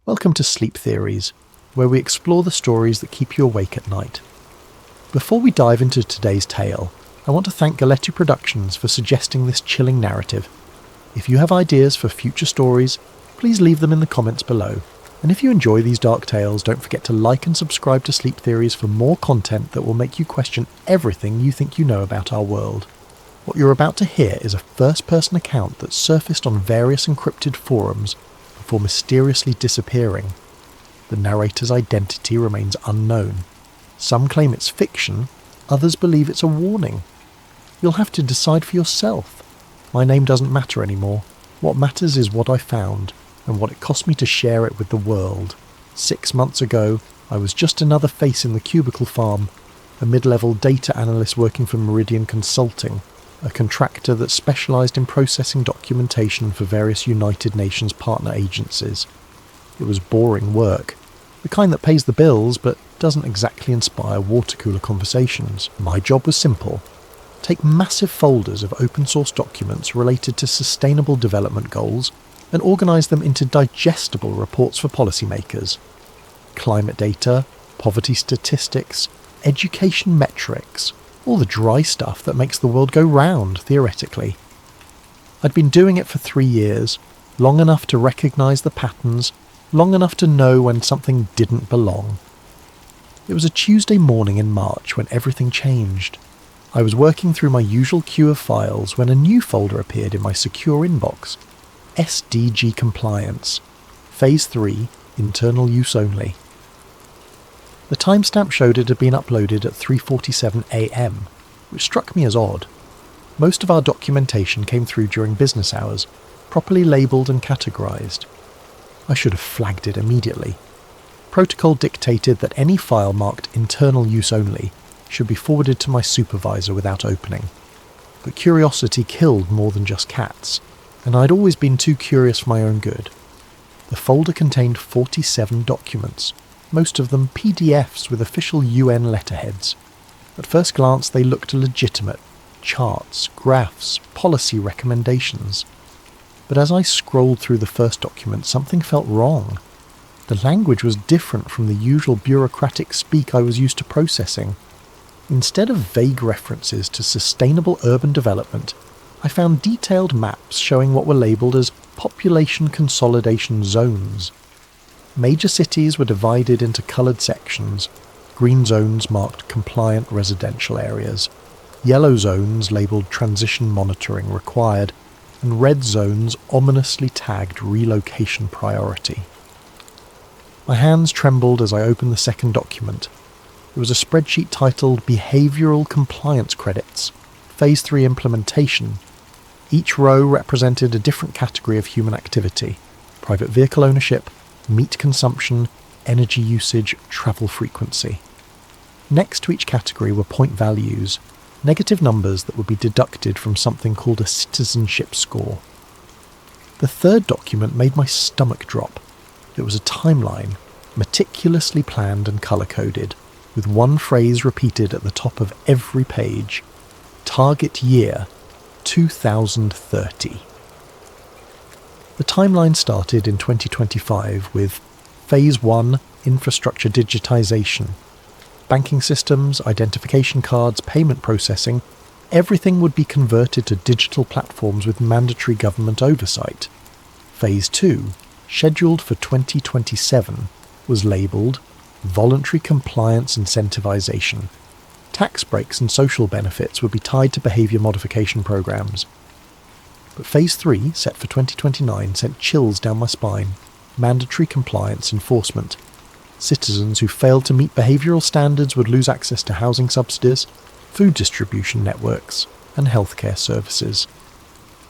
Welcome to Sleep Theories, where we explore the stories that keep you awake at night. Before we dive into today's tale, I want to thank Galletti Productions for suggesting this chilling narrative. If you have ideas for future stories, please leave them in the comments below. And if you enjoy these dark tales, don't forget to like and subscribe to Sleep Theories for more content that will make you question everything you think you know about our world. What you're about to hear is a first-person account that surfaced on various encrypted forums before mysteriously disappearing. The narrator's identity remains unknown. Some claim it's fiction, others believe it's a warning. You'll have to decide for yourself. My name doesn't matter anymore. What matters is what I found, and what it cost me to share it with the world. 6 months ago, I was just another face in the cubicle farm, a mid-level data analyst working for Meridian Consulting, a contractor that specialised in processing documentation for various United Nations partner agencies. It was boring work, the kind that pays the bills but doesn't exactly inspire water-cooler conversations. My job was simple. Take massive folders of open-source documents related to sustainable development goals and organise them into digestible reports for policymakers. Climate data, poverty statistics, education metrics, all the dry stuff that makes the world go round, theoretically. I'd been doing it for 3 years, long enough to recognise the patterns, long enough to know when something didn't belong. It was a Tuesday morning in March when everything changed. I was working through my usual queue of files when a new folder appeared in my secure inbox. SDG Compliance. Phase 3, Internal Use Only. The timestamp showed it had been uploaded at 3:47 AM, which struck me as odd. Most of our documentation came through during business hours, properly labelled and categorised. I should have flagged it immediately. Protocol dictated that any file marked Internal Use Only should be forwarded to my supervisor without opening. But curiosity killed more than just cats, and I'd always been too curious for my own good. The folder contained 47 documents, most of them PDFs with official UN letterheads. At first glance they looked legitimate: charts, graphs, policy recommendations. But as I scrolled through the first document, something felt wrong. The language was different from the usual bureaucratic speak I was used to processing. Instead of vague references to sustainable urban development, I found detailed maps showing what were labelled as population consolidation zones. Major cities were divided into coloured sections. Green zones marked compliant residential areas, yellow zones labelled transition monitoring required, and red zones ominously tagged relocation priority. My hands trembled as I opened the second document. It was a spreadsheet titled Behavioural Compliance Credits, Phase 3 Implementation. Each row represented a different category of human activity: private vehicle ownership, meat consumption, energy usage, travel frequency. Next to each category were point values, negative numbers that would be deducted from something called a citizenship score. The third document made my stomach drop. It was a timeline, meticulously planned and colour-coded, with one phrase repeated at the top of every page: Target year 2030. The timeline started in 2025 with Phase 1, Infrastructure Digitisation. Banking systems, identification cards, payment processing, everything would be converted to digital platforms with mandatory government oversight. Phase 2, scheduled for 2027, was labelled Voluntary Compliance Incentivisation. Tax breaks and social benefits would be tied to behaviour modification programmes. But Phase 3, set for 2029, sent chills down my spine. Mandatory compliance enforcement. Citizens who failed to meet behavioural standards would lose access to housing subsidies, food distribution networks, and healthcare services.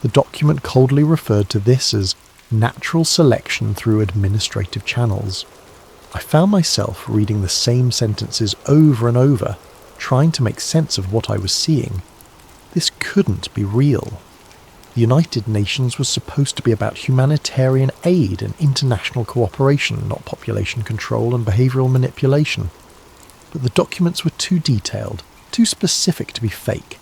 The document coldly referred to this as natural selection through administrative channels. I found myself reading the same sentences over and over, trying to make sense of what I was seeing. This couldn't be real. The United Nations was supposed to be about humanitarian aid and international cooperation, not population control and behavioural manipulation. But the documents were too detailed, too specific to be fake.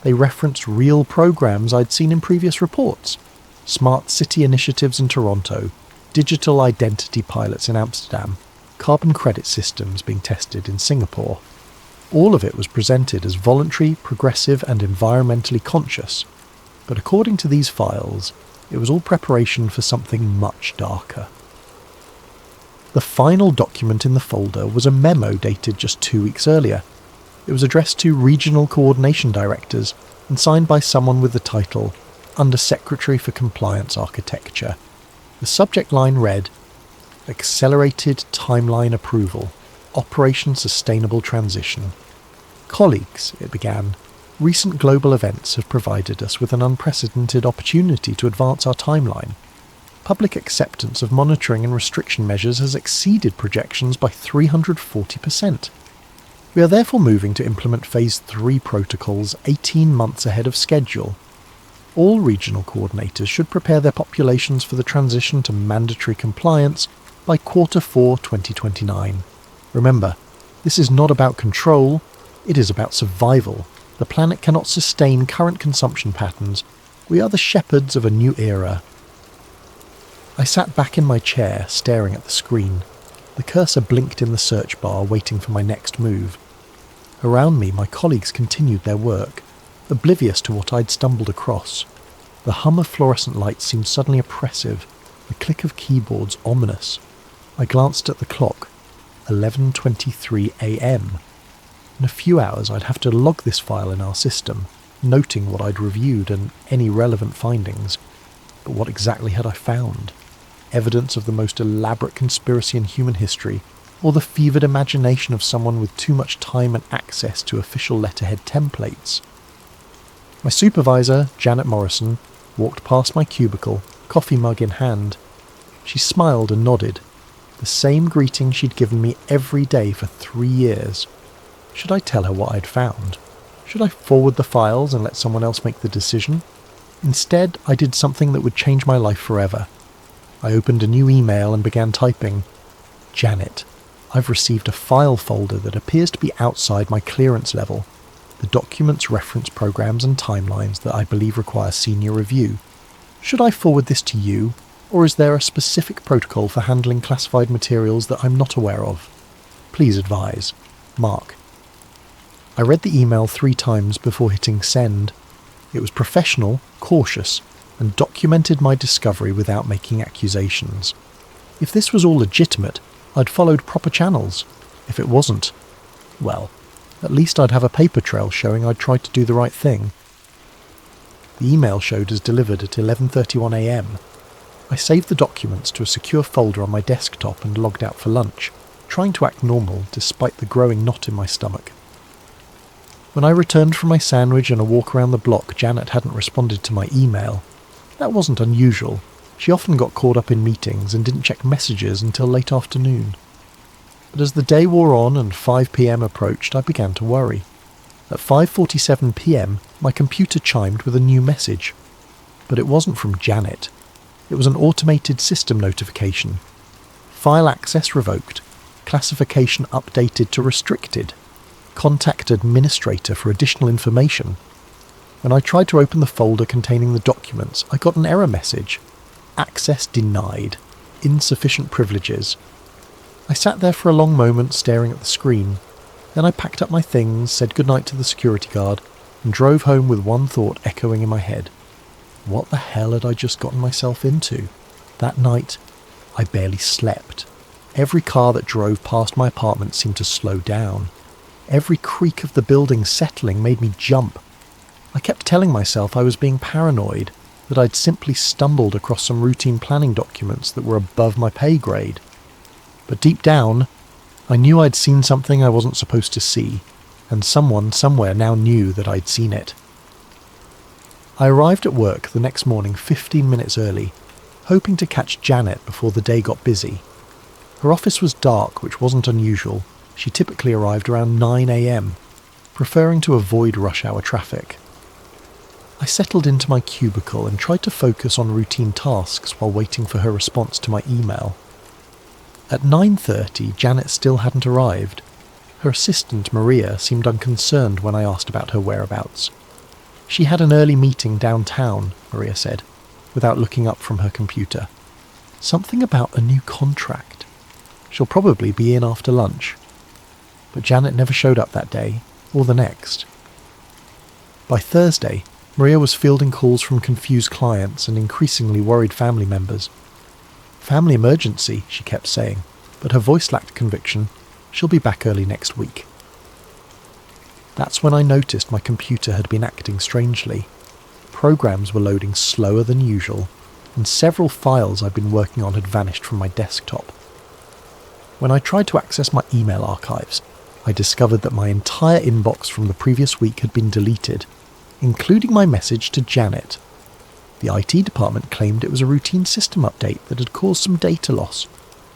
They referenced real programmes I'd seen in previous reports. Smart city initiatives in Toronto, digital identity pilots in Amsterdam, carbon credit systems being tested in Singapore. All of it was presented as voluntary, progressive and environmentally conscious, but according to these files, it was all preparation for something much darker. The final document in the folder was a memo dated just 2 weeks earlier. It was addressed to regional coordination directors and signed by someone with the title Under Secretary for Compliance Architecture. The subject line read, Accelerated Timeline Approval, Operation Sustainable Transition. Colleagues, it began, recent global events have provided us with an unprecedented opportunity to advance our timeline. Public acceptance of monitoring and restriction measures has exceeded projections by 340%. We are therefore moving to implement Phase 3 protocols 18 months ahead of schedule. All regional coordinators should prepare their populations for the transition to mandatory compliance by Q4 2029. Remember, this is not about control, it is about survival. The planet cannot sustain current consumption patterns. We are the shepherds of a new era. I sat back in my chair, staring at the screen. The cursor blinked in the search bar, waiting for my next move. Around me, my colleagues continued their work, oblivious to what I'd stumbled across. The hum of fluorescent lights seemed suddenly oppressive, the click of keyboards ominous. I glanced at the clock. 11:23 a.m. In a few hours I'd have to log this file in our system, noting what I'd reviewed and any relevant findings. But what exactly had I found? Evidence of the most elaborate conspiracy in human history, or the fevered imagination of someone with too much time and access to official letterhead templates? My supervisor, Janet Morrison, walked past my cubicle, coffee mug in hand. She smiled and nodded, the same greeting she'd given me every day for 3 years. Should I tell her what I'd found? Should I forward the files and let someone else make the decision? Instead, I did something that would change my life forever. I opened a new email and began typing. Janet, I've received a file folder that appears to be outside my clearance level. The documents reference programs and timelines that I believe require senior review. Should I forward this to you, or is there a specific protocol for handling classified materials that I'm not aware of? Please advise. Mark. I read the email 3 times before hitting send. It was professional, cautious, and documented my discovery without making accusations. If this was all legitimate, I'd followed proper channels. If it wasn't, well, at least I'd have a paper trail showing I'd tried to do the right thing. The email showed as delivered at 11:31 a.m. I saved the documents to a secure folder on my desktop and logged out for lunch, trying to act normal despite the growing knot in my stomach. When I returned from my sandwich and a walk around the block, Janet hadn't responded to my email. That wasn't unusual. She often got caught up in meetings and didn't check messages until late afternoon. But as the day wore on and 5 p.m. approached, I began to worry. At 5:47 p.m, my computer chimed with a new message. But it wasn't from Janet. It was an automated system notification. File access revoked. Classification updated to restricted. Contact administrator for additional information. When I tried to open the folder containing the documents, I got an error message. Access denied. Insufficient privileges. I sat there for a long moment staring at the screen. Then I packed up my things, said goodnight to the security guard, and drove home with one thought echoing in my head. What the hell had I just gotten myself into? That night, I barely slept. Every car that drove past my apartment seemed to slow down. Every creak of the building settling made me jump. I kept telling myself I was being paranoid, that I'd simply stumbled across some routine planning documents that were above my pay grade. But deep down, I knew I'd seen something I wasn't supposed to see, and someone somewhere now knew that I'd seen it. I arrived at work the next morning 15 minutes early, hoping to catch Janet before the day got busy. Her office was dark, which wasn't unusual. She typically arrived around 9 a.m, preferring to avoid rush hour traffic. I settled into my cubicle and tried to focus on routine tasks while waiting for her response to my email. At 9:30, Janet still hadn't arrived. Her assistant, Maria, seemed unconcerned when I asked about her whereabouts. She had an early meeting downtown, Maria said, without looking up from her computer. Something about a new contract. She'll probably be in after lunch. But Janet never showed up that day, or the next. By Thursday, Maria was fielding calls from confused clients and increasingly worried family members. Family emergency, she kept saying, but her voice lacked conviction. She'll be back early next week. That's when I noticed my computer had been acting strangely. Programs were loading slower than usual, and several files I'd been working on had vanished from my desktop. When I tried to access my email archives, I discovered that my entire inbox from the previous week had been deleted, including my message to Janet. The IT department claimed it was a routine system update that had caused some data loss,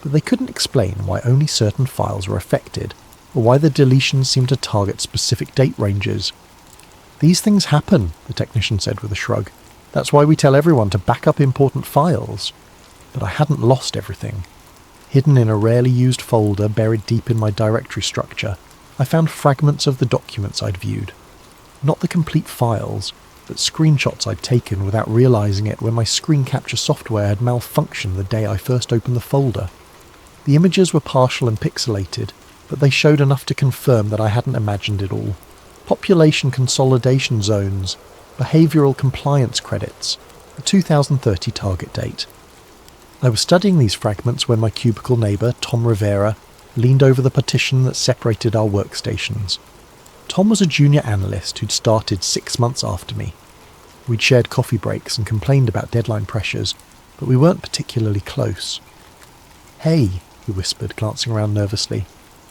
but they couldn't explain why only certain files were affected, or why the deletions seemed to target specific date ranges. "These things happen," the technician said with a shrug. "That's why we tell everyone to back up important files." But I hadn't lost everything. Hidden in a rarely used folder buried deep in my directory structure, I found fragments of the documents I'd viewed. Not the complete files, but screenshots I'd taken without realizing it when my screen capture software had malfunctioned the day I first opened the folder. The images were partial and pixelated, but they showed enough to confirm that I hadn't imagined it all. Population consolidation zones, behavioural compliance credits, the 2030 target date. I was studying these fragments when my cubicle neighbour, Tom Rivera, leaned over the partition that separated our workstations. Tom was a junior analyst who'd started 6 months after me. We'd shared coffee breaks and complained about deadline pressures, but we weren't particularly close. "Hey," he whispered, glancing around nervously.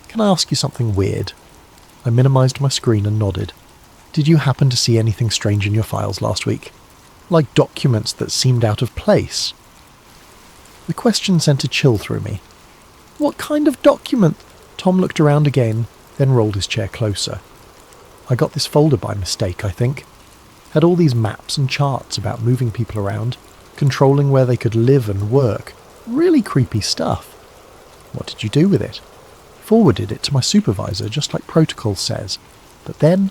"Can I ask you something weird?" I minimised my screen and nodded. "Did you happen to see anything strange in your files last week? Like documents that seemed out of place?" The question sent a chill through me. "What kind of document?" Tom looked around again, then rolled his chair closer. "I got this folder by mistake, I think. Had all these maps and charts about moving people around, controlling where they could live and work. Really creepy stuff." "What did you do with it?" "Forwarded it to my supervisor, just like protocol says. But then,"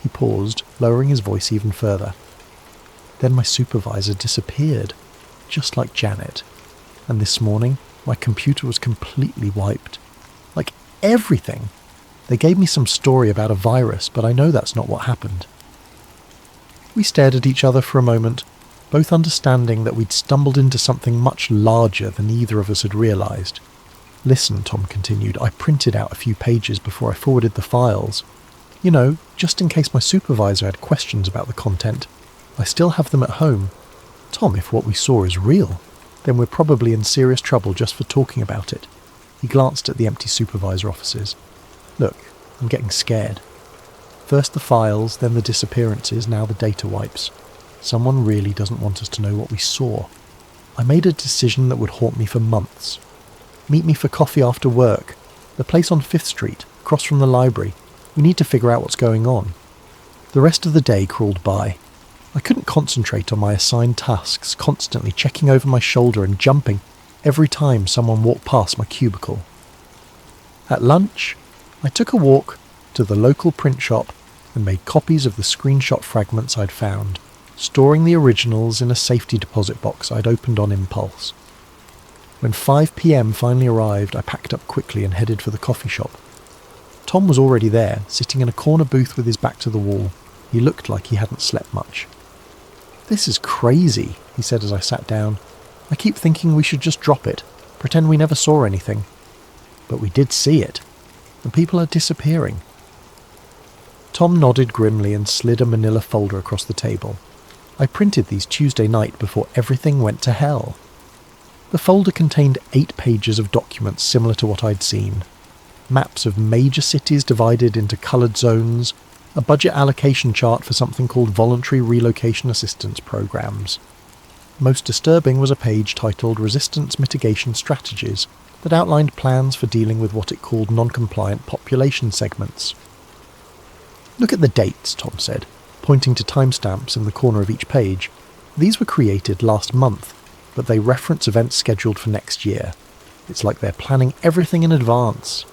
he paused, lowering his voice even further. "Then my supervisor disappeared, just like Janet. And this morning, my computer was completely wiped. Like everything. They gave me some story about a virus, but I know that's not what happened." We stared at each other for a moment, both understanding that we'd stumbled into something much larger than either of us had realised. "Listen," Tom continued, "I printed out a few pages before I forwarded the files. You know, just in case my supervisor had questions about the content. I still have them at home. Tom, if what we saw is real, then we're probably in serious trouble just for talking about it." He glanced at the empty supervisor offices. "Look, I'm getting scared. First the files, then the disappearances, now the data wipes. Someone really doesn't want us to know what we saw. I made a decision that would haunt me for months. Meet me for coffee after work. The place on 5th Street, across from the library. We need to figure out what's going on." The rest of the day crawled by. I couldn't concentrate on my assigned tasks, constantly checking over my shoulder and jumping every time someone walked past my cubicle. At lunch, I took a walk to the local print shop and made copies of the screenshot fragments I'd found, storing the originals in a safety deposit box I'd opened on impulse. When 5 p.m. finally arrived, I packed up quickly and headed for the coffee shop. Tom was already there, sitting in a corner booth with his back to the wall. He looked like he hadn't slept much. "This is crazy," he said as I sat down. "I keep thinking we should just drop it, pretend we never saw anything. But we did see it, and people are disappearing." Tom nodded grimly and slid a manila folder across the table. "I printed these Tuesday night before everything went to hell." The folder contained 8 pages of documents similar to what I'd seen. Maps of major cities divided into coloured zones, a budget allocation chart for something called Voluntary Relocation Assistance Programs. Most disturbing was a page titled Resistance Mitigation Strategies that outlined plans for dealing with what it called non-compliant population segments. "Look at the dates," Tom said, pointing to timestamps in the corner of each page. "These were created last month, but they reference events scheduled for next year. It's like they're planning everything in advance."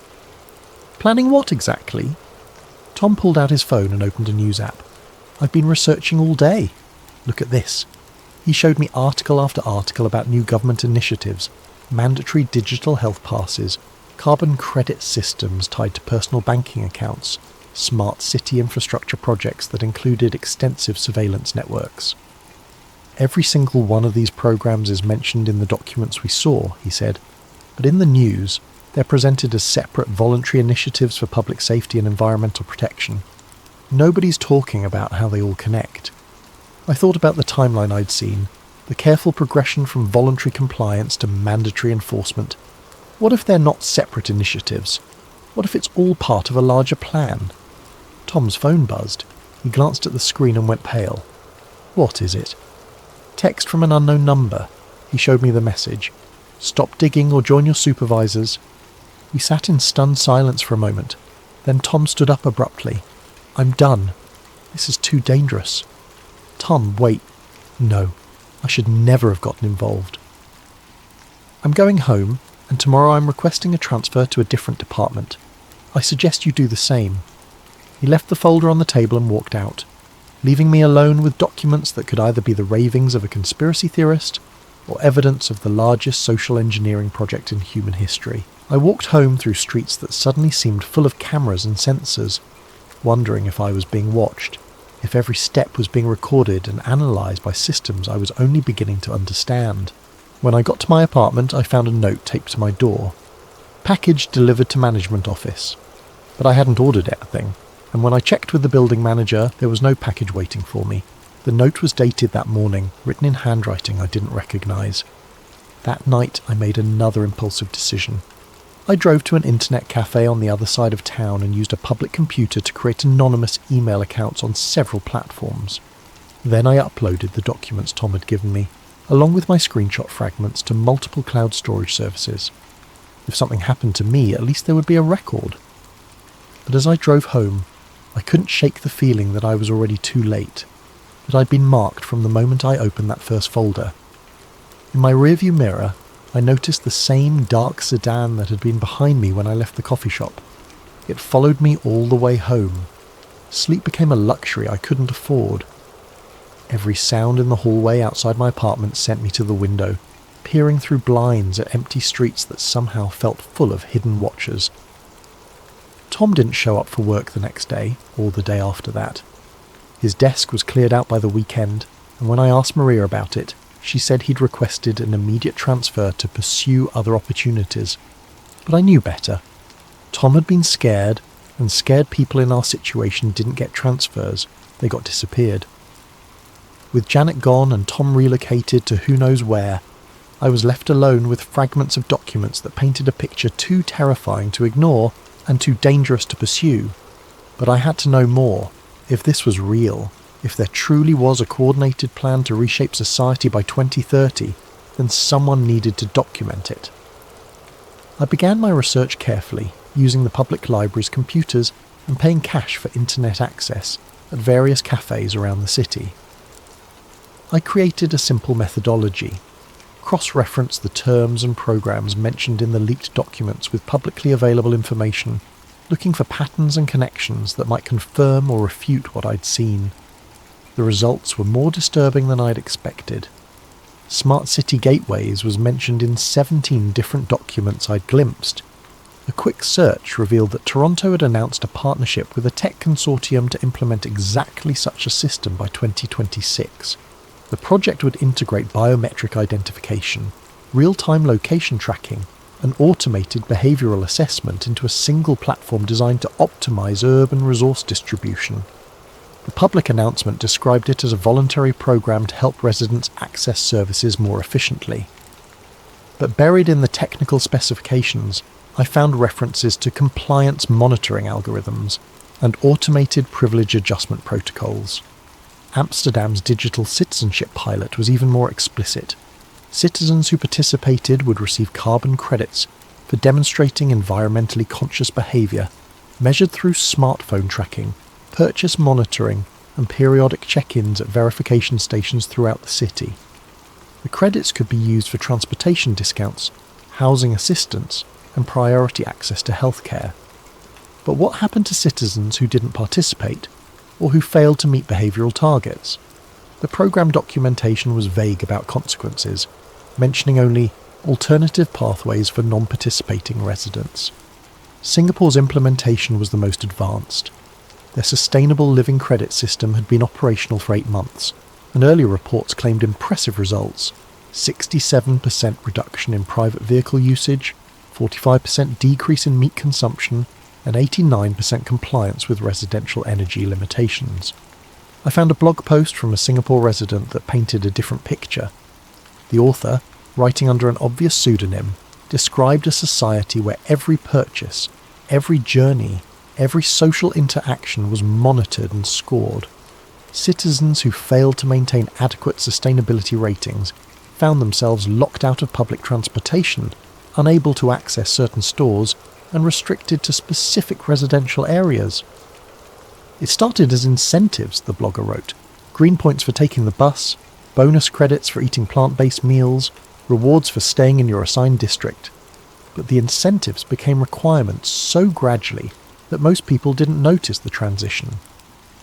"Planning what exactly?" Tom pulled out his phone and opened a news app. "I've been researching all day. Look at this." He showed me article after article about new government initiatives, mandatory digital health passes, carbon credit systems tied to personal banking accounts, smart city infrastructure projects that included extensive surveillance networks. Every single one of these programs is mentioned in the documents we saw, he said, but in the news, they're presented as separate voluntary initiatives for public safety and environmental protection. Nobody's talking about how they all connect. I thought about the timeline I'd seen, the careful progression from voluntary compliance to mandatory enforcement. What if they're not separate initiatives? What if it's all part of a larger plan? Tom's phone buzzed. He glanced at the screen and went pale. What is it? Text from an unknown number. He showed me the message. Stop digging or join your supervisors. We sat in stunned silence for a moment. Then Tom stood up abruptly. I'm done. This is too dangerous. Tom, wait. No, I should never have gotten involved. I'm going home, and tomorrow I'm requesting a transfer to a different department. I suggest you do the same. He left the folder on the table and walked out, leaving me alone with documents that could either be the ravings of a conspiracy theorist or evidence of the largest social engineering project in human history. I walked home through streets that suddenly seemed full of cameras and sensors, wondering if I was being watched, if every step was being recorded and analysed by systems I was only beginning to understand. When I got to my apartment, I found a note taped to my door. Package delivered to management office. But I hadn't ordered anything, and when I checked with the building manager, there was no package waiting for me. The note was dated that morning, written in handwriting I didn't recognise. That night, I made another impulsive decision. I drove to an internet cafe on the other side of town and used a public computer to create anonymous email accounts on several platforms. Then I uploaded the documents Tom had given me, along with my screenshot fragments, to multiple cloud storage services. If something happened to me, at least there would be a record. But as I drove home, I couldn't shake the feeling that I was already too late, that I'd been marked from the moment I opened that first folder. In my rearview mirror, I noticed the same dark sedan that had been behind me when I left the coffee shop. It followed me all the way home. Sleep became a luxury I couldn't afford. Every sound in the hallway outside my apartment sent me to the window, peering through blinds at empty streets that somehow felt full of hidden watchers. Tom didn't show up for work the next day, or the day after that. His desk was cleared out by the weekend, and when I asked Maria about it, she said he'd requested an immediate transfer to pursue other opportunities. But I knew better. Tom had been scared, and scared people in our situation didn't get transfers, they got disappeared. With Janet gone and Tom relocated to who knows where, I was left alone with fragments of documents that painted a picture too terrifying to ignore and too dangerous to pursue. But I had to know more. If this was real, if there truly was a coordinated plan to reshape society by 2030, then someone needed to document it. I began my research carefully, using the public library's computers and paying cash for internet access at various cafes around the city. I created a simple methodology, cross-referenced the terms and programs mentioned in the leaked documents with publicly available information, looking for patterns and connections that might confirm or refute what I'd seen. The results were more disturbing than I'd expected. Smart city gateways was mentioned in 17 different documents I'd glimpsed. A quick search revealed that Toronto had announced a partnership with a tech consortium to implement exactly such a system by 2026. The project would integrate biometric identification, real-time location tracking, and automated behavioural assessment into a single platform designed to optimise urban resource distribution. The public announcement described it as a voluntary program to help residents access services more efficiently. But buried in the technical specifications, I found references to compliance monitoring algorithms and automated privilege adjustment protocols. Amsterdam's digital citizenship pilot was even more explicit. Citizens who participated would receive carbon credits for demonstrating environmentally conscious behaviour, measured through smartphone tracking, purchase monitoring, and periodic check-ins at verification stations throughout the city. The credits could be used for transportation discounts, housing assistance, and priority access to healthcare. But what happened to citizens who didn't participate, or who failed to meet behavioural targets? The program documentation was vague about consequences, mentioning only alternative pathways for non-participating residents. Singapore's implementation was the most advanced. Their sustainable living credit system had been operational for 8 months, and earlier reports claimed impressive results: 67% reduction in private vehicle usage, 45% decrease in meat consumption, and 89% compliance with residential energy limitations. I found a blog post from a Singapore resident that painted a different picture. The author, writing under an obvious pseudonym, described a society where every purchase, every journey, every social interaction was monitored and scored. Citizens who failed to maintain adequate sustainability ratings found themselves locked out of public transportation, unable to access certain stores, and restricted to specific residential areas. It started as incentives, the blogger wrote: green points for taking the bus, bonus credits for eating plant-based meals, rewards for staying in your assigned district. But the incentives became requirements so gradually that most people didn't notice the transition.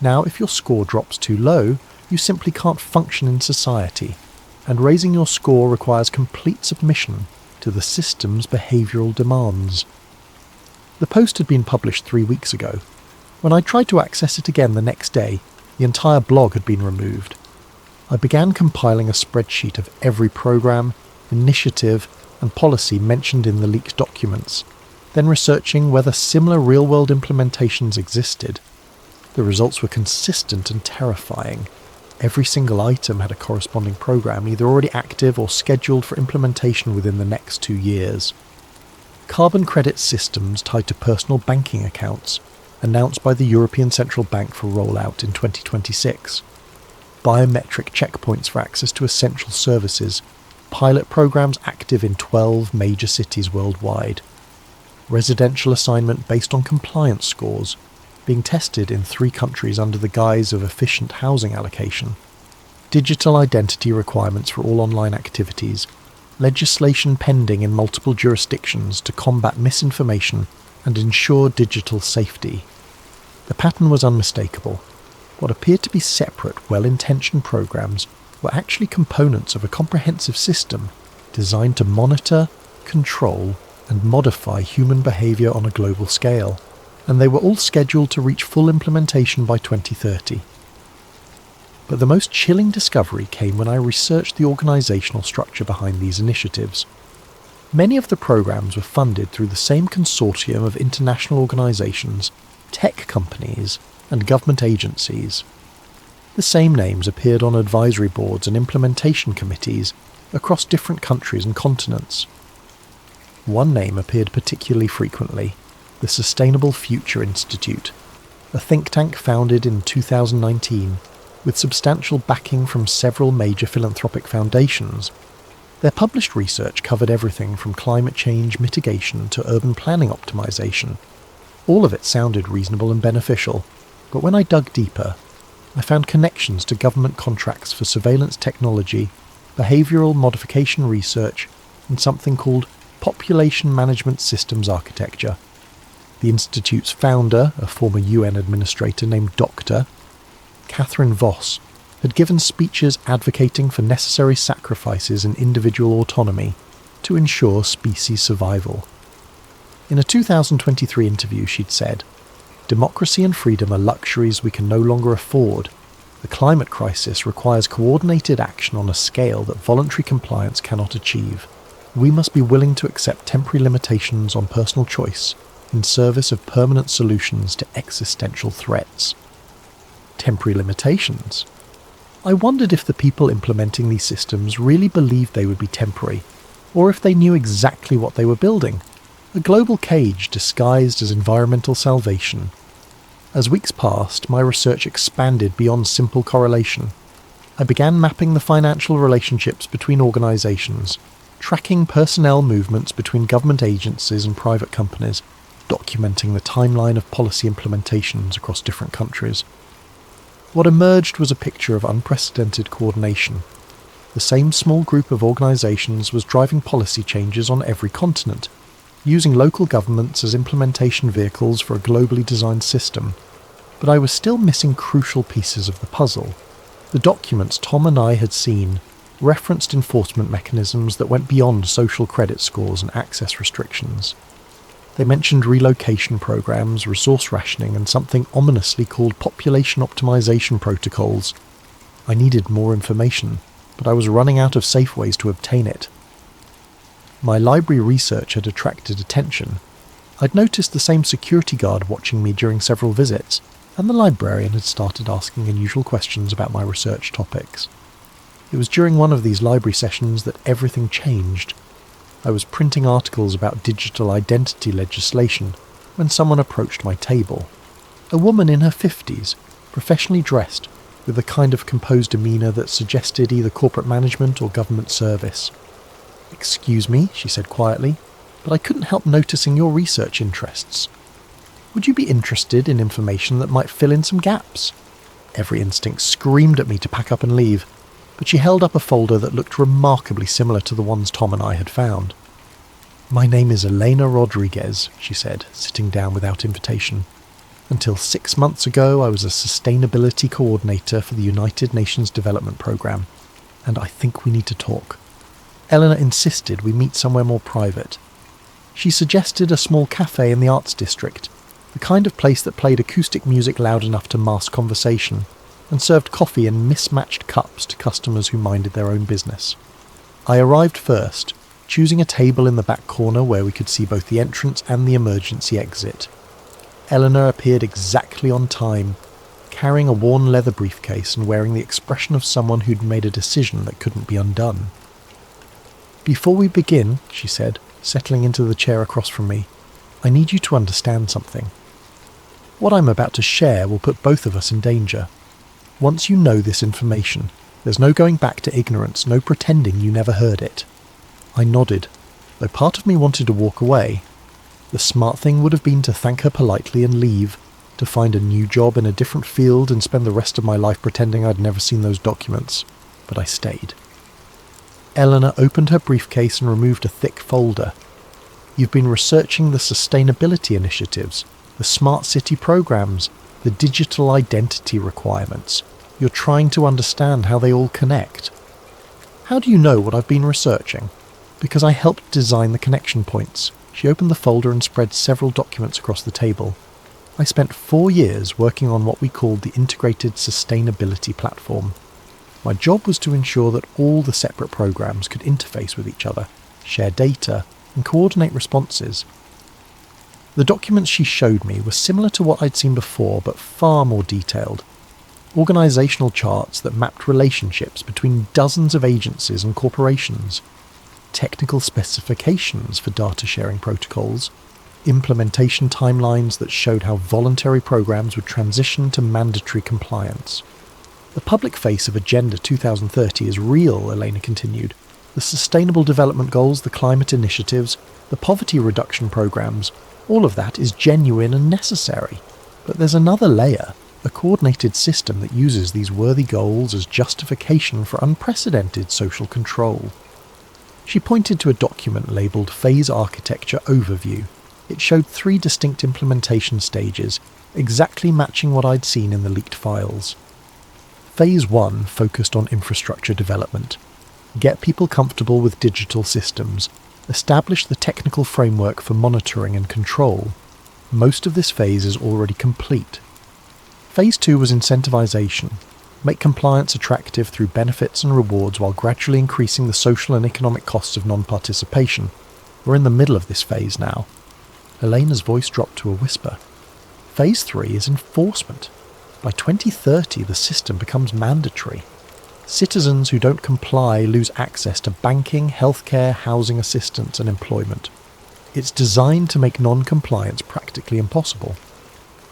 Now, if your score drops too low, you simply can't function in society, and raising your score requires complete submission to the system's behavioural demands. The post had been published 3 weeks ago. When I tried to access it again the next day, the entire blog had been removed. I began compiling a spreadsheet of every programme, initiative, and policy mentioned in the leaked documents, then researching whether similar real-world implementations existed. The results were consistent and terrifying. Every single item had a corresponding program either already active or scheduled for implementation within the next 2 years. Carbon credit systems tied to personal banking accounts, announced by the European Central Bank for rollout in 2026. Biometric checkpoints for access to essential services, pilot programs active in 12 major cities worldwide. Residential assignment based on compliance scores, being tested in 3 countries under the guise of efficient housing allocation. Digital identity requirements for all online activities. Legislation pending in multiple jurisdictions to combat misinformation and ensure digital safety. The pattern was unmistakable. What appeared to be separate, well-intentioned programs were actually components of a comprehensive system designed to monitor, control, and modify human behaviour on a global scale, and they were all scheduled to reach full implementation by 2030. But the most chilling discovery came when I researched the organisational structure behind these initiatives. Many of the programs were funded through the same consortium of international organisations, tech companies, and government agencies. The same names appeared on advisory boards and implementation committees across different countries and continents. One name appeared particularly frequently: the Sustainable Future Institute, a think tank founded in 2019 with substantial backing from several major philanthropic foundations. Their published research covered everything from climate change mitigation to urban planning optimization. All of it sounded reasonable and beneficial, but when I dug deeper, I found connections to government contracts for surveillance technology, behavioural modification research, and something called population management systems architecture. The Institute's founder, a former UN administrator named Dr. Catherine Voss, had given speeches advocating for necessary sacrifices in individual autonomy to ensure species survival. In a 2023 interview, she'd said, "Democracy and freedom are luxuries we can no longer afford. The climate crisis requires coordinated action on a scale that voluntary compliance cannot achieve. We must be willing to accept temporary limitations on personal choice in service of permanent solutions to existential threats." Temporary limitations. I wondered if the people implementing these systems really believed they would be temporary, or if they knew exactly what they were building: a global cage disguised as environmental salvation. As weeks passed, my research expanded beyond simple correlation. I began mapping the financial relationships between organisations, tracking personnel movements between government agencies and private companies, documenting the timeline of policy implementations across different countries. What emerged was a picture of unprecedented coordination. The same small group of organisations was driving policy changes on every continent, using local governments as implementation vehicles for a globally designed system. But I was still missing crucial pieces of the puzzle. The documents Tom and I had seen referenced enforcement mechanisms that went beyond social credit scores and access restrictions. They mentioned relocation programs, resource rationing, and something ominously called population optimization protocols. I needed more information, but I was running out of safe ways to obtain it. My library research had attracted attention. I'd noticed the same security guard watching me during several visits, and the librarian had started asking unusual questions about my research topics. It was during one of these library sessions that everything changed. I was printing articles about digital identity legislation when someone approached my table. A woman in her 50s, professionally dressed, with a kind of composed demeanour that suggested either corporate management or government service. "Excuse me," she said quietly, "but I couldn't help noticing your research interests. Would you be interested in information that might fill in some gaps?" Every instinct screamed at me to pack up and leave, but she held up a folder that looked remarkably similar to the ones Tom and I had found. "My name is Elena Rodriguez," she said, sitting down without invitation. "Until 6 months ago, I was a sustainability coordinator for the United Nations Development Programme, and I think we need to talk." Eleanor insisted we meet somewhere more private. She suggested a small cafe in the Arts District, the kind of place that played acoustic music loud enough to mask conversation, and served coffee in mismatched cups to customers who minded their own business. I arrived first, choosing a table in the back corner where we could see both the entrance and the emergency exit. Eleanor appeared exactly on time, carrying a worn leather briefcase and wearing the expression of someone who'd made a decision that couldn't be undone. "Before we begin," she said, settling into the chair across from me, "I need you to understand something. What I'm about to share will put both of us in danger. Once you know this information, there's no going back to ignorance, no pretending you never heard it." I nodded, though part of me wanted to walk away. The smart thing would have been to thank her politely and leave, to find a new job in a different field and spend the rest of my life pretending I'd never seen those documents. But I stayed. Eleanor opened her briefcase and removed a thick folder. "You've been researching the sustainability initiatives, the smart city programs, the digital identity requirements. You're trying to understand how they all connect." "How do you know what I've been researching?" "Because I helped design the connection points." She opened the folder and spread several documents across the table. "I spent 4 years working on what we called the Integrated Sustainability Platform. My job was to ensure that all the separate programs could interface with each other, share data, and coordinate responses." The documents she showed me were similar to what I'd seen before, but far more detailed. Organisational charts that mapped relationships between dozens of agencies and corporations, technical specifications for data sharing protocols, implementation timelines that showed how voluntary programs would transition to mandatory compliance. "The public face of Agenda 2030 is real," Elena continued. "The Sustainable Development Goals, the climate initiatives, the poverty reduction programs, all of that is genuine and necessary. But there's another layer, a coordinated system that uses these worthy goals as justification for unprecedented social control." She pointed to a document labelled Phase Architecture Overview. It showed 3 distinct implementation stages, exactly matching what I'd seen in the leaked files. Phase 1 focused on infrastructure development. Get people comfortable with digital systems. Establish the technical framework for monitoring and control. Most of this phase is already complete. Phase 2 was incentivization. Make compliance attractive through benefits and rewards while gradually increasing the social and economic costs of non-participation. We're in the middle of this phase now. Elena's voice dropped to a whisper. Phase 3 is enforcement. By 2030, the system becomes mandatory. Citizens who don't comply lose access to banking, healthcare, housing assistance, and employment. It's designed to make non-compliance practically impossible.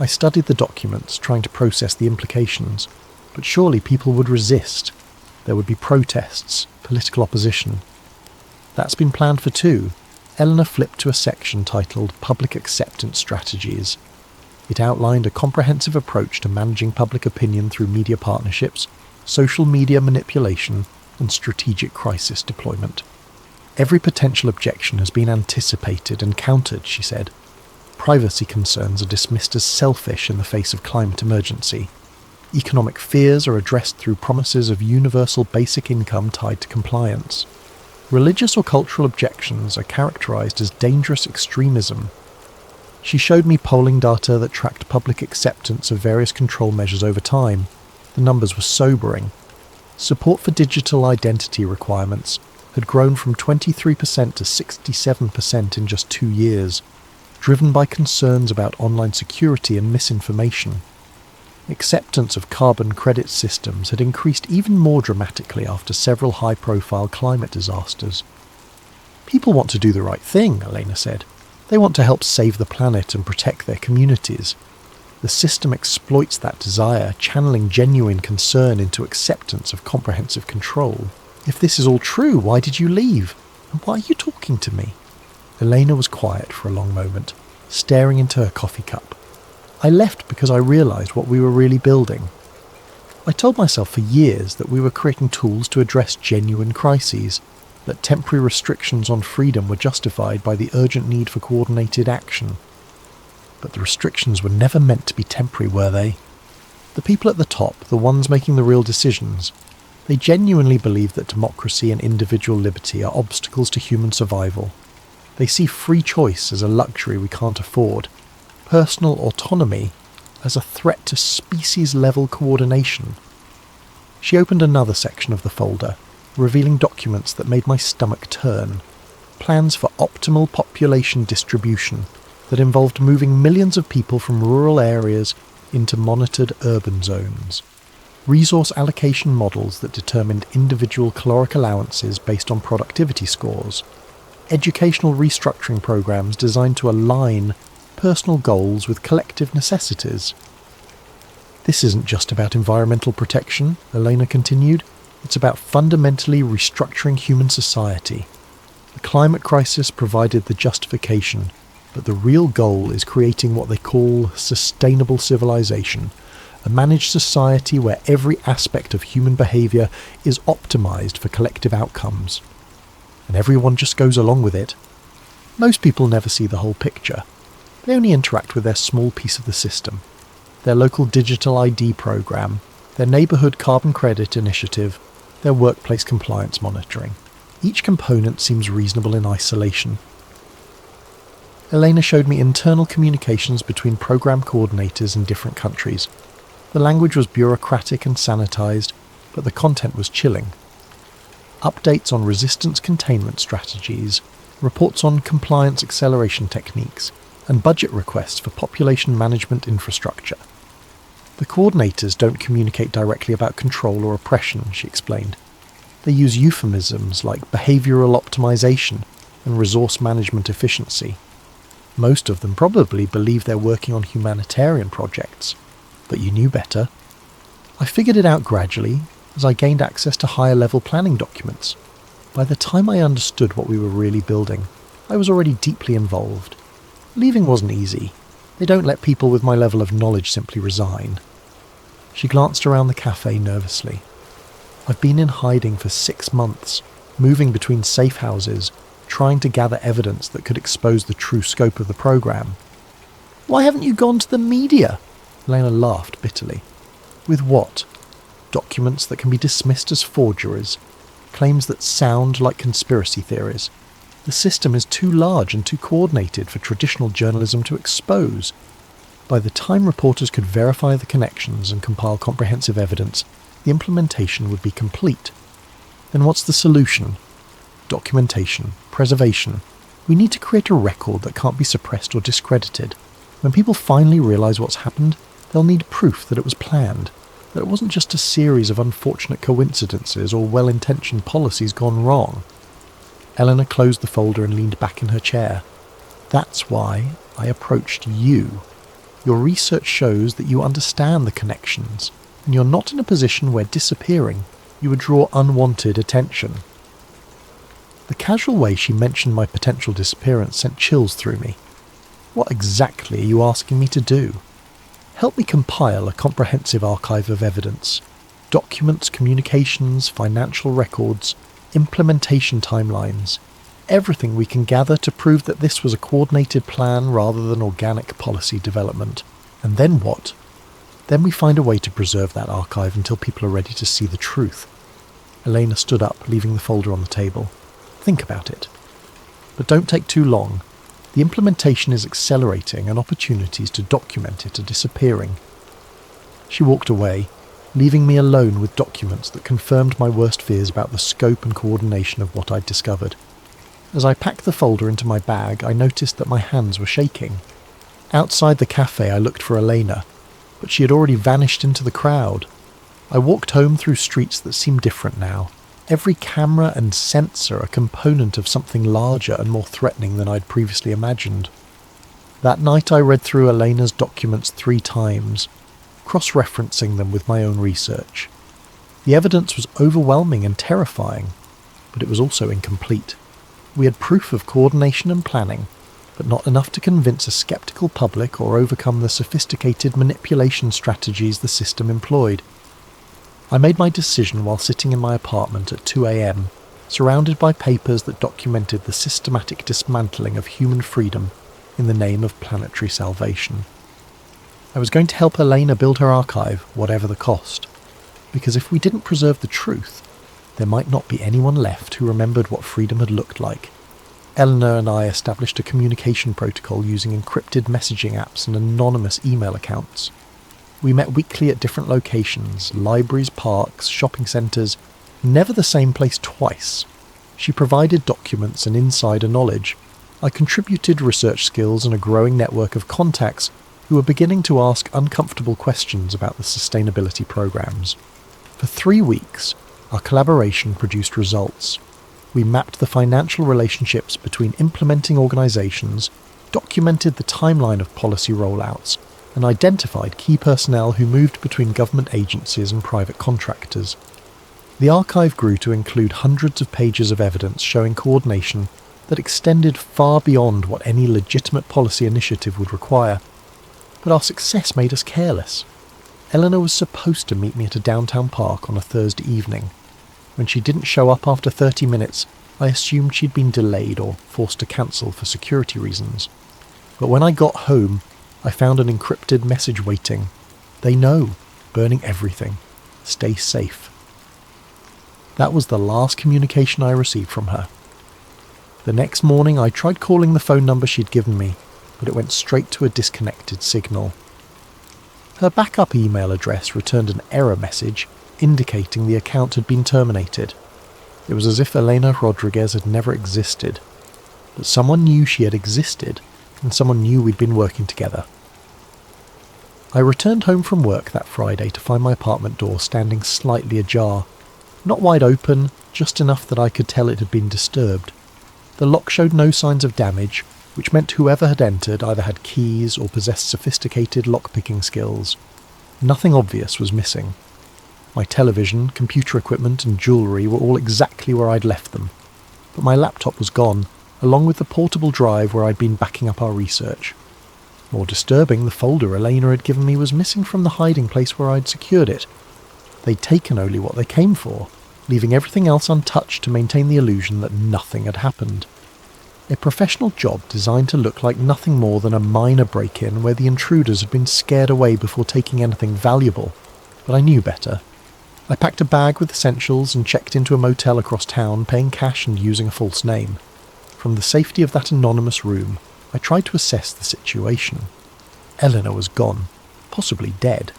I studied the documents, trying to process the implications, but surely people would resist. There would be protests, political opposition. That's been planned for 2. Eleanor flipped to a section titled Public Acceptance Strategies. It outlined a comprehensive approach to managing public opinion through media partnerships, social media manipulation, and strategic crisis deployment. Every potential objection has been anticipated and countered, she said. Privacy concerns are dismissed as selfish in the face of climate emergency. Economic fears are addressed through promises of universal basic income tied to compliance. Religious or cultural objections are characterized as dangerous extremism. She showed me polling data that tracked public acceptance of various control measures over time. The numbers were sobering. Support for digital identity requirements had grown from 23% to 67% in just 2 years, driven by concerns about online security and misinformation. Acceptance of carbon credit systems had increased even more dramatically after several high-profile climate disasters. People want to do the right thing, Elena said. They want to help save the planet and protect their communities. The system exploits that desire, channeling genuine concern into acceptance of comprehensive control. If this is all true, why did you leave? And why are you talking to me? Elena was quiet for a long moment, staring into her coffee cup. I left because I realised what we were really building. I told myself for years that we were creating tools to address genuine crises, that temporary restrictions on freedom were justified by the urgent need for coordinated action. But the restrictions were never meant to be temporary, were they? The people at the top, the ones making the real decisions, they genuinely believe that democracy and individual liberty are obstacles to human survival. They see free choice as a luxury we can't afford, personal autonomy as a threat to species-level coordination. She opened another section of the folder, revealing documents that made my stomach turn. Plans for optimal population distribution that involved moving millions of people from rural areas into monitored urban zones. Resource allocation models that determined individual caloric allowances based on productivity scores. Educational restructuring programs designed to align personal goals with collective necessities. This isn't just about environmental protection, Elena continued. It's about fundamentally restructuring human society. The climate crisis provided the justification, but the real goal is creating what they call sustainable civilization, a managed society where every aspect of human behaviour is optimised for collective outcomes. And everyone just goes along with it. Most people never see the whole picture. They only interact with their small piece of the system, their local digital ID program, their neighbourhood carbon credit initiative, their workplace compliance monitoring. Each component seems reasonable in isolation. Elena showed me internal communications between program coordinators in different countries. The language was bureaucratic and sanitised, but the content was chilling. Updates on resistance containment strategies, reports on compliance acceleration techniques, and budget requests for population management infrastructure. The coordinators don't communicate directly about control or oppression, she explained. They use euphemisms like behavioural optimization and resource management efficiency. Most of them probably believe they're working on humanitarian projects, but you knew better. I figured it out gradually as I gained access to higher-level planning documents. By the time I understood what we were really building, I was already deeply involved. Leaving wasn't easy. They don't let people with my level of knowledge simply resign. She glanced around the cafe nervously. I've been in hiding for 6 months, moving between safe houses, trying to gather evidence that could expose the true scope of the program. Why haven't you gone to the media? Elena laughed bitterly. With what? Documents that can be dismissed as forgeries, claims that sound like conspiracy theories. The system is too large and too coordinated for traditional journalism to expose. By the time reporters could verify the connections and compile comprehensive evidence, the implementation would be complete. Then what's the solution? Documentation, preservation. We need to create a record that can't be suppressed or discredited. When people finally realise what's happened, they'll need proof that it was planned, that it wasn't just a series of unfortunate coincidences or well-intentioned policies gone wrong. Eleanor closed the folder and leaned back in her chair. That's why I approached you. Your research shows that you understand the connections, and you're not in a position where disappearing, you would draw unwanted attention. The casual way she mentioned my potential disappearance sent chills through me. What exactly are you asking me to do? Help me compile a comprehensive archive of evidence. Documents, communications, financial records, implementation timelines, everything we can gather to prove that this was a coordinated plan rather than organic policy development. And then what? Then we find a way to preserve that archive until people are ready to see the truth. Elena stood up, leaving the folder on the table. Think about it. But don't take too long. The implementation is accelerating and opportunities to document it are disappearing. She walked away, leaving me alone with documents that confirmed my worst fears about the scope and coordination of what I'd discovered. As I packed the folder into my bag, I noticed that my hands were shaking. Outside the cafe I looked for Elena, but she had already vanished into the crowd. I walked home through streets that seemed different now. Every camera and sensor a component of something larger and more threatening than I'd previously imagined. That night I read through Elena's documents 3 times, cross-referencing them with my own research. The evidence was overwhelming and terrifying, but it was also incomplete. We had proof of coordination and planning, but not enough to convince a skeptical public or overcome the sophisticated manipulation strategies the system employed. I made my decision while sitting in my apartment at 2 a.m, surrounded by papers that documented the systematic dismantling of human freedom in the name of planetary salvation. I was going to help Elena build her archive, whatever the cost, because if we didn't preserve the truth, there might not be anyone left who remembered what freedom had looked like. Eleanor and I established a communication protocol using encrypted messaging apps and anonymous email accounts. We met weekly at different locations, libraries, parks, shopping centres, never the same place twice. She provided documents and insider knowledge. I contributed research skills and a growing network of contacts who were beginning to ask uncomfortable questions about the sustainability programs. For 3 weeks, our collaboration produced results. We mapped the financial relationships between implementing organisations, documented the timeline of policy rollouts, and identified key personnel who moved between government agencies and private contractors. The archive grew to include hundreds of pages of evidence showing coordination that extended far beyond what any legitimate policy initiative would require. But our success made us careless. Eleanor was supposed to meet me at a downtown park on a Thursday evening. When she didn't show up after 30 minutes, I assumed she'd been delayed or forced to cancel for security reasons. But when I got home, I found an encrypted message waiting. They know, burning everything. Stay safe. That was the last communication I received from her. The next morning I tried calling the phone number she'd given me, but it went straight to a disconnected signal. Her backup email address returned an error message indicating the account had been terminated. It was as if Elena Rodriguez had never existed, but someone knew she had existed, and someone knew we'd been working together. I returned home from work that Friday to find my apartment door standing slightly ajar. Not wide open, just enough that I could tell it had been disturbed. The lock showed no signs of damage, which meant whoever had entered either had keys or possessed sophisticated lock-picking skills. Nothing obvious was missing. My television, computer equipment and jewellery were all exactly where I'd left them, but my laptop was gone, along with the portable drive where I'd been backing up our research. More disturbing, the folder Elena had given me was missing from the hiding place where I'd secured it. They'd taken only what they came for, leaving everything else untouched to maintain the illusion that nothing had happened. A professional job designed to look like nothing more than a minor break-in where the intruders had been scared away before taking anything valuable, but I knew better. I packed a bag with essentials and checked into a motel across town, paying cash and using a false name. From the safety of that anonymous room, I tried to assess the situation. Eleanor was gone, possibly dead.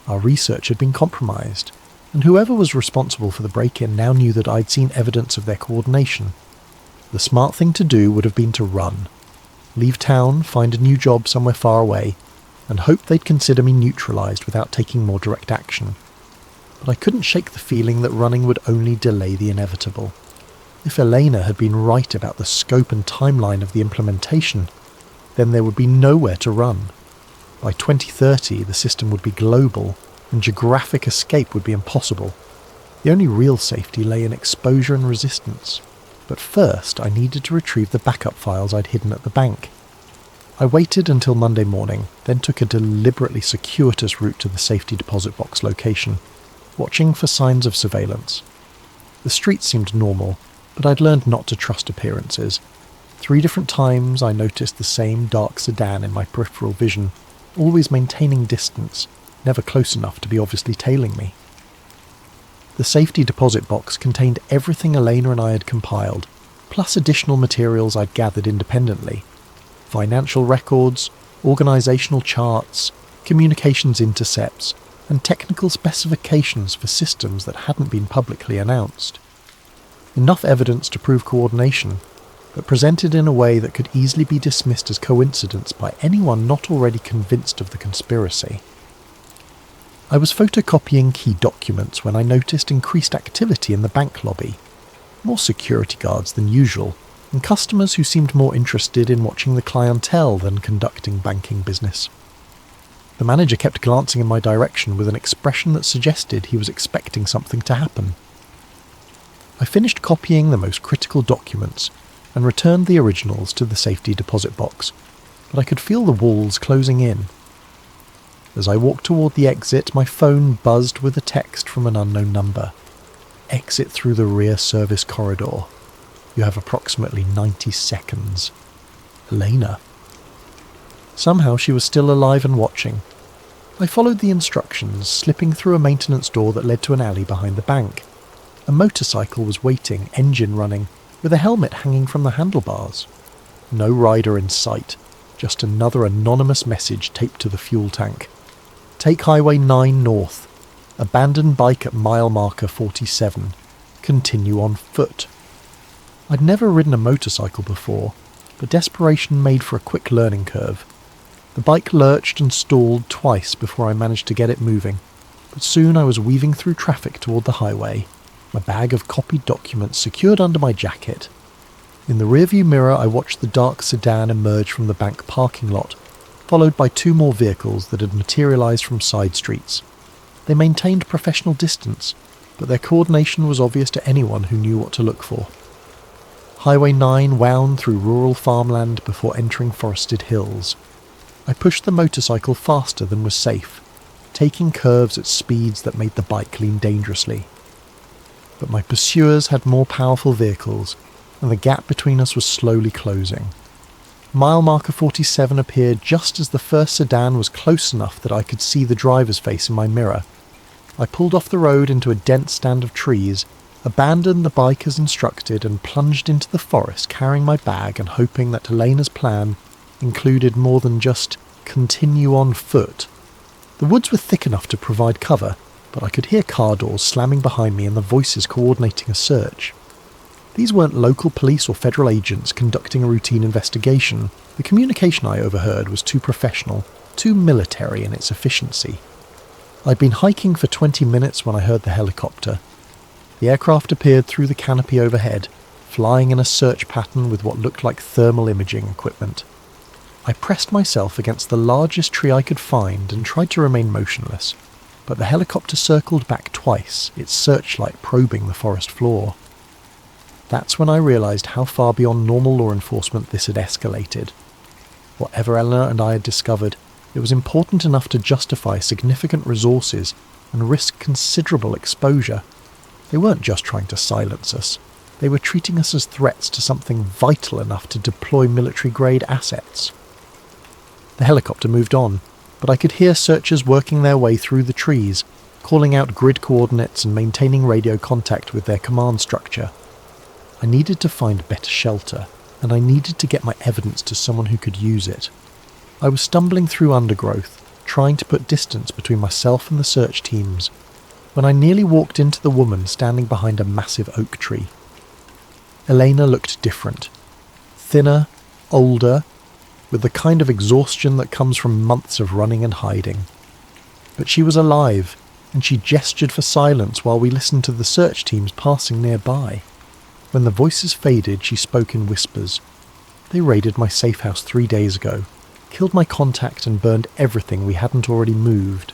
Our research had been compromised, and whoever was responsible for the break-in now knew that I'd seen evidence of their coordination. The smart thing to do would have been to run. Leave town, find a new job somewhere far away, and hope they'd consider me neutralised without taking more direct action. But I couldn't shake the feeling that running would only delay the inevitable. If Elena had been right about the scope and timeline of the implementation, then there would be nowhere to run. By 2030, the system would be global, and geographic escape would be impossible. The only real safety lay in exposure and resistance. But first, I needed to retrieve the backup files I'd hidden at the bank. I waited until Monday morning, then took a deliberately circuitous route to the safety deposit box location, watching for signs of surveillance. The street seemed normal, but I'd learned not to trust appearances. 3 different times I noticed the same dark sedan in my peripheral vision, always maintaining distance, never close enough to be obviously tailing me. The safety deposit box contained everything Elena and I had compiled, plus additional materials I'd gathered independently. Financial records, organisational charts, communications intercepts, and technical specifications for systems that hadn't been publicly announced. Enough evidence to prove coordination, but presented in a way that could easily be dismissed as coincidence by anyone not already convinced of the conspiracy. I was photocopying key documents when I noticed increased activity in the bank lobby. More security guards than usual, and customers who seemed more interested in watching the clientele than conducting banking business. The manager kept glancing in my direction with an expression that suggested he was expecting something to happen. I finished copying the most critical documents and returned the originals to the safety deposit box, but I could feel the walls closing in. As I walked toward the exit, my phone buzzed with a text from an unknown number. Exit through the rear service corridor. You have approximately 90 seconds. Elena. Somehow she was still alive and watching. I followed the instructions, slipping through a maintenance door that led to an alley behind the bank. A motorcycle was waiting, engine running, with a helmet hanging from the handlebars. No rider in sight, just another anonymous message taped to the fuel tank. Take Highway 9 north. Abandon bike at mile marker 47. Continue on foot. I'd never ridden a motorcycle before, but desperation made for a quick learning curve. The bike lurched and stalled twice before I managed to get it moving, but soon I was weaving through traffic toward the highway, my bag of copied documents secured under my jacket. In the rearview mirror I watched the dark sedan emerge from the bank parking lot, followed by two more vehicles that had materialised from side streets. They maintained professional distance, but their coordination was obvious to anyone who knew what to look for. Highway 9 wound through rural farmland before entering forested hills. I pushed the motorcycle faster than was safe, taking curves at speeds that made the bike lean dangerously. But my pursuers had more powerful vehicles, and the gap between us was slowly closing. Mile marker 47 appeared just as the first sedan was close enough that I could see the driver's face in my mirror. I pulled off the road into a dense stand of trees, abandoned the bike as instructed, and plunged into the forest carrying my bag and hoping that Elena's plan included more than just continue on foot. The woods were thick enough to provide cover, but I could hear car doors slamming behind me and the voices coordinating a search. These weren't local police or federal agents conducting a routine investigation. The communication I overheard was too professional, too military in its efficiency. I'd been hiking for 20 minutes when I heard the helicopter. The aircraft appeared through the canopy overhead, flying in a search pattern with what looked like thermal imaging equipment. I pressed myself against the largest tree I could find and tried to remain motionless, but the helicopter circled back twice, its searchlight probing the forest floor. That's when I realised how far beyond normal law enforcement this had escalated. Whatever Eleanor and I had discovered, it was important enough to justify significant resources and risk considerable exposure. They weren't just trying to silence us. They were treating us as threats to something vital enough to deploy military-grade assets. The helicopter moved on, but I could hear searchers working their way through the trees, calling out grid coordinates and maintaining radio contact with their command structure. I needed to find better shelter, and I needed to get my evidence to someone who could use it. I was stumbling through undergrowth, trying to put distance between myself and the search teams, when I nearly walked into the woman standing behind a massive oak tree. Elena looked different. Thinner, older, with the kind of exhaustion that comes from months of running and hiding. But she was alive, and she gestured for silence while we listened to the search teams passing nearby. When the voices faded, she spoke in whispers. They raided my safe house 3 days ago, killed my contact and burned everything we hadn't already moved.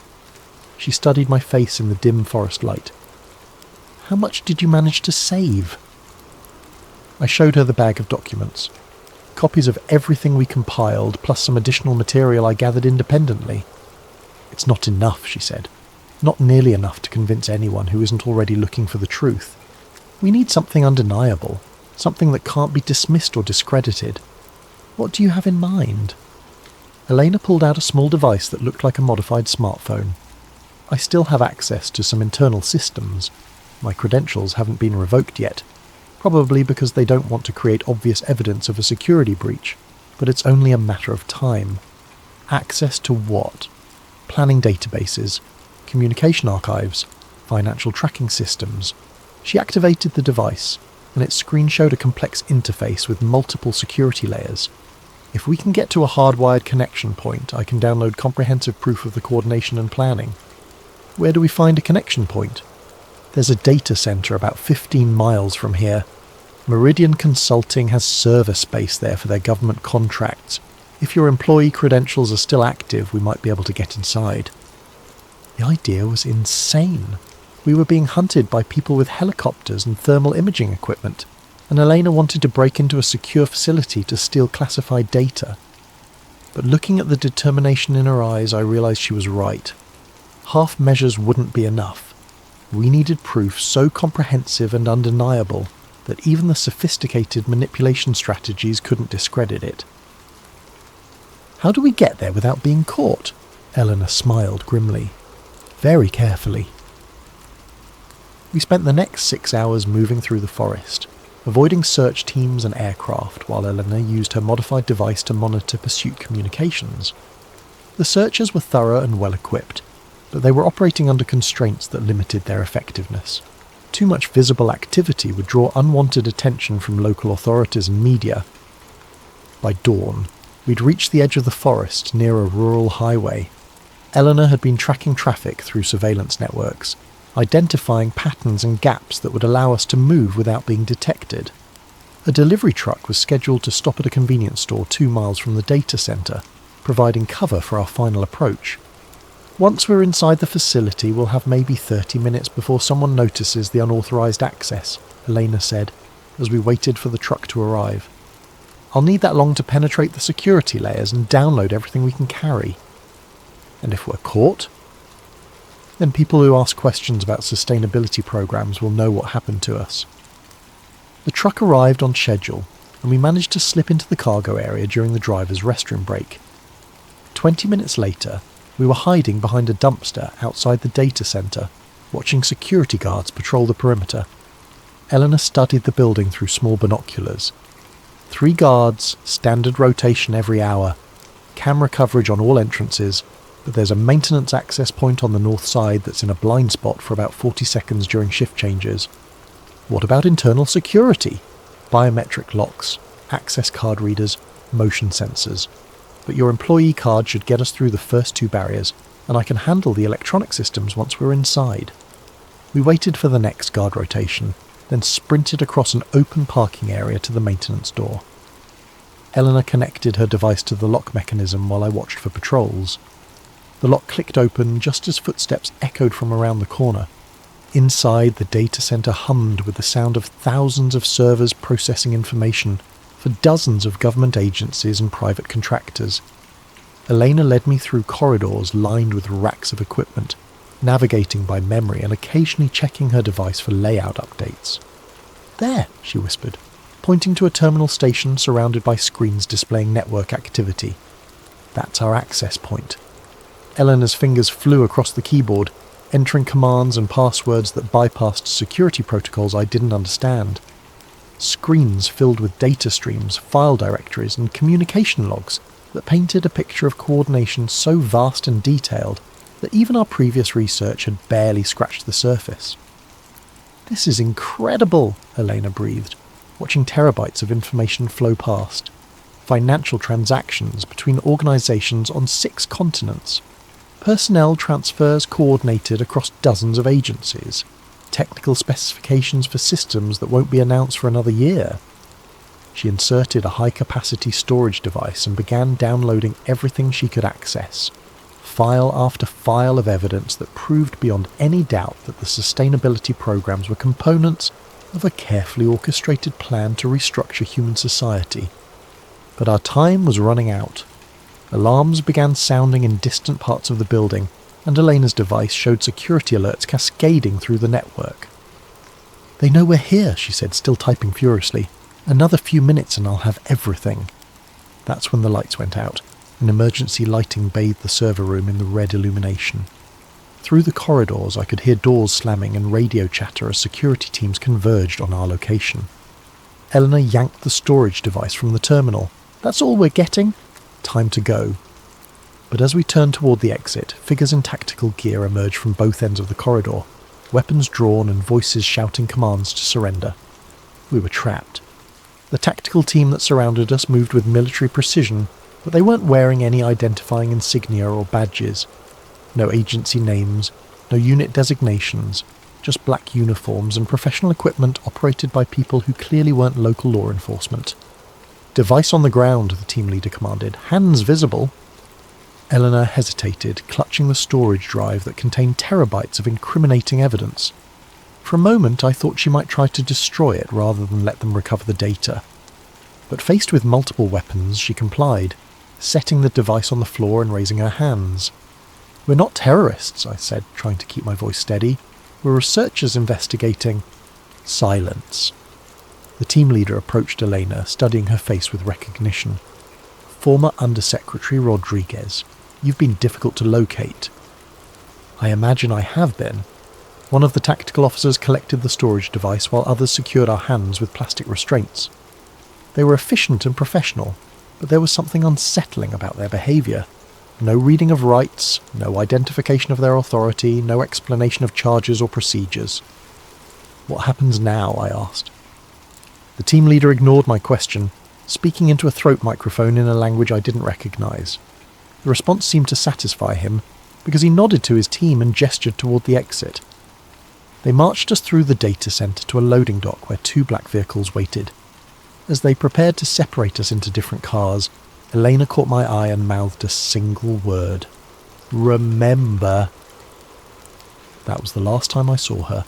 She studied my face in the dim forest light. How much did you manage to save? I showed her the bag of documents. Copies of everything we compiled, plus some additional material I gathered independently. It's not enough, she said. Not nearly enough to convince anyone who isn't already looking for the truth. We need something undeniable, something that can't be dismissed or discredited. What do you have in mind? Elena pulled out a small device that looked like a modified smartphone. I still have access to some internal systems. My credentials haven't been revoked yet, probably because they don't want to create obvious evidence of a security breach, but it's only a matter of time. Access to what? Planning databases, communication archives, financial tracking systems. She activated the device, and its screen showed a complex interface with multiple security layers. If we can get to a hardwired connection point, I can download comprehensive proof of the coordination and planning. Where do we find a connection point? There's a data center about 15 miles from here. Meridian Consulting has server space there for their government contracts. If your employee credentials are still active, we might be able to get inside. The idea was insane. We were being hunted by people with helicopters and thermal imaging equipment, and Elena wanted to break into a secure facility to steal classified data. But looking at the determination in her eyes, I realized she was right. Half measures wouldn't be enough. We needed proof so comprehensive and undeniable that even the sophisticated manipulation strategies couldn't discredit it. How do we get there without being caught? Eleanor smiled grimly. Very carefully. We spent the next 6 hours moving through the forest, avoiding search teams and aircraft while Eleanor used her modified device to monitor pursuit communications. The searchers were thorough and well equipped, but they were operating under constraints that limited their effectiveness. Too much visible activity would draw unwanted attention from local authorities and media. By dawn, we'd reached the edge of the forest near a rural highway. Eleanor had been tracking traffic through surveillance networks, identifying patterns and gaps that would allow us to move without being detected. A delivery truck was scheduled to stop at a convenience store 2 miles from the data center, providing cover for our final approach. Once we're inside the facility, we'll have maybe 30 minutes before someone notices the unauthorized access, Elena said, as we waited for the truck to arrive. I'll need that long to penetrate the security layers and download everything we can carry. And if we're caught? Then people who ask questions about sustainability programs will know what happened to us. The truck arrived on schedule, and we managed to slip into the cargo area during the driver's restroom break. 20 minutes later, we were hiding behind a dumpster outside the data center, watching security guards patrol the perimeter. Eleanor studied the building through small binoculars. 3 guards, standard rotation every hour, camera coverage on all entrances, but there's a maintenance access point on the north side that's in a blind spot for about 40 seconds during shift changes. What about internal security? Biometric locks, access card readers, motion sensors. But your employee card should get us through the first 2 barriers, and I can handle the electronic systems once we're inside. We waited for the next guard rotation, then sprinted across an open parking area to the maintenance door. Eleanor connected her device to the lock mechanism while I watched for patrols. The lock clicked open just as footsteps echoed from around the corner. Inside, the data center hummed with the sound of thousands of servers processing information for dozens of government agencies and private contractors. Elena led me through corridors lined with racks of equipment, navigating by memory and occasionally checking her device for layout updates. There, she whispered, pointing to a terminal station surrounded by screens displaying network activity. That's our access point. Eleanor's fingers flew across the keyboard, entering commands and passwords that bypassed security protocols I didn't understand. Screens filled with data streams, file directories, and communication logs that painted a picture of coordination so vast and detailed that even our previous research had barely scratched the surface. This is incredible, Elena breathed, watching terabytes of information flow past. Financial transactions between organizations on 6 continents. Personnel transfers coordinated across dozens of agencies. Technical specifications for systems that won't be announced for another year. She inserted a high-capacity storage device and began downloading everything she could access. File after file of evidence that proved beyond any doubt that the sustainability programs were components of a carefully orchestrated plan to restructure human society. But our time was running out. Alarms began sounding in distant parts of the building, and Elena's device showed security alerts cascading through the network. They know we're here, she said, still typing furiously. Another few minutes and I'll have everything. That's when the lights went out, and emergency lighting bathed the server room in the red illumination. Through the corridors I could hear doors slamming and radio chatter as security teams converged on our location. Eleanor yanked the storage device from the terminal. "That's all we're getting. Time to go." But as we turned toward the exit, figures in tactical gear emerged from both ends of the corridor, weapons drawn and voices shouting commands to surrender. We were trapped. The tactical team that surrounded us moved with military precision, but they weren't wearing any identifying insignia or badges. No agency names, no unit designations, just black uniforms and professional equipment operated by people who clearly weren't local law enforcement. "Device on the ground," the team leader commanded. "Hands visible." Eleanor hesitated, clutching the storage drive that contained terabytes of incriminating evidence. For a moment I thought she might try to destroy it rather than let them recover the data. But faced with multiple weapons, she complied, setting the device on the floor and raising her hands. "We're not terrorists," I said, trying to keep my voice steady. "We're researchers investigating—" Silence. The team leader approached Elena, studying her face with recognition. "Former Undersecretary Rodriguez. You've been difficult to locate." I imagine I have been. One of the tactical officers collected the storage device while others secured our hands with plastic restraints. They were efficient and professional, but there was something unsettling about their behaviour. No reading of rights, no identification of their authority, no explanation of charges or procedures. "What happens now?" I asked. The team leader ignored my question, speaking into a throat microphone in a language I didn't recognise. The response seemed to satisfy him, because he nodded to his team and gestured toward the exit. They marched us through the data centre to a loading dock where 2 black vehicles waited. As they prepared to separate us into different cars, Elena caught my eye and mouthed a single word. "Remember." That was the last time I saw her.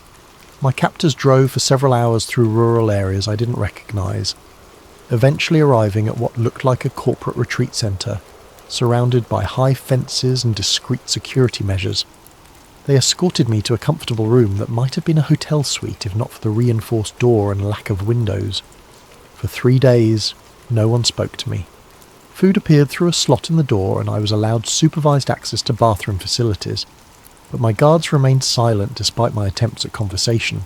My captors drove for several hours through rural areas I didn't recognise, eventually arriving at what looked like a corporate retreat centre, surrounded by high fences and discreet security measures. They escorted me to a comfortable room that might have been a hotel suite if not for the reinforced door and lack of windows. For 3 days, no one spoke to me. Food appeared through a slot in the door and I was allowed supervised access to bathroom facilities, but my guards remained silent despite my attempts at conversation.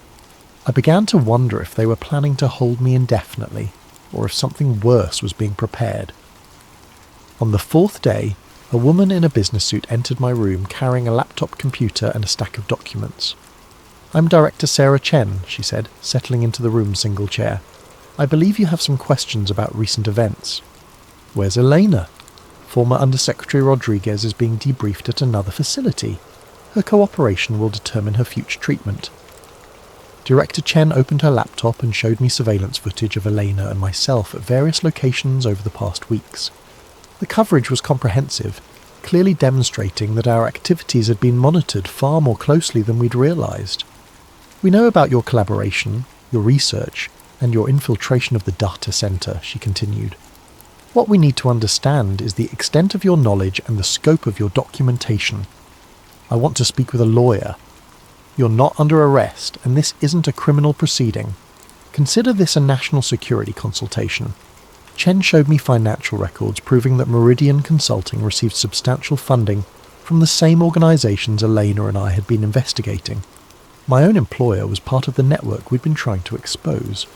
I began to wonder if they were planning to hold me indefinitely, or if something worse was being prepared. On the 4th day, a woman in a business suit entered my room carrying a laptop computer and a stack of documents. "I'm Director Sarah Chen," she said, settling into the room's single chair. "I believe you have some questions about recent events." "Where's Elena?" "Former Undersecretary Rodriguez is being debriefed at another facility. Her cooperation will determine her future treatment." Director Chen opened her laptop and showed me surveillance footage of Elena and myself at various locations over the past weeks. The coverage was comprehensive, clearly demonstrating that our activities had been monitored far more closely than we'd realised. "We know about your collaboration, your research, and your infiltration of the data centre," she continued. "What we need to understand is the extent of your knowledge and the scope of your documentation. I want to speak with a lawyer. You're not under arrest, and this isn't a criminal proceeding. Consider this a national security consultation." Chen showed me financial records proving that Meridian Consulting received substantial funding from the same organisations Elena and I had been investigating. My own employer was part of the network we'd been trying to expose.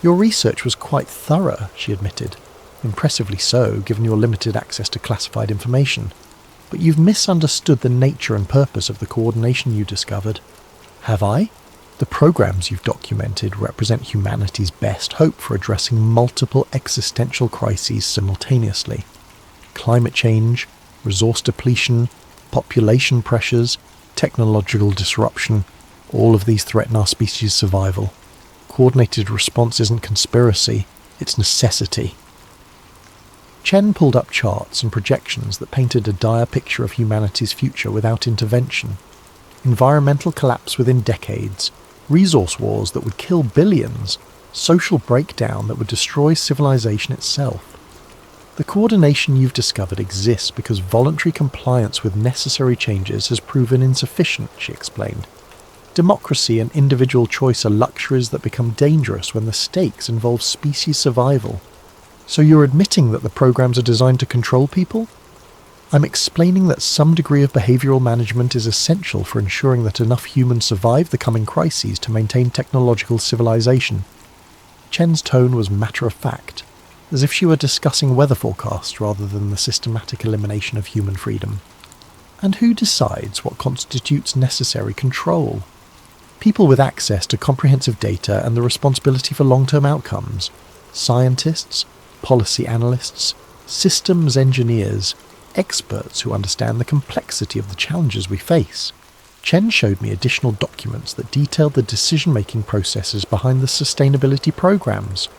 "Your research was quite thorough," she admitted. "Impressively so, given your limited access to classified information. But you've misunderstood the nature and purpose of the coordination you discovered." "Have I?" "The programs you've documented represent humanity's best hope for addressing multiple existential crises simultaneously. Climate change, resource depletion, population pressures, technological disruption, all of these threaten our species' survival. Coordinated response isn't conspiracy, it's necessity." Chen pulled up charts and projections that painted a dire picture of humanity's future without intervention. Environmental collapse within decades, resource wars that would kill billions, social breakdown that would destroy civilization itself. "The coordination you've discovered exists because voluntary compliance with necessary changes has proven insufficient," she explained. "Democracy and individual choice are luxuries that become dangerous when the stakes involve species survival." "So you're admitting that the programs are designed to control people?" I'm explaining that some degree of behavioural management is essential for ensuring that enough humans survive the coming crises to maintain technological civilization. Chen's tone was matter-of-fact, as if she were discussing weather forecasts rather than the systematic elimination of human freedom. And who decides what constitutes necessary control? People with access to comprehensive data and the responsibility for long-term outcomes. Scientists, policy analysts, systems engineers, experts who understand the complexity of the challenges we face. Chen showed me additional documents that detailed the decision-making processes behind the sustainability programs.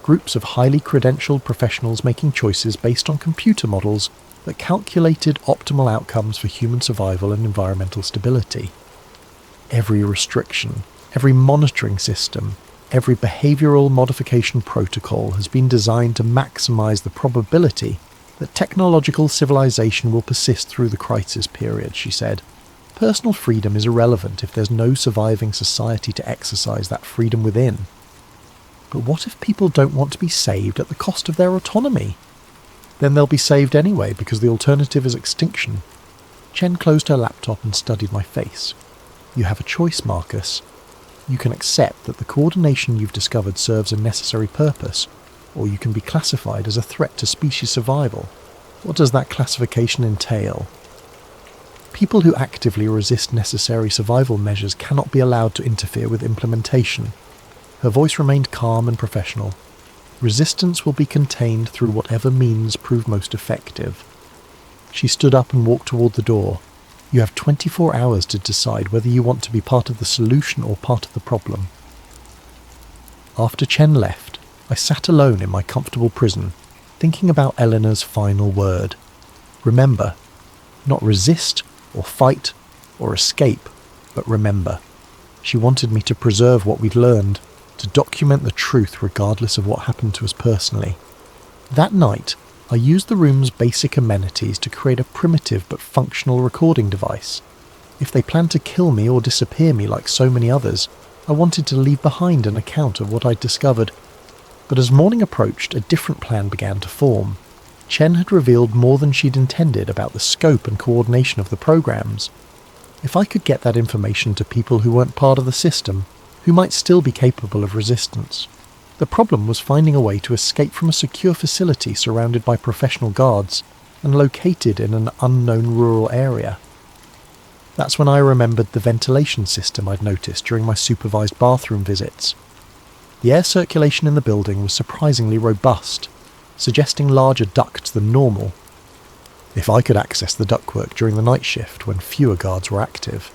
Groups of highly credentialed professionals making choices based on computer models that calculated optimal outcomes for human survival and environmental stability. Every restriction, every monitoring system, every behavioural modification protocol has been designed to maximise the probability that technological civilization will persist through the crisis period, she said. Personal freedom is irrelevant if there's no surviving society to exercise that freedom within. But what if people don't want to be saved at the cost of their autonomy? Then they'll be saved anyway because the alternative is extinction. Chen closed her laptop and studied my face. You have a choice, Marcus. You can accept that the coordination you've discovered serves a necessary purpose, or you can be classified as a threat to species survival. What does that classification entail? People who actively resist necessary survival measures cannot be allowed to interfere with implementation. Her voice remained calm and professional. Resistance will be contained through whatever means prove most effective. She stood up and walked toward the door. You have 24 hours to decide whether you want to be part of the solution or part of the problem. After Chen left, I sat alone in my comfortable prison, thinking about Eleanor's final word. Remember, not resist or fight or escape, but remember. She wanted me to preserve what we'd learned, to document the truth regardless of what happened to us personally. That night, I used the room's basic amenities to create a primitive but functional recording device. If they planned to kill me or disappear me like so many others, I wanted to leave behind an account of what I'd discovered. But as morning approached, a different plan began to form. Chen had revealed more than she'd intended about the scope and coordination of the programs. If I could get that information to people who weren't part of the system, who might still be capable of resistance. The problem was finding a way to escape from a secure facility surrounded by professional guards and located in an unknown rural area. That's when I remembered the ventilation system I'd noticed during my supervised bathroom visits. The air circulation in the building was surprisingly robust, suggesting larger ducts than normal. If I could access the ductwork during the night shift when fewer guards were active.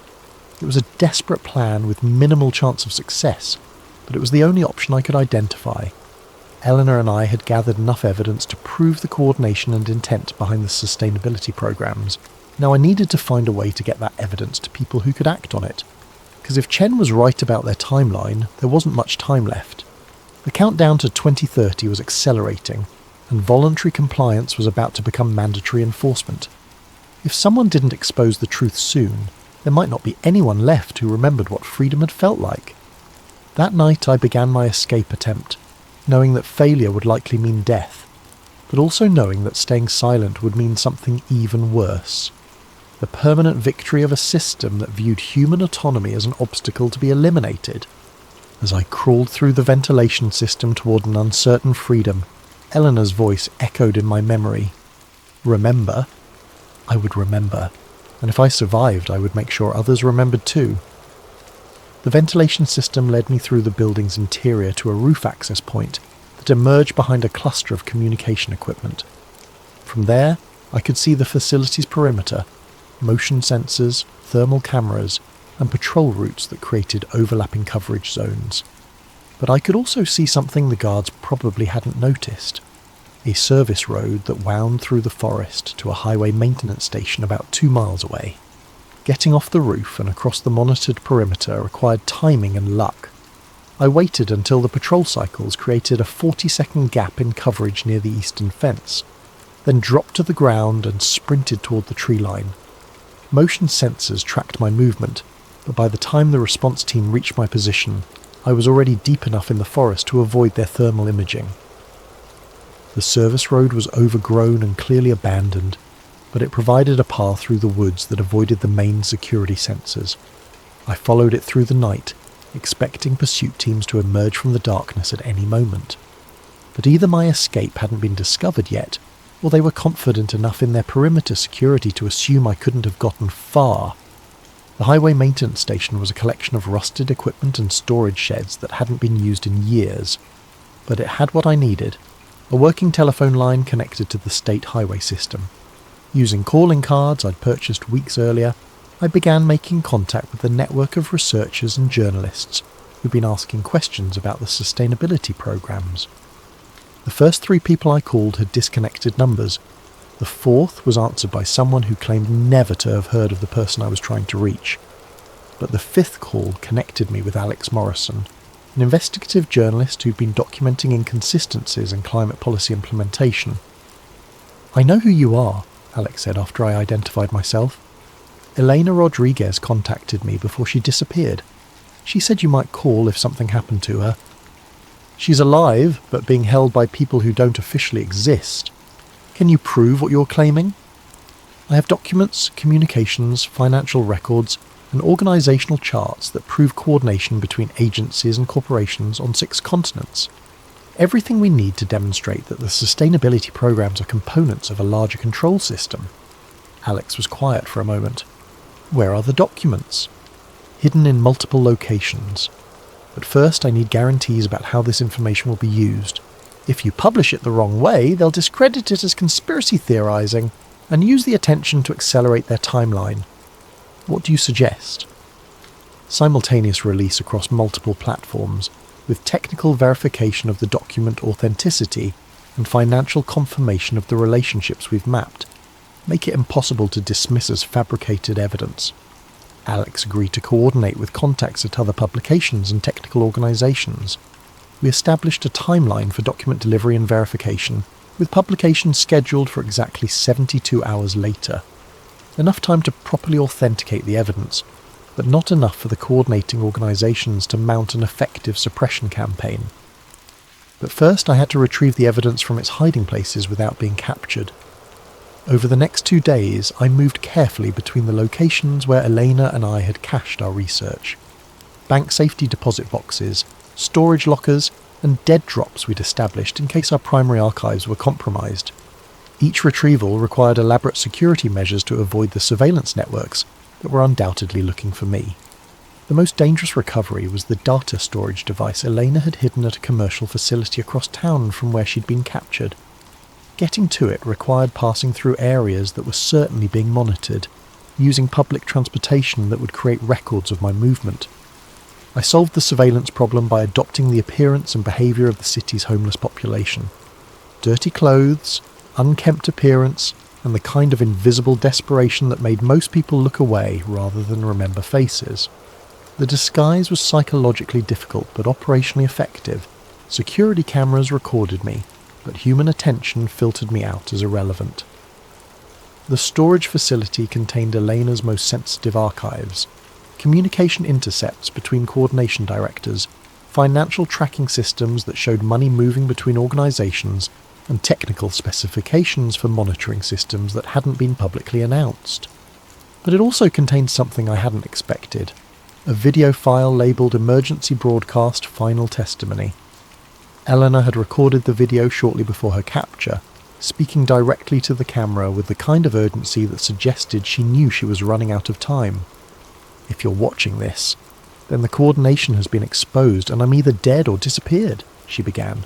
It was a desperate plan with minimal chance of success, but it was the only option I could identify. Eleanor and I had gathered enough evidence to prove the coordination and intent behind the sustainability programs. Now I needed to find a way to get that evidence to people who could act on it. Because if Chen was right about their timeline, there wasn't much time left. The countdown to 2030 was accelerating, and voluntary compliance was about to become mandatory enforcement. If someone didn't expose the truth soon, there might not be anyone left who remembered what freedom had felt like. That night I began my escape attempt, knowing that failure would likely mean death, but also knowing that staying silent would mean something even worse. The permanent victory of a system that viewed human autonomy as an obstacle to be eliminated. As I crawled through the ventilation system toward an uncertain freedom, Eleanor's voice echoed in my memory. Remember? I would remember, and if I survived, I would make sure others remembered too. The ventilation system led me through the building's interior to a roof access point that emerged behind a cluster of communication equipment. From there, I could see the facility's perimeter, motion sensors, thermal cameras, and patrol routes that created overlapping coverage zones. But I could also see something the guards probably hadn't noticed. A service road that wound through the forest to a highway maintenance station about 2 miles away. Getting off the roof and across the monitored perimeter required timing and luck. I waited until the patrol cycles created a 40-second gap in coverage near the eastern fence, then dropped to the ground and sprinted toward the tree line. Motion sensors tracked my movement, but by the time the response team reached my position, I was already deep enough in the forest to avoid their thermal imaging. The service road was overgrown and clearly abandoned, but it provided a path through the woods that avoided the main security sensors. I followed it through the night, expecting pursuit teams to emerge from the darkness at any moment. But either my escape hadn't been discovered yet, or they were confident enough in their perimeter security to assume I couldn't have gotten far. The highway maintenance station was a collection of rusted equipment and storage sheds that hadn't been used in years, but it had what I needed: a working telephone line connected to the state highway system. Using calling cards I'd purchased weeks earlier, I began making contact with the network of researchers and journalists who'd been asking questions about the sustainability programs. The first 3 people I called had disconnected numbers. The 4th was answered by someone who claimed never to have heard of the person I was trying to reach. But the 5th call connected me with Alex Morrison, an investigative journalist who'd been documenting inconsistencies in climate policy implementation. "I know who you are," Alex said after I identified myself. "Elena Rodriguez contacted me before she disappeared. She said you might call if something happened to her. She's alive, but being held by people who don't officially exist. Can you prove what you're claiming?" "I have documents, communications, financial records, and organisational charts that prove coordination between agencies and corporations on 6 continents. Everything we need to demonstrate that the sustainability programs are components of a larger control system." Alex was quiet for a moment. "Where are the documents?" "Hidden in multiple locations. But first I need guarantees about how this information will be used. If you publish it the wrong way, they'll discredit it as conspiracy theorising and use the attention to accelerate their timeline. What do you suggest?" "Simultaneous release across multiple platforms, with technical verification of the document authenticity and financial confirmation of the relationships we've mapped. Make it impossible to dismiss as fabricated evidence." Alex agreed to coordinate with contacts at other publications and technical organisations. We established a timeline for document delivery and verification, with publication scheduled for exactly 72 hours later. Enough time to properly authenticate the evidence, but not enough for the coordinating organisations to mount an effective suppression campaign. But first I had to retrieve the evidence from its hiding places without being captured. Over the next 2 days, I moved carefully between the locations where Elena and I had cached our research. Bank safety deposit boxes, storage lockers, and dead drops we'd established in case our primary archives were compromised. Each retrieval required elaborate security measures to avoid the surveillance networks that were undoubtedly looking for me. The most dangerous recovery was the data storage device Elena had hidden at a commercial facility across town from where she'd been captured. Getting to it required passing through areas that were certainly being monitored, using public transportation that would create records of my movement. I solved the surveillance problem by adopting the appearance and behaviour of the city's homeless population. Dirty clothes, unkempt appearance, and the kind of invisible desperation that made most people look away rather than remember faces. The disguise was psychologically difficult but operationally effective. Security cameras recorded me, but human attention filtered me out as irrelevant. The storage facility contained Elena's most sensitive archives, communication intercepts between coordination directors, financial tracking systems that showed money moving between organisations, and technical specifications for monitoring systems that hadn't been publicly announced. But it also contained something I hadn't expected: a video file labelled Emergency Broadcast Final Testimony. Eleanor had recorded the video shortly before her capture, speaking directly to the camera with the kind of urgency that suggested she knew she was running out of time. "If you're watching this, then the coordination has been exposed and I'm either dead or disappeared," she began.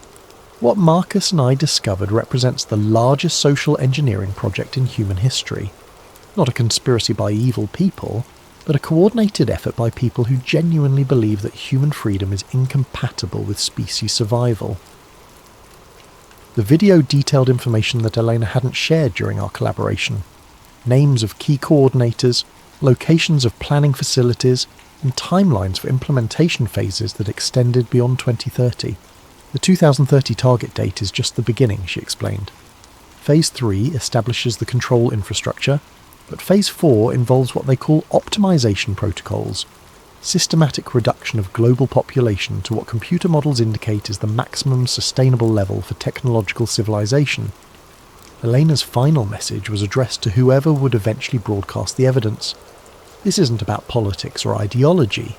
"What Marcus and I discovered represents the largest social engineering project in human history. Not a conspiracy by evil people, but a coordinated effort by people who genuinely believe that human freedom is incompatible with species survival." The video detailed information that Elena hadn't shared during our collaboration: names of key coordinators, locations of planning facilities, and timelines for implementation phases that extended beyond 2030. "The 2030 target date is just the beginning," she explained. "Phase 3 establishes the control infrastructure, but Phase 4 involves what they call optimization protocols, systematic reduction of global population to what computer models indicate is the maximum sustainable level for technological civilization. Elena's final message was addressed to whoever would eventually broadcast the evidence. This isn't about politics or ideology.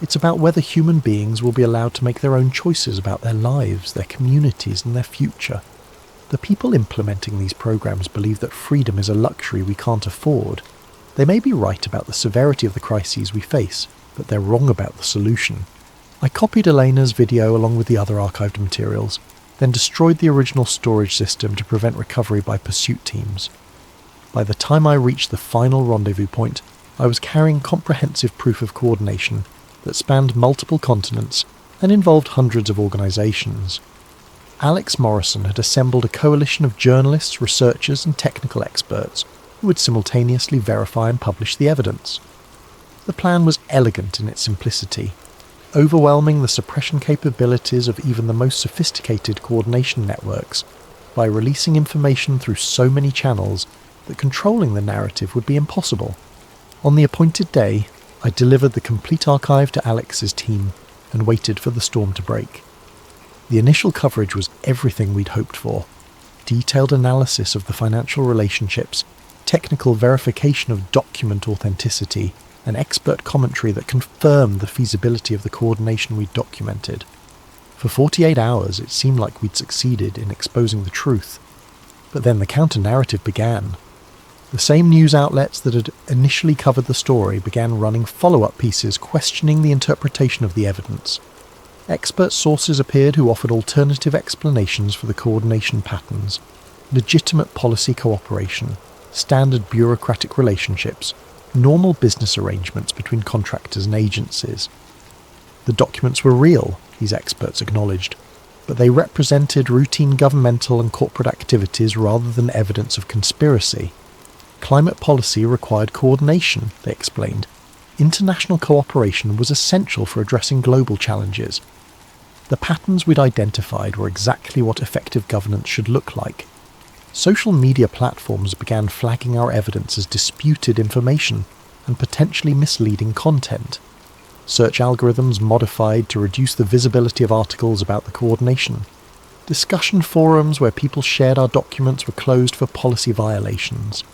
It's about whether human beings will be allowed to make their own choices about their lives, their communities, and their future. The people implementing these programs believe that freedom is a luxury we can't afford. They may be right about the severity of the crises we face, but they're wrong about the solution. I copied Elena's video along with the other archived materials, then destroyed the original storage system to prevent recovery by pursuit teams. By the time I reached the final rendezvous point, I was carrying comprehensive proof of coordination that spanned multiple continents and involved hundreds of organisations. Alex Morrison had assembled a coalition of journalists, researchers and technical experts who would simultaneously verify and publish the evidence. The plan was elegant in its simplicity, overwhelming the suppression capabilities of even the most sophisticated coordination networks by releasing information through so many channels that controlling the narrative would be impossible. On the appointed day, I delivered the complete archive to Alex's team and waited for the storm to break. The initial coverage was everything we'd hoped for. Detailed analysis of the financial relationships, technical verification of document authenticity, and expert commentary that confirmed the feasibility of the coordination we'd documented. For 48 hours, it seemed like we'd succeeded in exposing the truth. But then the counter-narrative began. The same news outlets that had initially covered the story began running follow-up pieces questioning the interpretation of the evidence. Expert sources appeared who offered alternative explanations for the coordination patterns, legitimate policy cooperation, standard bureaucratic relationships, normal business arrangements between contractors and agencies. The documents were real, these experts acknowledged, but they represented routine governmental and corporate activities rather than evidence of conspiracy. Climate policy required coordination, they explained. International cooperation was essential for addressing global challenges. The patterns we'd identified were exactly what effective governance should look like. Social media platforms began flagging our evidence as disputed information and potentially misleading content. Search algorithms modified to reduce the visibility of articles about the coordination. Discussion forums where people shared our documents were closed for policy violations.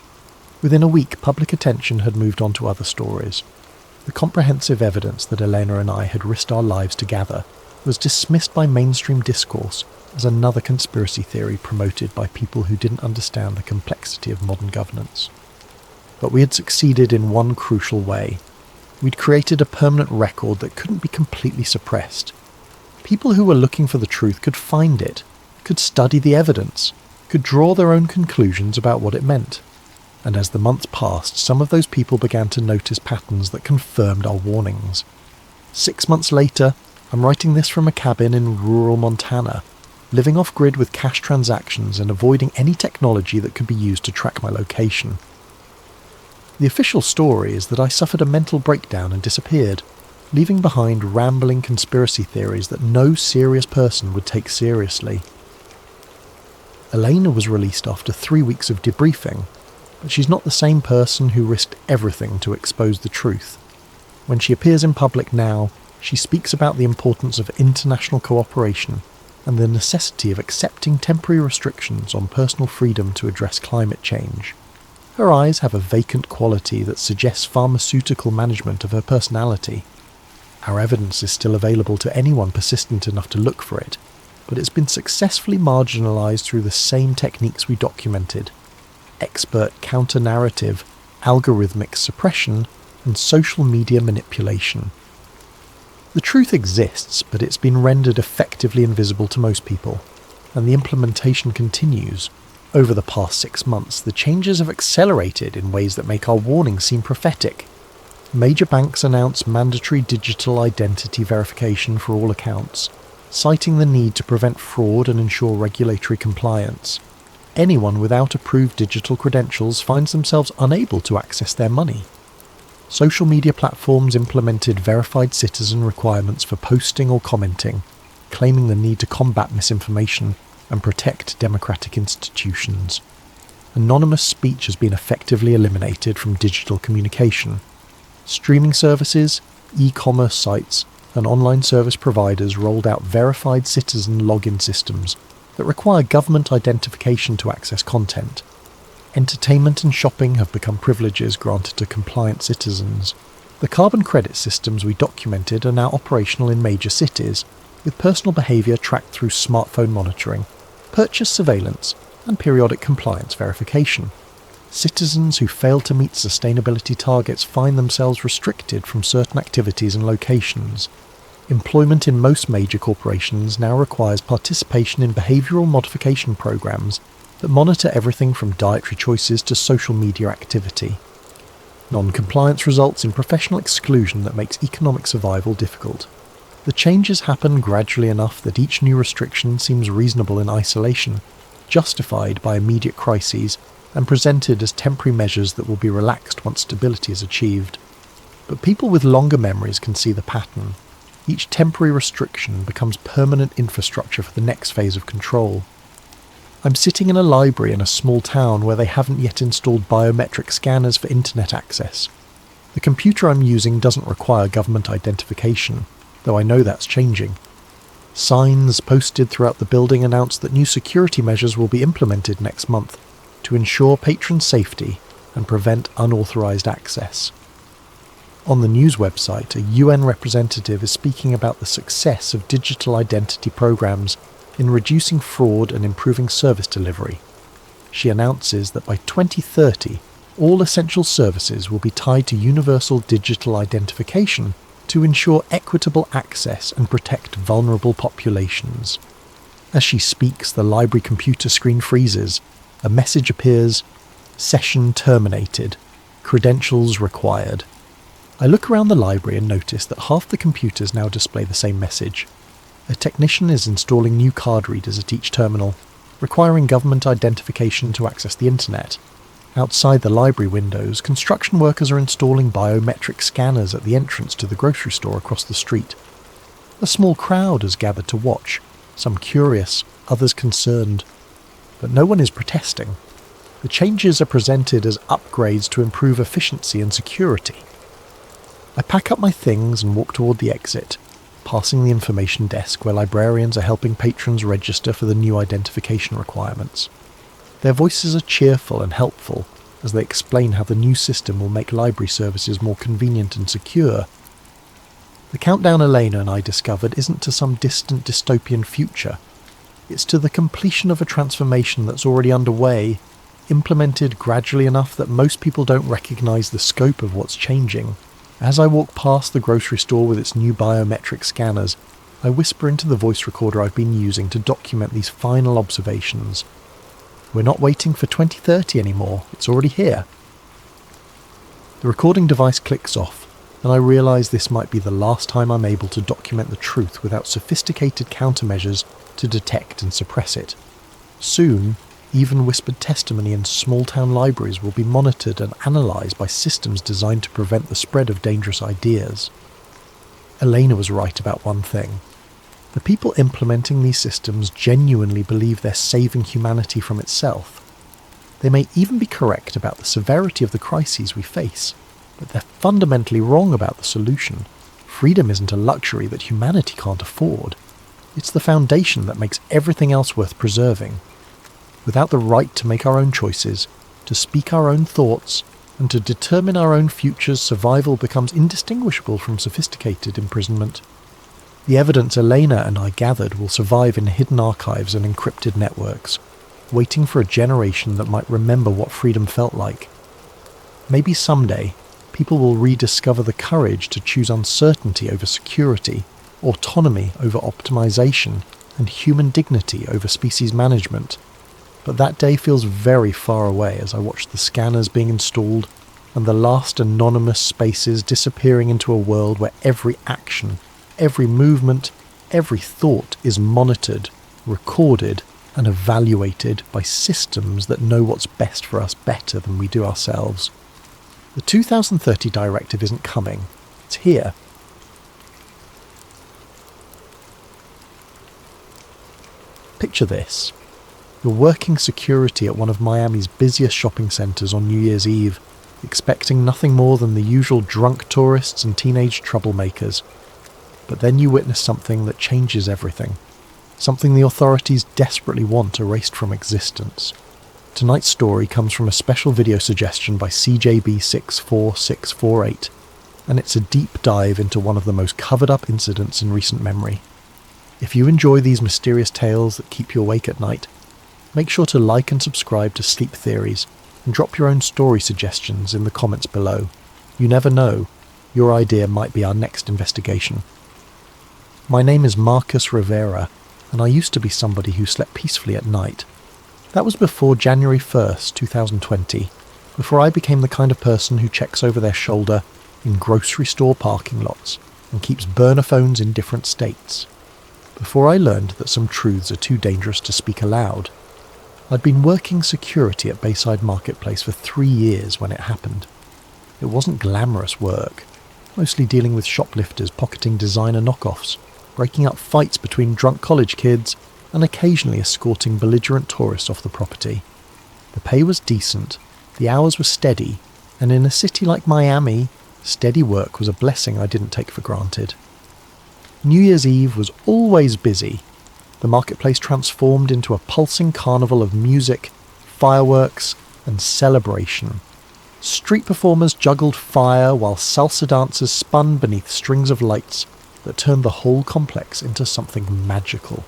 Within a week, public attention had moved on to other stories. The comprehensive evidence that Elena and I had risked our lives to gather was dismissed by mainstream discourse as another conspiracy theory promoted by people who didn't understand the complexity of modern governance. But we had succeeded in one crucial way. We'd created a permanent record that couldn't be completely suppressed. People who were looking for the truth could find it, could study the evidence, could draw their own conclusions about what it meant. And as the months passed, some of those people began to notice patterns that confirmed our warnings. 6 months later, I'm writing this from a cabin in rural Montana, living off-grid with cash transactions and avoiding any technology that could be used to track my location. The official story is that I suffered a mental breakdown and disappeared, leaving behind rambling conspiracy theories that no serious person would take seriously. Elena was released after 3 weeks of debriefing, but she's not the same person who risked everything to expose the truth. When she appears in public now, she speaks about the importance of international cooperation and the necessity of accepting temporary restrictions on personal freedom to address climate change. Her eyes have a vacant quality that suggests pharmaceutical management of her personality. Our evidence is still available to anyone persistent enough to look for it, but it's been successfully marginalised through the same techniques we documented: expert counter-narrative, algorithmic suppression, and social media manipulation. The truth exists, but it's been rendered effectively invisible to most people, and the implementation continues. Over the past 6 months, the changes have accelerated in ways that make our warnings seem prophetic. Major banks announce mandatory digital identity verification for all accounts, citing the need to prevent fraud and ensure regulatory compliance. Anyone without approved digital credentials finds themselves unable to access their money. Social media platforms implemented verified citizen requirements for posting or commenting, claiming the need to combat misinformation and protect democratic institutions. Anonymous speech has been effectively eliminated from digital communication. Streaming services, e-commerce sites, and online service providers rolled out verified citizen login systems, that require government identification to access content. Entertainment and shopping have become privileges granted to compliant citizens. The carbon credit systems we documented are now operational in major cities, with personal behaviour tracked through smartphone monitoring, purchase surveillance, and periodic compliance verification. Citizens who fail to meet sustainability targets find themselves restricted from certain activities and locations. Employment in most major corporations now requires participation in behavioural modification programs that monitor everything from dietary choices to social media activity. Non-compliance results in professional exclusion that makes economic survival difficult. The changes happen gradually enough that each new restriction seems reasonable in isolation, justified by immediate crises, and presented as temporary measures that will be relaxed once stability is achieved. But people with longer memories can see the pattern. Each temporary restriction becomes permanent infrastructure for the next phase of control. I'm sitting in a library in a small town where they haven't yet installed biometric scanners for internet access. The computer I'm using doesn't require government identification, though I know that's changing. Signs posted throughout the building announce that new security measures will be implemented next month to ensure patron safety and prevent unauthorized access. On the news website, a UN representative is speaking about the success of digital identity programs in reducing fraud and improving service delivery. She announces that by 2030, all essential services will be tied to universal digital identification to ensure equitable access and protect vulnerable populations. As she speaks, the library computer screen freezes. A message appears: "Session terminated. Credentials required." I look around the library and notice that half the computers now display the same message. A technician is installing new card readers at each terminal, requiring government identification to access the internet. Outside the library windows, construction workers are installing biometric scanners at the entrance to the grocery store across the street. A small crowd has gathered to watch, some curious, others concerned. But no one is protesting. The changes are presented as upgrades to improve efficiency and security. I pack up my things and walk toward the exit, passing the information desk where librarians are helping patrons register for the new identification requirements. Their voices are cheerful and helpful as they explain how the new system will make library services more convenient and secure. The countdown Elena and I discovered isn't to some distant dystopian future. It's to the completion of a transformation that's already underway, implemented gradually enough that most people don't recognise the scope of what's changing. As I walk past the grocery store with its new biometric scanners, I whisper into the voice recorder I've been using to document these final observations. We're not waiting for 2030 anymore, it's already here. The recording device clicks off, and I realise this might be the last time I'm able to document the truth without sophisticated countermeasures to detect and suppress it. Soon, even whispered testimony in small-town libraries will be monitored and analysed by systems designed to prevent the spread of dangerous ideas. Elena was right about one thing. The people implementing these systems genuinely believe they're saving humanity from itself. They may even be correct about the severity of the crises we face, but they're fundamentally wrong about the solution. Freedom isn't a luxury that humanity can't afford. It's the foundation that makes everything else worth preserving. Without the right to make our own choices, to speak our own thoughts, and to determine our own futures, survival becomes indistinguishable from sophisticated imprisonment. The evidence Elena and I gathered will survive in hidden archives and encrypted networks, waiting for a generation that might remember what freedom felt like. Maybe someday, people will rediscover the courage to choose uncertainty over security, autonomy over optimization, and human dignity over species management. But that day feels very far away as I watch the scanners being installed and the last anonymous spaces disappearing into a world where every action, every movement, every thought is monitored, recorded, and evaluated by systems that know what's best for us better than we do ourselves. The 2030 directive isn't coming, it's here. Picture this. You're working security at one of Miami's busiest shopping centres on New Year's Eve, expecting nothing more than the usual drunk tourists and teenage troublemakers. But then you witness something that changes everything. something the authorities desperately want erased from existence. Tonight's story comes from a special video suggestion by CJB64648, and it's a deep dive into one of the most covered-up incidents in recent memory. If you enjoy these mysterious tales that keep you awake at night, make sure to like and subscribe to Sleep Theories, and drop your own story suggestions in the comments below. You never know, your idea might be our next investigation. My name is Marcus Rivera, and I used to be somebody who slept peacefully at night. That was before January 1st, 2020, before I became the kind of person who checks over their shoulder in grocery store parking lots and keeps burner phones in different states. Before I learned that some truths are too dangerous to speak aloud. I'd been working security at Bayside Marketplace for 3 years when it happened. It wasn't glamorous work, mostly dealing with shoplifters pocketing designer knockoffs, breaking up fights between drunk college kids, and occasionally escorting belligerent tourists off the property. The pay was decent, the hours were steady, and in a city like Miami, steady work was a blessing I didn't take for granted. New Year's Eve was always busy. The marketplace transformed into a pulsing carnival of music, fireworks, and celebration. Street performers juggled fire while salsa dancers spun beneath strings of lights that turned the whole complex into something magical.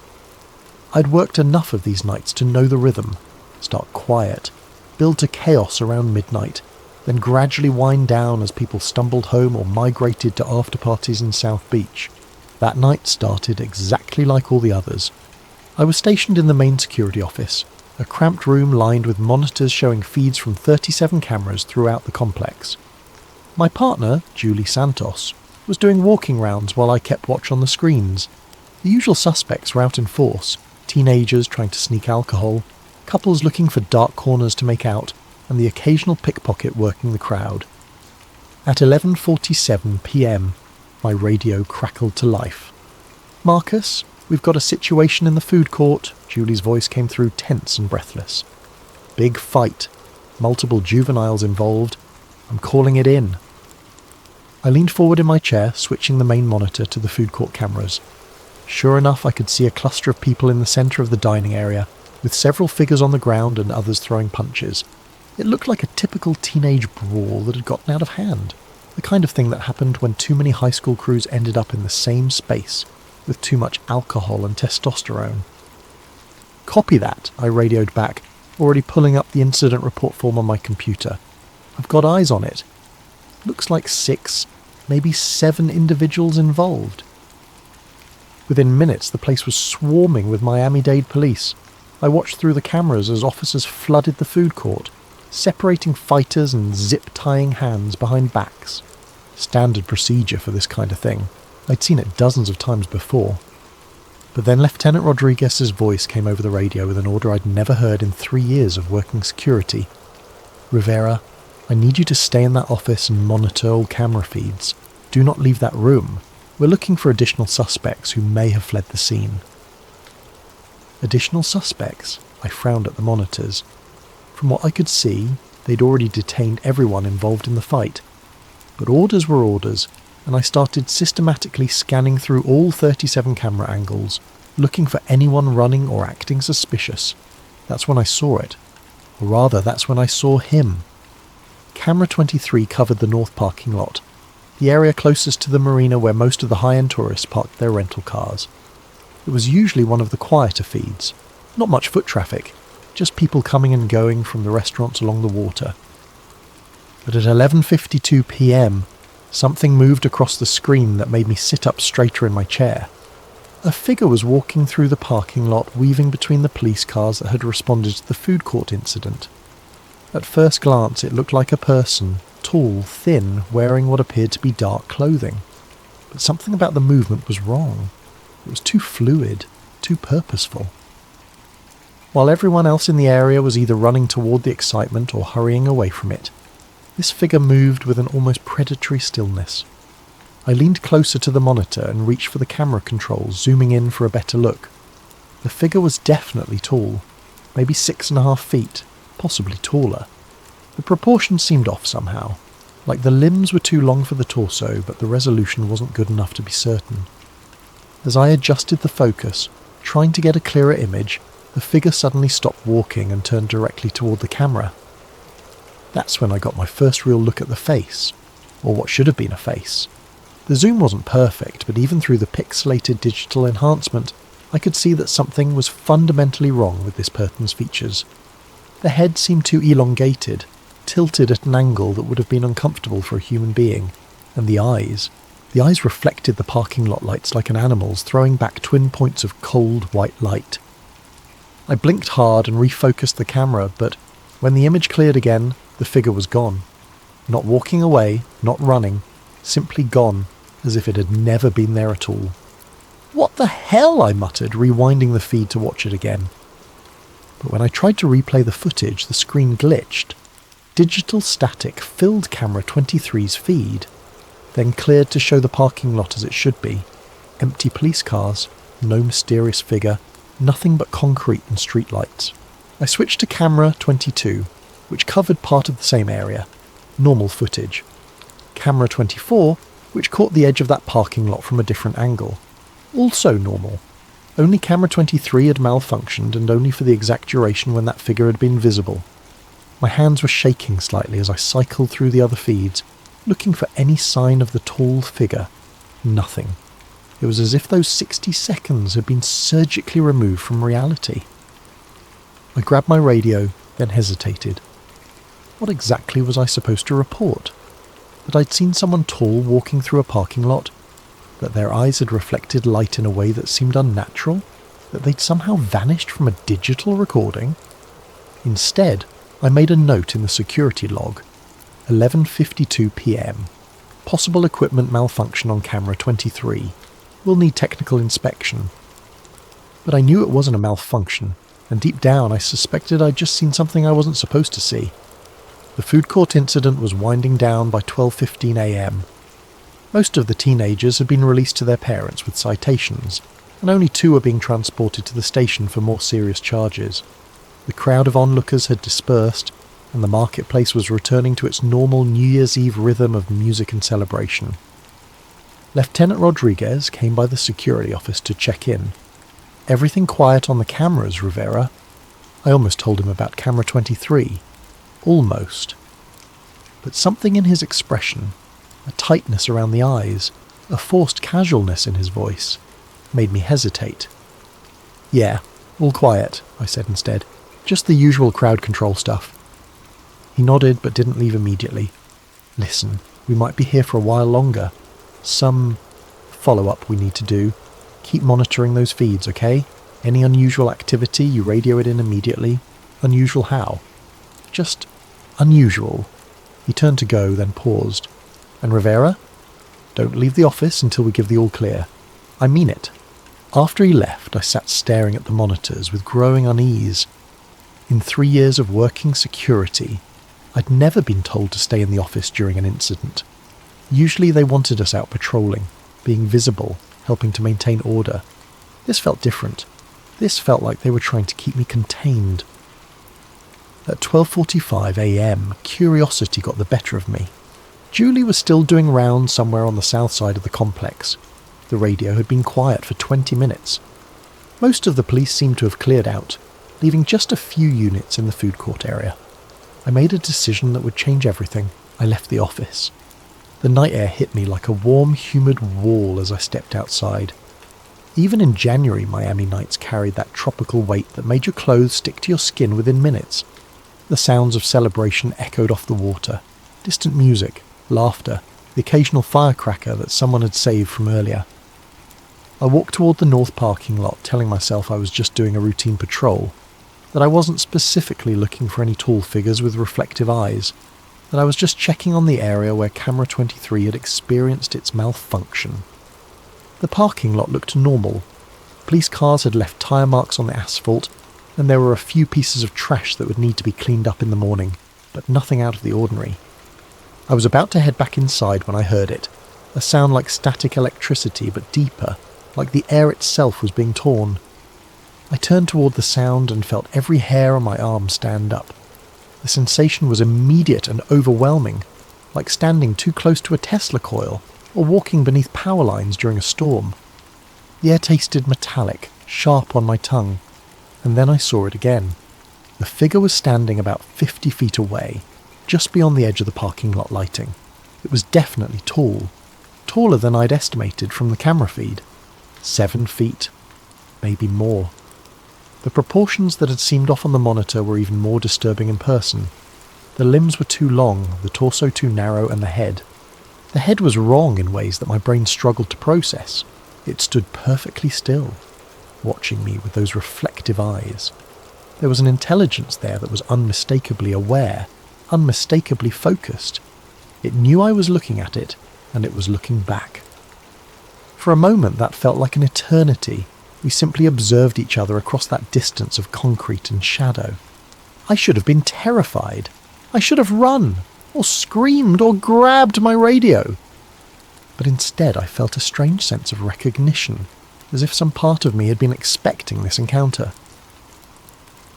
I'd worked enough of these nights to know the rhythm, start quiet, build to chaos around midnight, then gradually wind down as people stumbled home or migrated to after-parties in South Beach. That night started exactly like all the others. I was stationed in the main security office, a cramped room lined with monitors showing feeds from 37 cameras throughout the complex. My partner, Julie Santos, was doing walking rounds while I kept watch on the screens. The usual suspects were out in force, teenagers trying to sneak alcohol, couples looking for dark corners to make out, and the occasional pickpocket working the crowd. At 11:47 p.m, my radio crackled to life. "Marcus, we've got a situation in the food court," Julie's voice came through tense and breathless. "Big fight. Multiple juveniles involved. I'm calling it in." I leaned forward in my chair, switching the main monitor to the food court cameras. Sure enough, I could see a cluster of people in the centre of the dining area, with several figures on the ground and others throwing punches. It looked like a typical teenage brawl that had gotten out of hand. The kind of thing that happened when too many high school crews ended up in the same space, with too much alcohol and testosterone. "Copy that," I radioed back, already pulling up the incident report form on my computer. "I've got eyes on it. Looks like 6, maybe 7 individuals involved." Within minutes, the place was swarming with Miami-Dade police. I watched through the cameras as officers flooded the food court, separating fighters and zip-tying hands behind backs. Standard procedure for this kind of thing. I'd seen it dozens of times before. But then Lieutenant Rodriguez's voice came over the radio with an order I'd never heard in 3 years of working security. "Rivera, I need you to stay in that office and monitor all camera feeds. Do not leave that room. We're looking for additional suspects who may have fled the scene." Additional suspects? I frowned at the monitors. From what I could see, they'd already detained everyone involved in the fight. But orders were orders, and I started systematically scanning through all 37 camera angles, looking for anyone running or acting suspicious. That's when I saw it. Or rather, that's when I saw him. Camera 23 covered the north parking lot, the area closest to the marina where most of the high-end tourists parked their rental cars. It was usually one of the quieter feeds. Not much foot traffic, just people coming and going from the restaurants along the water. But at 11:52 p.m, something moved across the screen that made me sit up straighter in my chair. A figure was walking through the parking lot, weaving between the police cars that had responded to the food court incident. At first glance, it looked like a person, tall, thin, wearing what appeared to be dark clothing. But something about the movement was wrong. It was too fluid, too purposeful. While everyone else in the area was either running toward the excitement or hurrying away from it, this figure moved with an almost predatory stillness. I leaned closer to the monitor and reached for the camera controls, zooming in for a better look. The figure was definitely tall, maybe 6.5 feet, possibly taller. The proportions seemed off somehow, like the limbs were too long for the torso, but the resolution wasn't good enough to be certain. As I adjusted the focus, Trying to get a clearer image, the figure suddenly stopped walking and turned directly toward the camera. That's when I got my first real look at the face, or what should have been a face. The zoom wasn't perfect, but even through the pixelated digital enhancement, I could see that something was fundamentally wrong with this person's features. The head seemed too elongated, tilted at an angle that would have been uncomfortable for a human being, and the eyes reflected the parking lot lights like an animal's, throwing back twin points of cold white light. I blinked hard and refocused the camera, but when the image cleared again, the figure was gone. Not walking away, not running, simply gone, as if it had never been there at all. "What the hell?" I muttered, rewinding the feed to watch it again. But when I tried to replay the footage, the screen glitched. Digital static filled camera 23's feed, then cleared to show the parking lot as it should be. Empty police cars, no mysterious figure, nothing but concrete and streetlights. I switched to camera 22, which covered part of the same area. Normal footage. Camera 24, which caught the edge of that parking lot from a different angle. Also normal. Only camera 23 had malfunctioned, and only for the exact duration when that figure had been visible. My hands were shaking slightly as I cycled through the other feeds, looking for any sign of the tall figure. Nothing. It was as if those 60 seconds had been surgically removed from reality. I grabbed my radio, then hesitated. What exactly was I supposed to report? That I'd seen someone tall walking through a parking lot? That their eyes had reflected light in a way that seemed unnatural? That they'd somehow vanished from a digital recording? Instead, I made a note in the security log. 11:52 p.m. Possible equipment malfunction on camera 23. Will need technical inspection. But I knew it wasn't a malfunction, and deep down I suspected I'd just seen something I wasn't supposed to see. The food court incident was winding down by 12:15 a.m. Most of the teenagers had been released to their parents with citations, and only 2 were being transported to the station for more serious charges. The crowd of onlookers had dispersed, and the marketplace was returning to its normal New Year's Eve rhythm of music and celebration. Lieutenant Rodriguez came by the security office to check in. "Everything quiet on the cameras, Rivera?" I almost told him about camera 23. Almost. But something in his expression, a tightness around the eyes, a forced casualness in his voice, made me hesitate. "Yeah, all quiet," I said instead. "Just the usual crowd control stuff." He nodded but didn't leave immediately. "Listen, we might be here for a while longer. Some follow-up we need to do. Keep monitoring those feeds, okay? Any unusual activity, you radio it in immediately. Unusual how?" "Just unusual." He turned to go, then paused. "And Rivera? Don't leave the office until we give the all clear. I mean it." After he left, I sat staring at the monitors with growing unease. In 3 years of working security, I'd never been told to stay in the office during an incident. Usually they wanted us out patrolling, being visible, helping to maintain order. This felt different. This felt like they were trying to keep me contained. At 12:45 a.m, curiosity got the better of me. Julie was still doing rounds somewhere on the south side of the complex. The radio had been quiet for 20 minutes. Most of the police seemed to have cleared out, leaving just a few units in the food court area. I made a decision that would change everything. I left the office. The night air hit me like a warm, humid wall as I stepped outside. Even in January, Miami nights carried that tropical weight that made your clothes stick to your skin within minutes. The sounds of celebration echoed off the water. Distant music, laughter, the occasional firecracker that someone had saved from earlier. I walked toward the north parking lot, telling myself I was just doing a routine patrol, that I wasn't specifically looking for any tall figures with reflective eyes, that I was just checking on the area where camera 23 had experienced its malfunction. The parking lot looked normal. Police cars had left tyre marks on the asphalt, and there were a few pieces of trash that would need to be cleaned up in the morning, but nothing out of the ordinary. I was about to head back inside when I heard it, a sound like static electricity but deeper, like the air itself was being torn. I turned toward the sound and felt every hair on my arm stand up. The sensation was immediate and overwhelming, like standing too close to a Tesla coil or walking beneath power lines during a storm. The air tasted metallic, sharp on my tongue, and then I saw it again. The figure was standing about 50 feet away, just beyond the edge of the parking lot lighting. It was definitely tall, taller than I'd estimated from the camera feed. 7 feet, maybe more. The proportions that had seemed off on the monitor were even more disturbing in person. The limbs were too long, the torso too narrow, and the head. The head was wrong in ways that my brain struggled to process. It stood perfectly still, watching me with those reflective eyes. There was an intelligence there that was unmistakably aware, unmistakably focused. It knew I was looking at it, and it was looking back. For a moment that felt like an eternity. We simply observed each other across that distance of concrete and shadow. I should have been terrified. I should have run, or screamed, or grabbed my radio. But instead I felt a strange sense of recognition, as if some part of me had been expecting this encounter.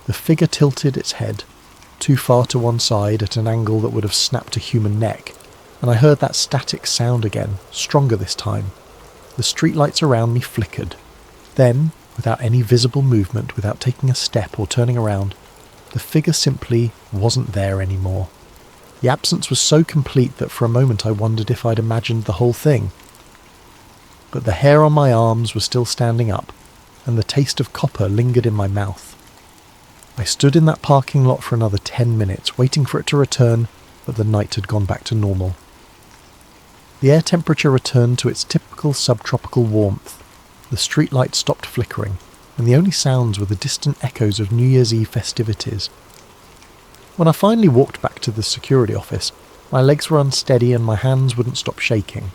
The figure tilted its head, too far to one side at an angle that would have snapped a human neck, and I heard that static sound again, stronger this time. The streetlights around me flickered. Then, without any visible movement, without taking a step or turning around, the figure simply wasn't there anymore. The absence was so complete that for a moment I wondered if I'd imagined the whole thing. But the hair on my arms was still standing up, and the taste of copper lingered in my mouth. I stood in that parking lot for another 10 minutes, waiting for it to return, but the night had gone back to normal. The air temperature returned to its typical subtropical warmth. The streetlights stopped flickering, and the only sounds were the distant echoes of New Year's Eve festivities. When I finally walked back to the security office, my legs were unsteady and my hands wouldn't stop shaking.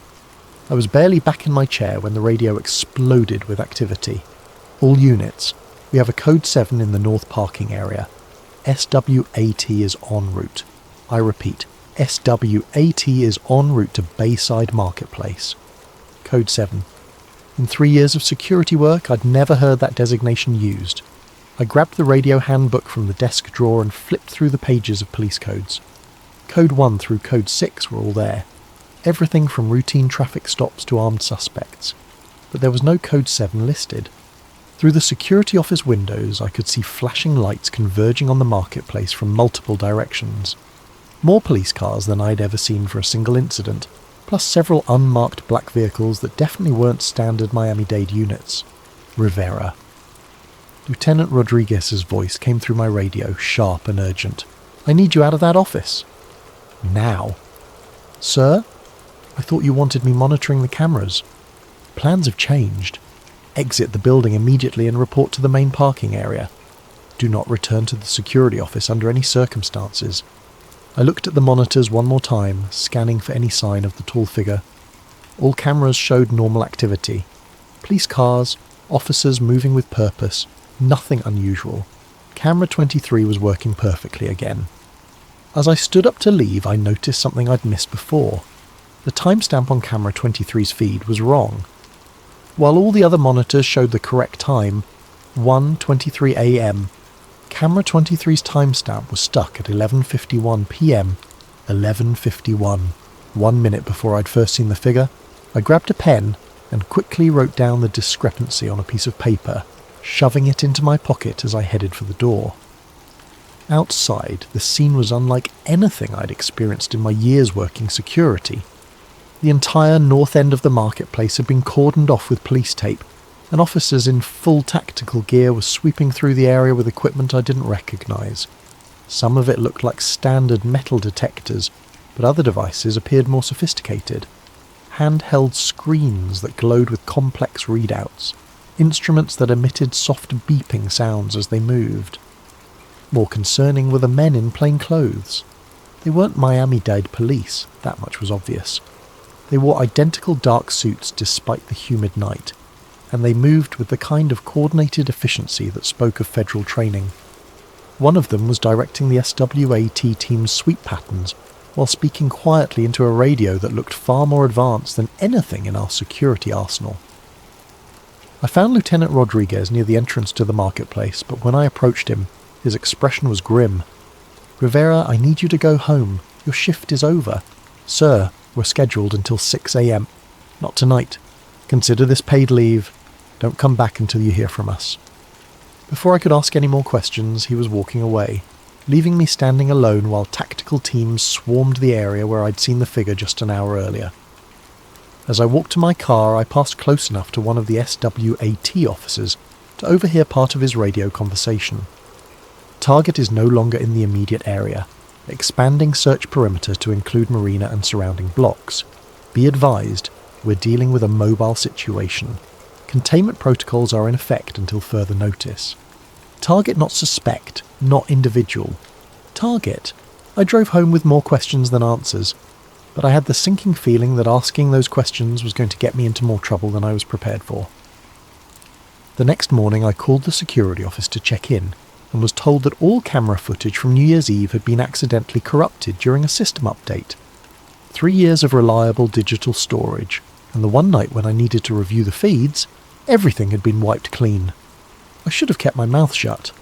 I was barely back in my chair when the radio exploded with activity. All units, we have a code 7 in the north parking area. SWAT is en route. I repeat, SWAT is en route to Bayside Marketplace. Code 7. In 3 years of security work, I'd never heard that designation used. I grabbed the radio handbook from the desk drawer and flipped through the pages of police codes. Code 1 through Code 6 were all there. Everything from routine traffic stops to armed suspects. But there was no Code 7 listed. Through the security office windows, I could see flashing lights converging on the marketplace from multiple directions. More police cars than I'd ever seen for a single incident, plus several unmarked black vehicles that definitely weren't standard Miami-Dade units. Rivera. Lieutenant Rodriguez's voice came through my radio, sharp and urgent. "I need you out of that office. Now." "Sir? I thought you wanted me monitoring the cameras. Plans have changed. Exit the building immediately and report to the main parking area. Do not return to the security office under any circumstances." I looked at the monitors one more time, scanning for any sign of the tall figure. All cameras showed normal activity. Police cars, officers moving with purpose, nothing unusual. Camera 23 was working perfectly again. As I stood up to leave, I noticed something I'd missed before. The timestamp on camera 23's feed was wrong. While all the other monitors showed the correct time, 1:23 a.m., camera 23's timestamp was stuck at 11:51 p.m. 11:51. 1 minute before I'd first seen the figure, I grabbed a pen and quickly wrote down the discrepancy on a piece of paper, shoving it into my pocket as I headed for the door. Outside, the scene was unlike anything I'd experienced in my years working security. The entire north end of the marketplace had been cordoned off with police tape, and officers in full tactical gear were sweeping through the area with equipment I didn't recognise. Some of it looked like standard metal detectors, but other devices appeared more sophisticated. Handheld screens that glowed with complex readouts, instruments that emitted soft beeping sounds as they moved. More concerning were the men in plain clothes. They weren't Miami-Dade police, that much was obvious. They wore identical dark suits despite the humid night, and they moved with the kind of coordinated efficiency that spoke of federal training. One of them was directing the SWAT team's sweep patterns, while speaking quietly into a radio that looked far more advanced than anything in our security arsenal. I found Lieutenant Rodriguez near the entrance to the marketplace, but when I approached him, his expression was grim. "Rivera, I need you to go home. Your shift is over." "Sir, we're scheduled until 6 a.m. Not tonight. Consider this paid leave. Don't come back until you hear from us." Before I could ask any more questions, he was walking away, leaving me standing alone while tactical teams swarmed the area where I'd seen the figure just an hour earlier. As I walked to my car, I passed close enough to one of the SWAT officers to overhear part of his radio conversation. Target is no longer in the immediate area. Expanding search perimeter to include marina and surrounding blocks. Be advised, we're dealing with a mobile situation. Containment protocols are in effect until further notice. Target not suspect, not individual. Target. I drove home with more questions than answers, but I had the sinking feeling that asking those questions was going to get me into more trouble than I was prepared for. The next morning I called the security office to check in, and was told that all camera footage from New Year's Eve had been accidentally corrupted during a system update. 3 years of reliable digital storage, and the one night when I needed to review the feeds, everything had been wiped clean. I should have kept my mouth shut.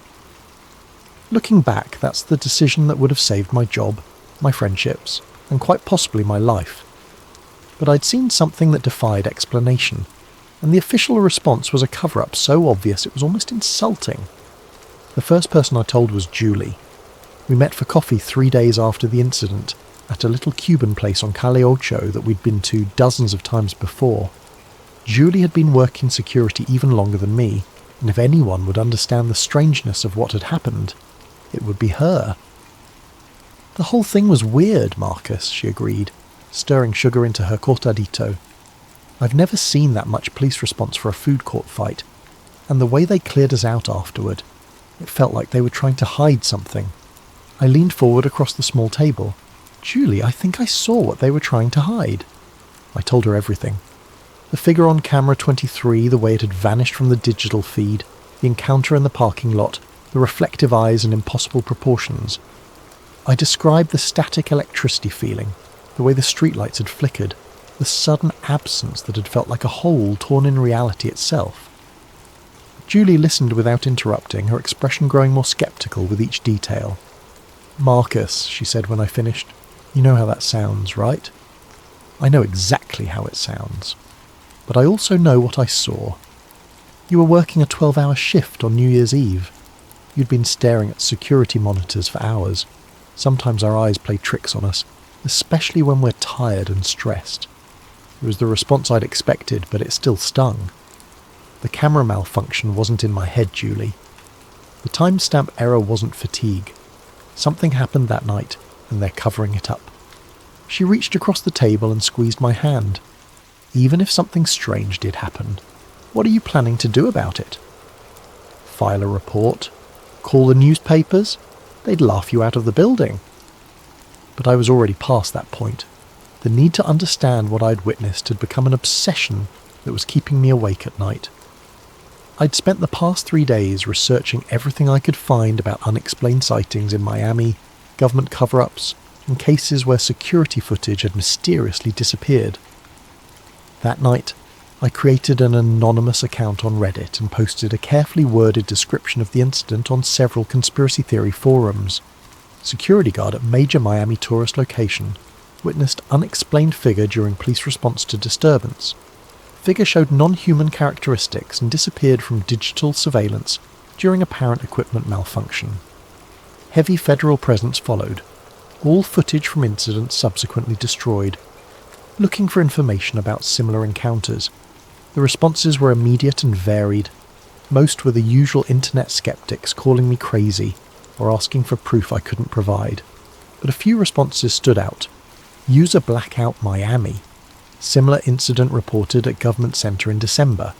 Looking back, that's the decision that would have saved my job, my friendships, and quite possibly my life. But I'd seen something that defied explanation, and the official response was a cover-up so obvious it was almost insulting. The first person I told was Julie. We met for coffee 3 days after the incident at a little Cuban place on Calle Ocho that we'd been to dozens of times before. Julie had been working security even longer than me, and if anyone would understand the strangeness of what had happened, it would be her. "The whole thing was weird, Marcus," she agreed, stirring sugar into her cortadito. "I've never seen that much police response for a food court fight, and the way they cleared us out afterward, it felt like they were trying to hide something." I leaned forward across the small table. "Julie, I think I saw what they were trying to hide." I told her everything. The figure on camera 23, the way it had vanished from the digital feed, the encounter in the parking lot, the reflective eyes and impossible proportions. I described the static electricity feeling, the way the streetlights had flickered, the sudden absence that had felt like a hole torn in reality itself. Julie listened without interrupting, her expression growing more sceptical with each detail. "Marcus," she said when I finished, "you know how that sounds, right?" "I know exactly how it sounds. But I also know what I saw. You were working a 12-hour shift on New Year's Eve. You'd been staring at security monitors for hours. Sometimes our eyes play tricks on us, especially when we're tired and stressed. It was the response I'd expected, but it still stung. The camera malfunction wasn't in my head, Julie. The timestamp error wasn't fatigue. Something happened that night, and they're covering it up." She reached across the table and squeezed my hand. "Even if something strange did happen, what are you planning to do about it? File a report? Call the newspapers? They'd laugh you out of the building." But I was already past that point. The need to understand what I'd witnessed had become an obsession that was keeping me awake at night. I'd spent the past 3 days researching everything I could find about unexplained sightings in Miami, government cover-ups, and cases where security footage had mysteriously disappeared. That night, I created an anonymous account on Reddit and posted a carefully worded description of the incident on several conspiracy theory forums. Security guard at major Miami tourist location witnessed unexplained figure during police response to disturbance. Figure showed non-human characteristics and disappeared from digital surveillance during apparent equipment malfunction. Heavy federal presence followed. All footage from incidents subsequently destroyed. Looking for information about similar encounters. The responses were immediate and varied. Most were the usual internet skeptics calling me crazy or asking for proof I couldn't provide. But a few responses stood out. User blackout Miami. Similar incident reported at government center in December.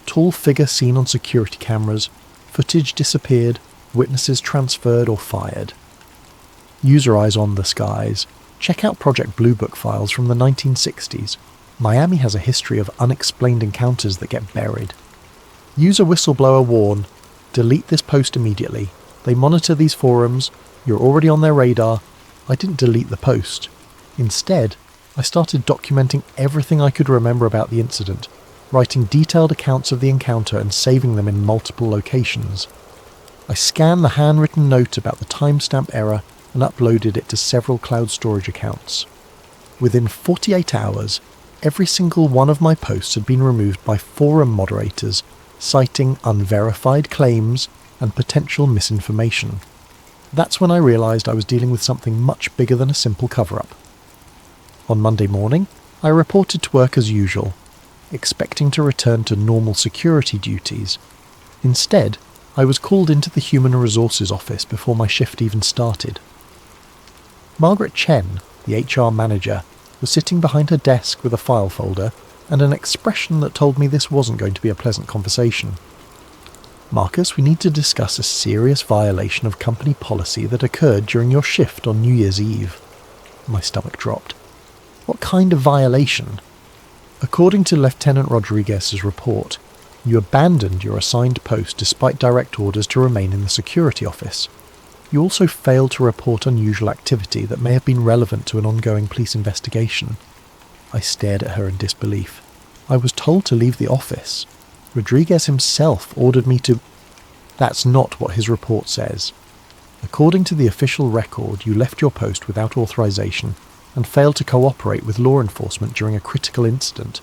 Tall figure seen on security cameras. Footage disappeared. Witnesses transferred or fired. User eyes on the skies. Check out Project Blue Book files from the 1960s. Miami has a history of unexplained encounters that get buried. User whistleblower warn. Delete this post immediately. They monitor these forums. You're already on their radar. I didn't delete the post. Instead, I started documenting everything I could remember about the incident, writing detailed accounts of the encounter and saving them in multiple locations. I scanned the handwritten note about the timestamp error and uploaded it to several cloud storage accounts. Within 48 hours, every single one of my posts had been removed by forum moderators, citing unverified claims and potential misinformation. That's when I realised I was dealing with something much bigger than a simple cover-up. On Monday morning, I reported to work as usual, expecting to return to normal security duties. Instead, I was called into the Human Resources office before my shift even started. Margaret Chen, the HR manager, was sitting behind her desk with a file folder and an expression that told me this wasn't going to be a pleasant conversation. "Marcus, we need to discuss a serious violation of company policy that occurred during your shift on New Year's Eve." My stomach dropped. "What kind of violation?" "According to Lieutenant Rodriguez's report, you abandoned your assigned post despite direct orders to remain in the security office. You also failed to report unusual activity that may have been relevant to an ongoing police investigation." I stared at her in disbelief. "I was told to leave the office. Rodriguez himself ordered me to—" "That's not what his report says. According to the official record, you left your post without authorization and failed to cooperate with law enforcement during a critical incident."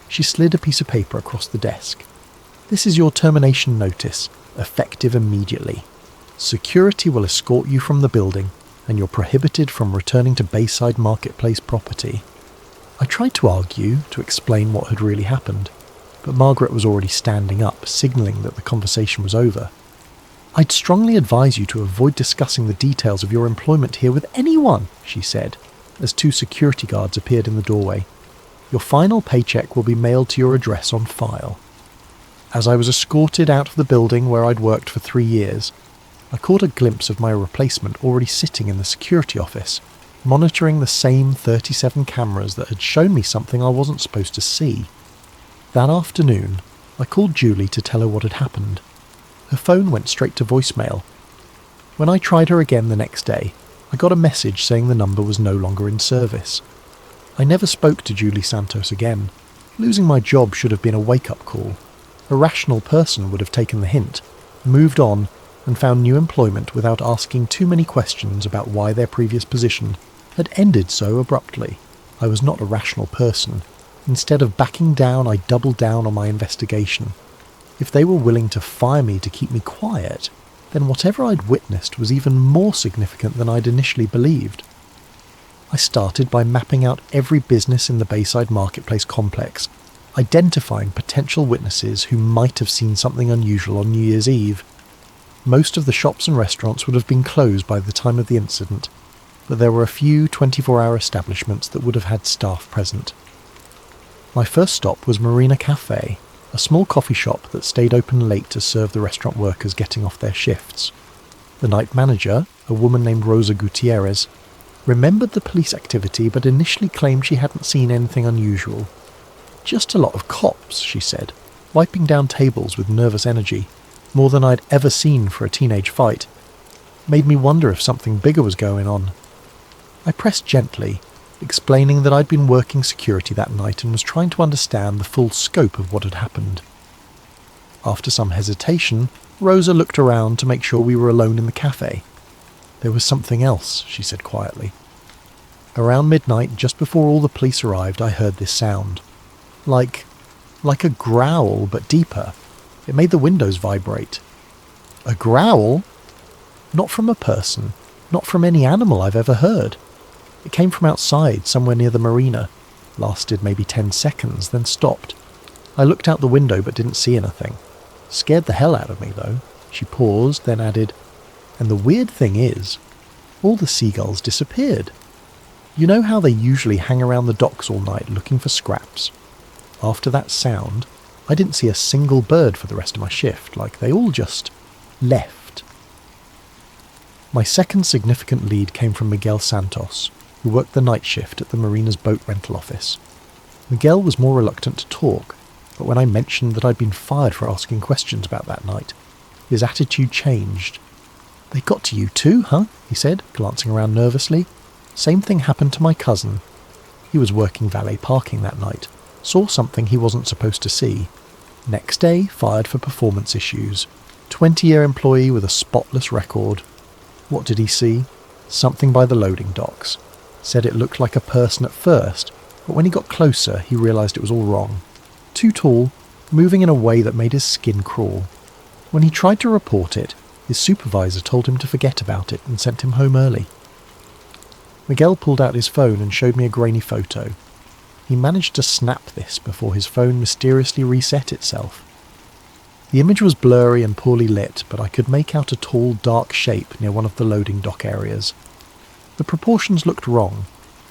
She slid a piece of paper across the desk. "This is your termination notice, effective immediately. Security will escort you from the building, and you're prohibited from returning to Bayside Marketplace property." I tried to argue, to explain what had really happened, but Margaret was already standing up, signalling that the conversation was over. "I'd strongly advise you to avoid discussing the details of your employment here with anyone," she said, as two security guards appeared in the doorway. "Your final paycheck will be mailed to your address on file." As I was escorted out of the building where I'd worked for 3 years, I caught a glimpse of my replacement already sitting in the security office, monitoring the same 37 cameras that had shown me something I wasn't supposed to see. That afternoon, I called Julie to tell her what had happened. Her phone went straight to voicemail. When I tried her again the next day, I got a message saying the number was no longer in service. I never spoke to Julie Santos again. Losing my job should have been a wake-up call. A rational person would have taken the hint, moved on, and found new employment without asking too many questions about why their previous position had ended so abruptly. I was not a rational person. Instead of backing down, I doubled down on my investigation. If they were willing to fire me to keep me quiet, then whatever I'd witnessed was even more significant than I'd initially believed. I started by mapping out every business in the Bayside Marketplace complex, identifying potential witnesses who might have seen something unusual on New Year's Eve. Most of the shops and restaurants would have been closed by the time of the incident, but there were a few 24-hour establishments that would have had staff present. My first stop was Marina Cafe, a small coffee shop that stayed open late to serve the restaurant workers getting off their shifts. The night manager, a woman named Rosa Gutierrez, remembered the police activity but initially claimed she hadn't seen anything unusual. "Just a lot of cops," she said, wiping down tables with nervous energy, more than I'd ever seen for a teenage fight. Made me wonder if something bigger was going on. I pressed gently, explaining that I'd been working security that night and was trying to understand the full scope of what had happened. After some hesitation, Rosa looked around to make sure we were alone in the cafe. "There was something else," she said quietly. Around midnight, just before all the police arrived, I heard this sound. Like a growl, but deeper. It made the windows vibrate. A growl? Not from a person, not from any animal I've ever heard. It came from outside, somewhere near the marina. Lasted maybe 10 seconds, then stopped. I looked out the window but didn't see anything. Scared the hell out of me, though. She paused, then added, "And the weird thing is, all the seagulls disappeared. You know how they usually hang around the docks all night looking for scraps? After that sound, I didn't see a single bird for the rest of my shift, like they all just left." My second significant lead came from Miguel Santos, who worked the night shift at the marina's boat rental office. Miguel was more reluctant to talk, but when I mentioned that I'd been fired for asking questions about that night, his attitude changed. "They got to you too, huh?" he said, glancing around nervously. "Same thing happened to my cousin. He was working valet parking that night, saw something he wasn't supposed to see. Next day, fired for performance issues. 20-year employee with a spotless record. What did he see? Something by the loading docks. Said it looked like a person at first, but when he got closer he realised it was all wrong. Too tall, moving in a way that made his skin crawl. When he tried to report it, his supervisor told him to forget about it and sent him home early. Miguel pulled out his phone and showed me a grainy photo. He managed to snap this before his phone mysteriously reset itself. The image was blurry and poorly lit, but I could make out a tall, dark shape near one of the loading dock areas. The proportions looked wrong,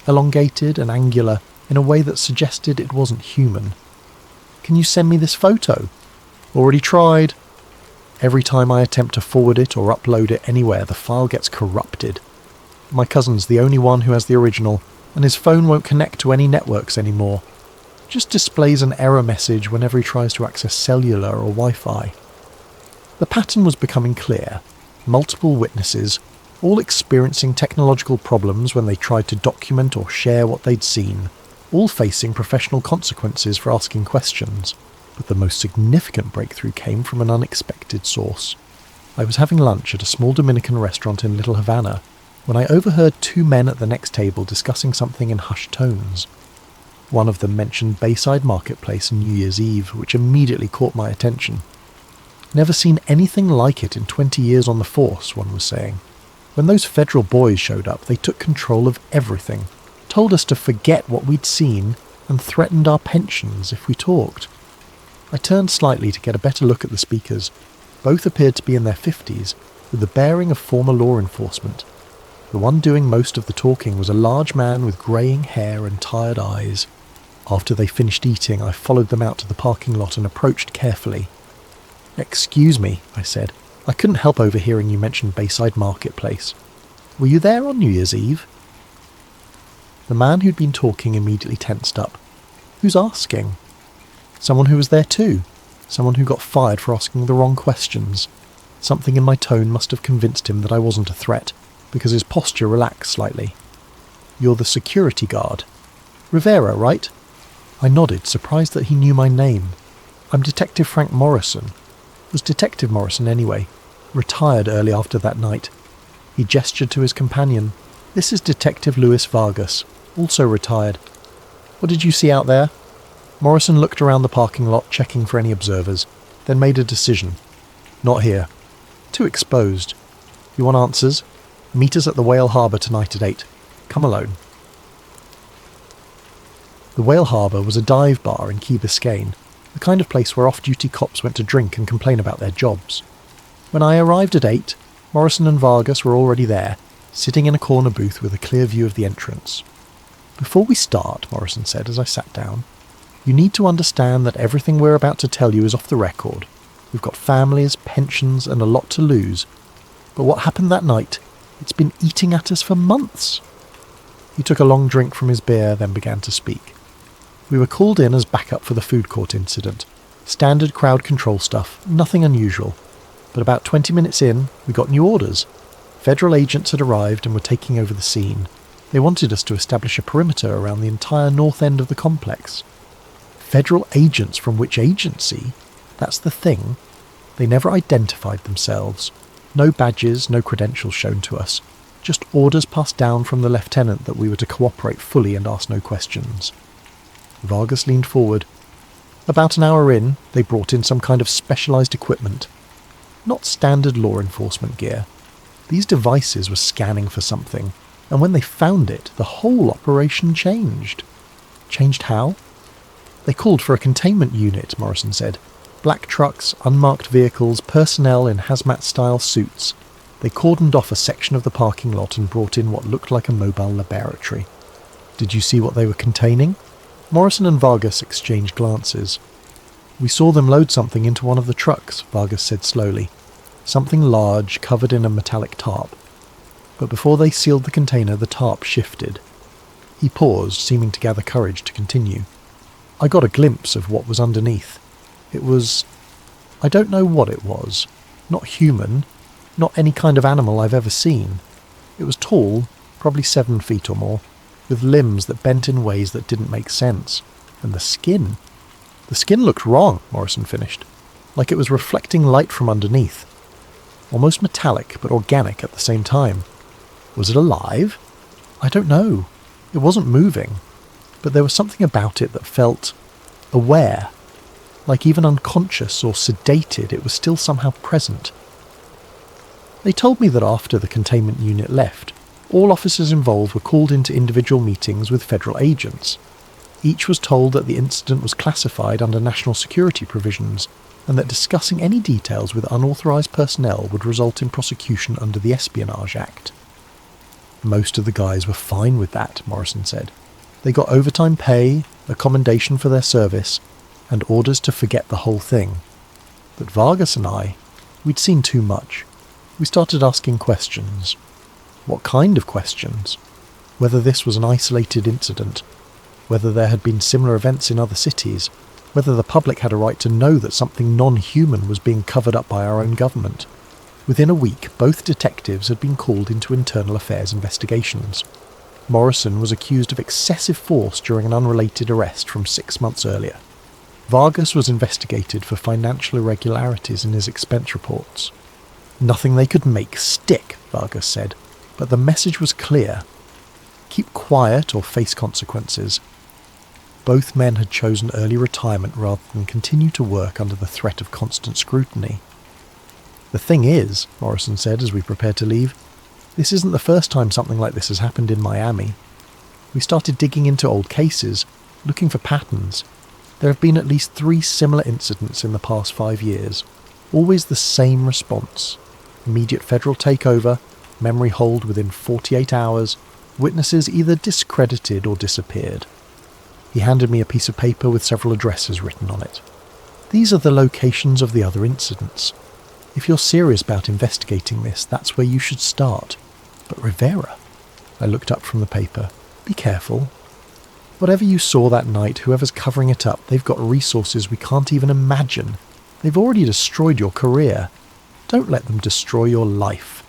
elongated and angular in a way that suggested it wasn't human. "Can you send me this photo?" "Already tried." Every time I attempt to forward it or upload it anywhere, the file gets corrupted. My cousin's the only one who has the original, and his phone won't connect to any networks anymore. Just displays an error message whenever he tries to access cellular or Wi-Fi. The pattern was becoming clear. Multiple witnesses, all experiencing technological problems when they tried to document or share what they'd seen, all facing professional consequences for asking questions. But the most significant breakthrough came from an unexpected source. I was having lunch at a small Dominican restaurant in Little Havana when I overheard two men at the next table discussing something in hushed tones. One of them mentioned Bayside Marketplace and New Year's Eve, which immediately caught my attention. "Never seen anything like it in 20 years on the force," one was saying. "When those federal boys showed up, they took control of everything, told us to forget what we'd seen, and threatened our pensions if we talked." I turned slightly to get a better look at the speakers. Both appeared to be in their 50s, with the bearing of former law enforcement. The one doing most of the talking was a large man with greying hair and tired eyes. After they finished eating, I followed them out to the parking lot and approached carefully. "Excuse me," I said. "I couldn't help overhearing you mention Bayside Marketplace. Were you there on New Year's Eve?" The man who'd been talking immediately tensed up. "Who's asking?" Someone who was there too. Someone who got fired for asking the wrong questions. Something in my tone must have convinced him that I wasn't a threat, because his posture relaxed slightly. "You're the security guard. Rivera, right?" I nodded, surprised that he knew my name. "I'm Detective Frank Morrison." Was Detective Morrison anyway. Retired early after that night. He gestured to his companion. "This is Detective Luis Vargas, also retired. What did you see out there?" Morrison looked around the parking lot, checking for any observers, then made a decision. "Not here. Too exposed. You want answers? Meet us at the Whale Harbour tonight at 8. Come alone." The Whale Harbour was a dive bar in Key Biscayne, the kind of place where off-duty cops went to drink and complain about their jobs. When I arrived at 8, Morrison and Vargas were already there, sitting in a corner booth with a clear view of the entrance. "Before we start," Morrison said as I sat down, "you need to understand that everything we're about to tell you is off the record. We've got families, pensions, and a lot to lose. But what happened that night, it's been eating at us for months." He took a long drink from his beer, then began to speak. "We were called in as backup for the food court incident. Standard crowd control stuff, nothing unusual. But about 20 minutes in, we got new orders. Federal agents had arrived and were taking over the scene. They wanted us to establish a perimeter around the entire north end of the complex." Federal agents from which agency? That's the thing. They never identified themselves. No badges, no credentials shown to us. Just orders passed down from the lieutenant that we were to cooperate fully and ask no questions. Vargas leaned forward. "About an hour in, they brought in some kind of specialised equipment. Not standard law enforcement gear. These devices were scanning for something, and when they found it, the whole operation changed." "Changed how?" "They called for a containment unit," Morrison said. "Black trucks, unmarked vehicles, personnel in hazmat-style suits. They cordoned off a section of the parking lot and brought in what looked like a mobile laboratory." "Did you see what they were containing?" Morrison and Vargas exchanged glances. "We saw them load something into one of the trucks," Vargas said slowly. "Something large, covered in a metallic tarp. But before they sealed the container, the tarp shifted." He paused, seeming to gather courage to continue. "I got a glimpse of what was underneath. It was... I don't know what it was. Not human. Not any kind of animal I've ever seen. It was tall, probably 7 feet or more, with limbs that bent in ways that didn't make sense. And the skin. The skin looked wrong," Morrison finished. "Like it was reflecting light from underneath. Almost metallic, but organic at the same time. Was it alive? I don't know. It wasn't moving. but there was something about it that felt aware, like even unconscious or sedated, it was still somehow present. They told me that after the containment unit left, all officers involved were called into individual meetings with federal agents. Each was told that the incident was classified under national security provisions, and that discussing any details with unauthorised personnel would result in prosecution under the Espionage Act. Most of the guys were fine with that, Morrison said. They got overtime pay, a commendation for their service, and orders to forget the whole thing. But Vargas and I, we'd seen too much. We started asking questions. What kind of questions? Whether this was an isolated incident, whether there had been similar events in other cities, whether the public had a right to know that something non-human was being covered up by our own government. Within a week, both detectives had been called into internal affairs investigations. Morrison was accused of excessive force during an unrelated arrest from 6 months earlier. Vargas was investigated for financial irregularities in his expense reports. Nothing they could make stick, Vargas said, but the message was clear. Keep quiet or face consequences. Both men had chosen early retirement rather than continue to work under the threat of constant scrutiny. The thing is, Morrison said as we prepared to leave, this isn't the first time something like this has happened in Miami. We started digging into old cases, looking for patterns. There have been at least 3 similar incidents in the past 5 years. Always the same response. Immediate federal takeover, memory hold within 48 hours, witnesses either discredited or disappeared. He handed me a piece of paper with several addresses written on it. These are the locations of the other incidents. If you're serious about investigating this, that's where you should start. But Rivera? I looked up from the paper. Be careful. Whatever you saw that night, whoever's covering it up, they've got resources we can't even imagine. They've already destroyed your career. Don't let them destroy your life.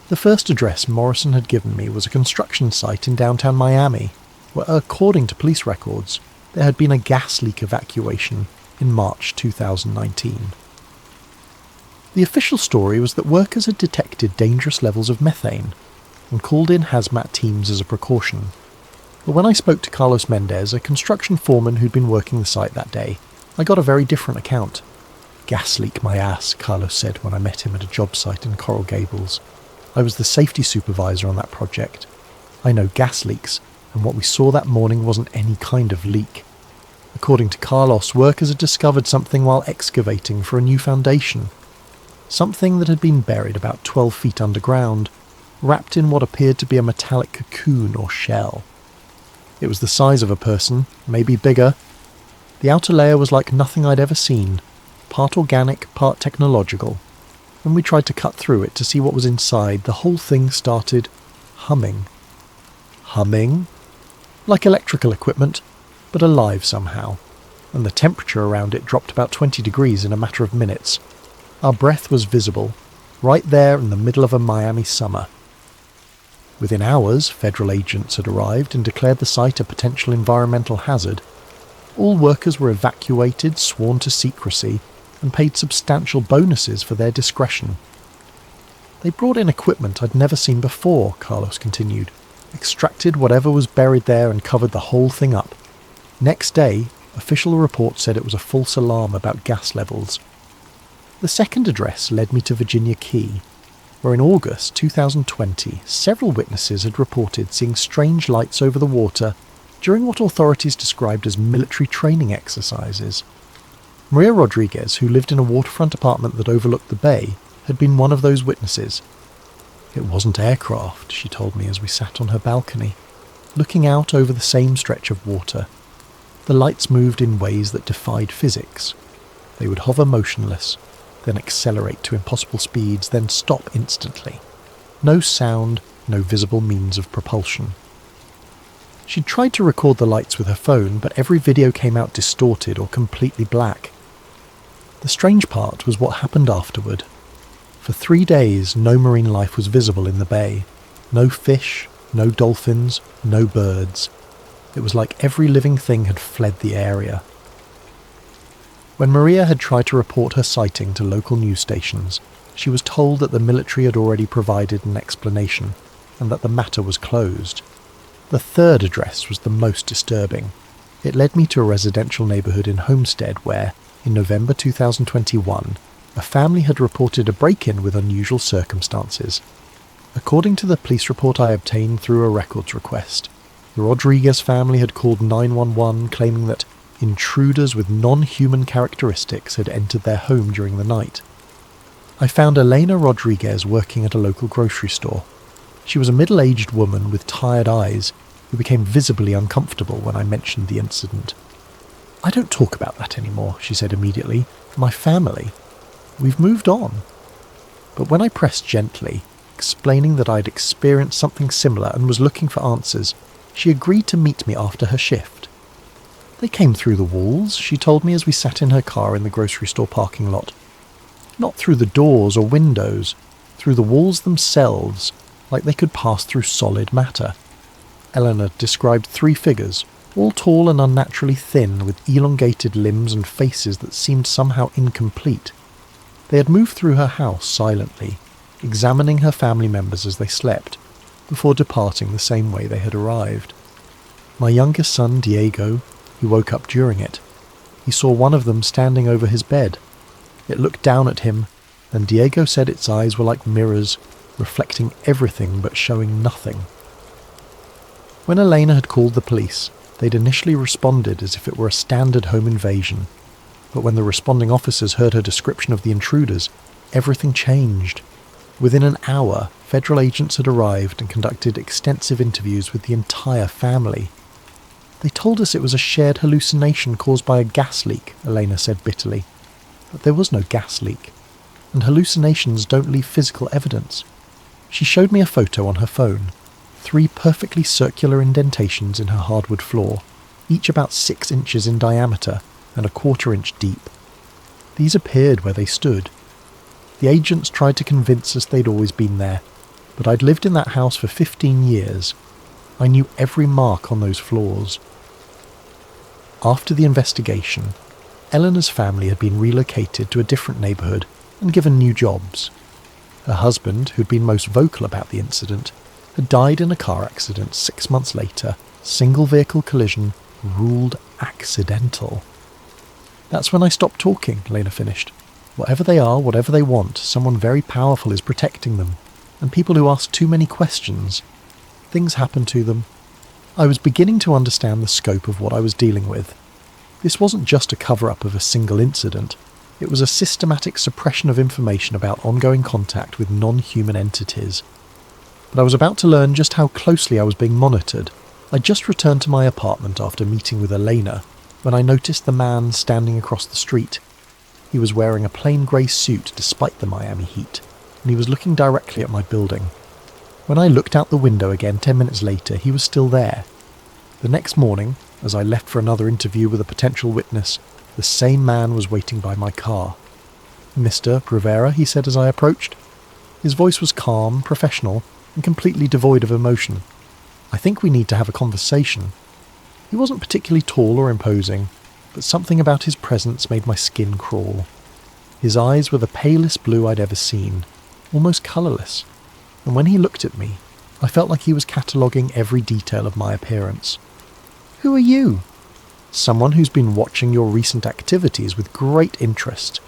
The first address Morrison had given me was a construction site in downtown Miami, where, according to police records, there had been a gas leak evacuation in March 2019. The official story was that workers had detected dangerous levels of methane and called in hazmat teams as a precaution. But when I spoke to Carlos Mendez, a construction foreman who'd been working the site that day, I got a very different account. Gas leak my ass, Carlos said when I met him at a job site in Coral Gables. I was the safety supervisor on that project. I know gas leaks, and what we saw that morning wasn't any kind of leak. According to Carlos, workers had discovered something while excavating for a new foundation. Something that had been buried about 12 feet underground, wrapped in what appeared to be a metallic cocoon or shell. It was the size of a person, maybe bigger. The outer layer was like nothing I'd ever seen, part organic, part technological. When we tried to cut through it to see what was inside, the whole thing started humming. Humming? Like electrical equipment, but alive somehow, and the temperature around it dropped about 20 degrees in a matter of minutes. Our breath was visible, right there in the middle of a Miami summer. Within hours, federal agents had arrived and declared the site a potential environmental hazard. All workers were evacuated, sworn to secrecy, and paid substantial bonuses for their discretion. They brought in equipment I'd never seen before, Carlos continued, extracted whatever was buried there and covered the whole thing up. Next day, official reports said it was a false alarm about gas levels. The second address led me to Virginia Key, where in August 2020, several witnesses had reported seeing strange lights over the water during what authorities described as military training exercises. Maria Rodriguez, who lived in a waterfront apartment that overlooked the bay, had been one of those witnesses. It wasn't aircraft, she told me as we sat on her balcony, looking out over the same stretch of water. The lights moved in ways that defied physics. They would hover motionless, then accelerate to impossible speeds, then stop instantly. No sound, no visible means of propulsion. She'd tried to record the lights with her phone, but every video came out distorted or completely black. The strange part was what happened afterward. For 3 days, no marine life was visible in the bay. No fish, no dolphins, no birds. It was like every living thing had fled the area. When Maria had tried to report her sighting to local news stations, she was told that the military had already provided an explanation and that the matter was closed. The third address was the most disturbing. It led me to a residential neighbourhood in Homestead where, in November 2021, a family had reported a break-in with unusual circumstances. According to the police report I obtained through a records request, the Rodriguez family had called 911 claiming that intruders with non-human characteristics had entered their home during the night. I found Elena Rodriguez working at a local grocery store. She was a middle-aged woman with tired eyes who became visibly uncomfortable when I mentioned the incident. "I don't talk about that anymore," she said immediately. "My family. We've moved on." But when I pressed gently, explaining that I'd experienced something similar and was looking for answers, she agreed to meet me after her shift. "They came through the walls," she told me as we sat in her car in the grocery store parking lot. "Not through the doors or windows, through the walls themselves, like they could pass through solid matter." Eleanor described 3 figures, all tall and unnaturally thin, with elongated limbs and faces that seemed somehow incomplete. They had moved through her house silently, examining her family members as they slept, before departing the same way they had arrived. My youngest son, Diego, he woke up during it. He saw one of them standing over his bed. It looked down at him, and Diego said its eyes were like mirrors, reflecting everything but showing nothing. When Elena had called the police, they'd initially responded as if it were a standard home invasion, but when the responding officers heard her description of the intruders, everything changed. Within an hour, federal agents had arrived and conducted extensive interviews with the entire family. "They told us it was a shared hallucination caused by a gas leak," Elena said bitterly. But there was no gas leak, and hallucinations don't leave physical evidence. She showed me a photo on her phone. 3 perfectly circular indentations in her hardwood floor, each about 6 inches in diameter and a 1/4 inch deep. These appeared where they stood. The agents tried to convince us they'd always been there, but I'd lived in that house for 15 years. I knew every mark on those floors. After the investigation, Eleanor's family had been relocated to a different neighbourhood and given new jobs. Her husband, who'd been most vocal about the incident, had died in a car accident 6 months later, single-vehicle collision, ruled accidental. "That's when I stopped talking," Lena finished. "Whatever they are, whatever they want, someone very powerful is protecting them, and people who ask too many questions, things happen to them." I was beginning to understand the scope of what I was dealing with. This wasn't just a cover-up of a single incident. It was a systematic suppression of information about ongoing contact with non-human entities. But I was about to learn just how closely I was being monitored. I just returned to my apartment after meeting with Elena when I noticed the man standing across the street. He was wearing a plain grey suit despite the Miami heat, and he was looking directly at my building. When I looked out the window again 10 minutes later, he was still there. The next morning, as I left for another interview with a potential witness, the same man was waiting by my car. "Mr. Rivera," he said as I approached. His voice was calm, professional, and completely devoid of emotion. "I think we need to have a conversation." He wasn't particularly tall or imposing, but something about his presence made my skin crawl. His eyes were the palest blue I'd ever seen, almost colourless, and when he looked at me, I felt like he was cataloguing every detail of my appearance. "Who are you?" "Someone who's been watching your recent activities with great interest.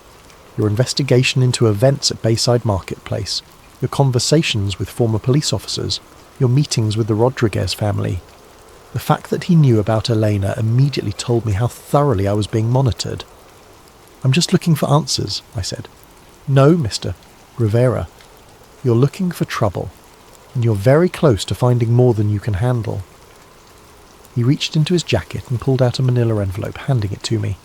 Your investigation into events at Bayside Marketplace, your conversations with former police officers, your meetings with the Rodriguez family." The fact that he knew about Elena immediately told me how thoroughly I was being monitored. "I'm just looking for answers," I said. "No, Mr. Rivera. You're looking for trouble, and you're very close to finding more than you can handle." He reached into his jacket and pulled out a manila envelope, handing it to me.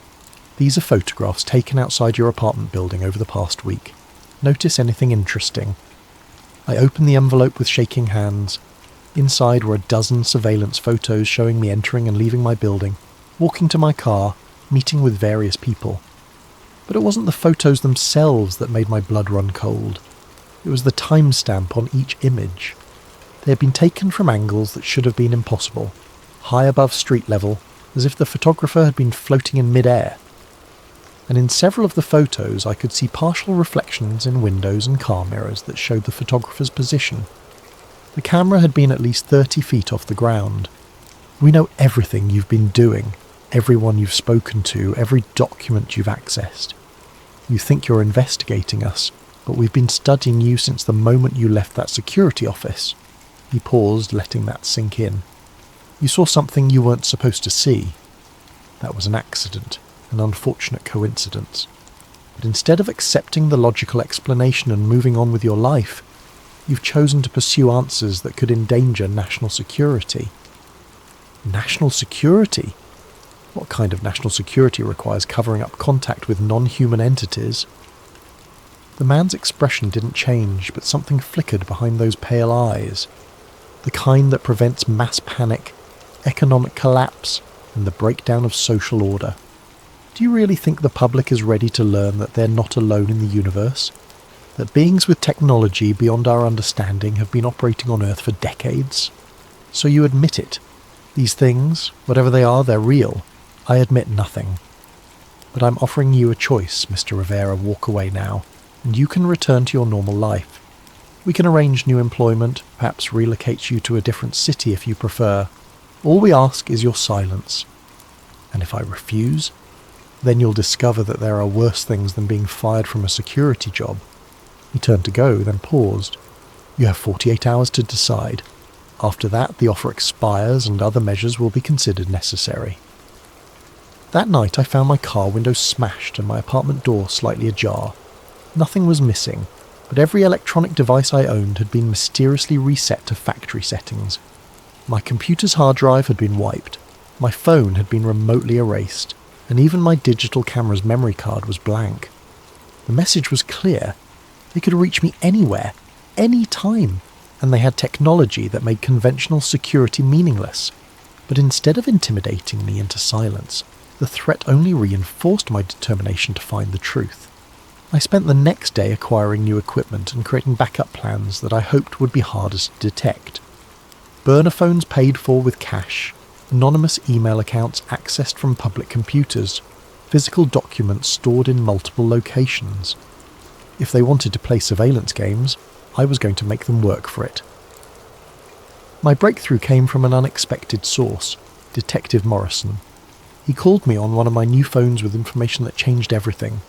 "These are photographs taken outside your apartment building over the past week. Notice anything interesting?" I opened the envelope with shaking hands. Inside were a dozen surveillance photos showing me entering and leaving my building, walking to my car, meeting with various people. But it wasn't the photos themselves that made my blood run cold. It was the timestamp on each image. They had been taken from angles that should have been impossible, high above street level, as if the photographer had been floating in mid-air. And in several of the photos I could see partial reflections in windows and car mirrors that showed the photographer's position. The camera had been at least 30 feet off the ground. "We know everything you've been doing, everyone you've spoken to, every document you've accessed. You think you're investigating us, but we've been studying you since the moment you left that security office." He paused, letting that sink in. "You saw something you weren't supposed to see. That was an accident, an unfortunate coincidence. But instead of accepting the logical explanation and moving on with your life, you've chosen to pursue answers that could endanger national security." National security? What kind of national security requires covering up contact with non-human entities? The man's expression didn't change, but something flickered behind those pale eyes. The kind that prevents mass panic, economic collapse, and the breakdown of social order. Do you really think the public is ready to learn that they're not alone in the universe? That beings with technology beyond our understanding have been operating on Earth for decades? So you admit it. These things, whatever they are, they're real. I admit nothing. But I'm offering you a choice, Mr. Rivera. Walk away now, and you can return to your normal life. We can arrange new employment, perhaps relocate you to a different city if you prefer. All we ask is your silence. And if I refuse, then you'll discover that there are worse things than being fired from a security job." He turned to go, then paused. "You have 48 hours to decide. After that, the offer expires and other measures will be considered necessary." That night I found my car window smashed and my apartment door slightly ajar. Nothing was missing, but every electronic device I owned had been mysteriously reset to factory settings. My computer's hard drive had been wiped, my phone had been remotely erased, and even my digital camera's memory card was blank. The message was clear. They could reach me anywhere, any time, and they had technology that made conventional security meaningless. But instead of intimidating me into silence, the threat only reinforced my determination to find the truth. I spent the next day acquiring new equipment and creating backup plans that I hoped would be hardest to detect. Burner phones paid for with cash, anonymous email accounts accessed from public computers, physical documents stored in multiple locations. If they wanted to play surveillance games, I was going to make them work for it. My breakthrough came from an unexpected source, Detective Morrison. He called me on one of my new phones with information that changed everything.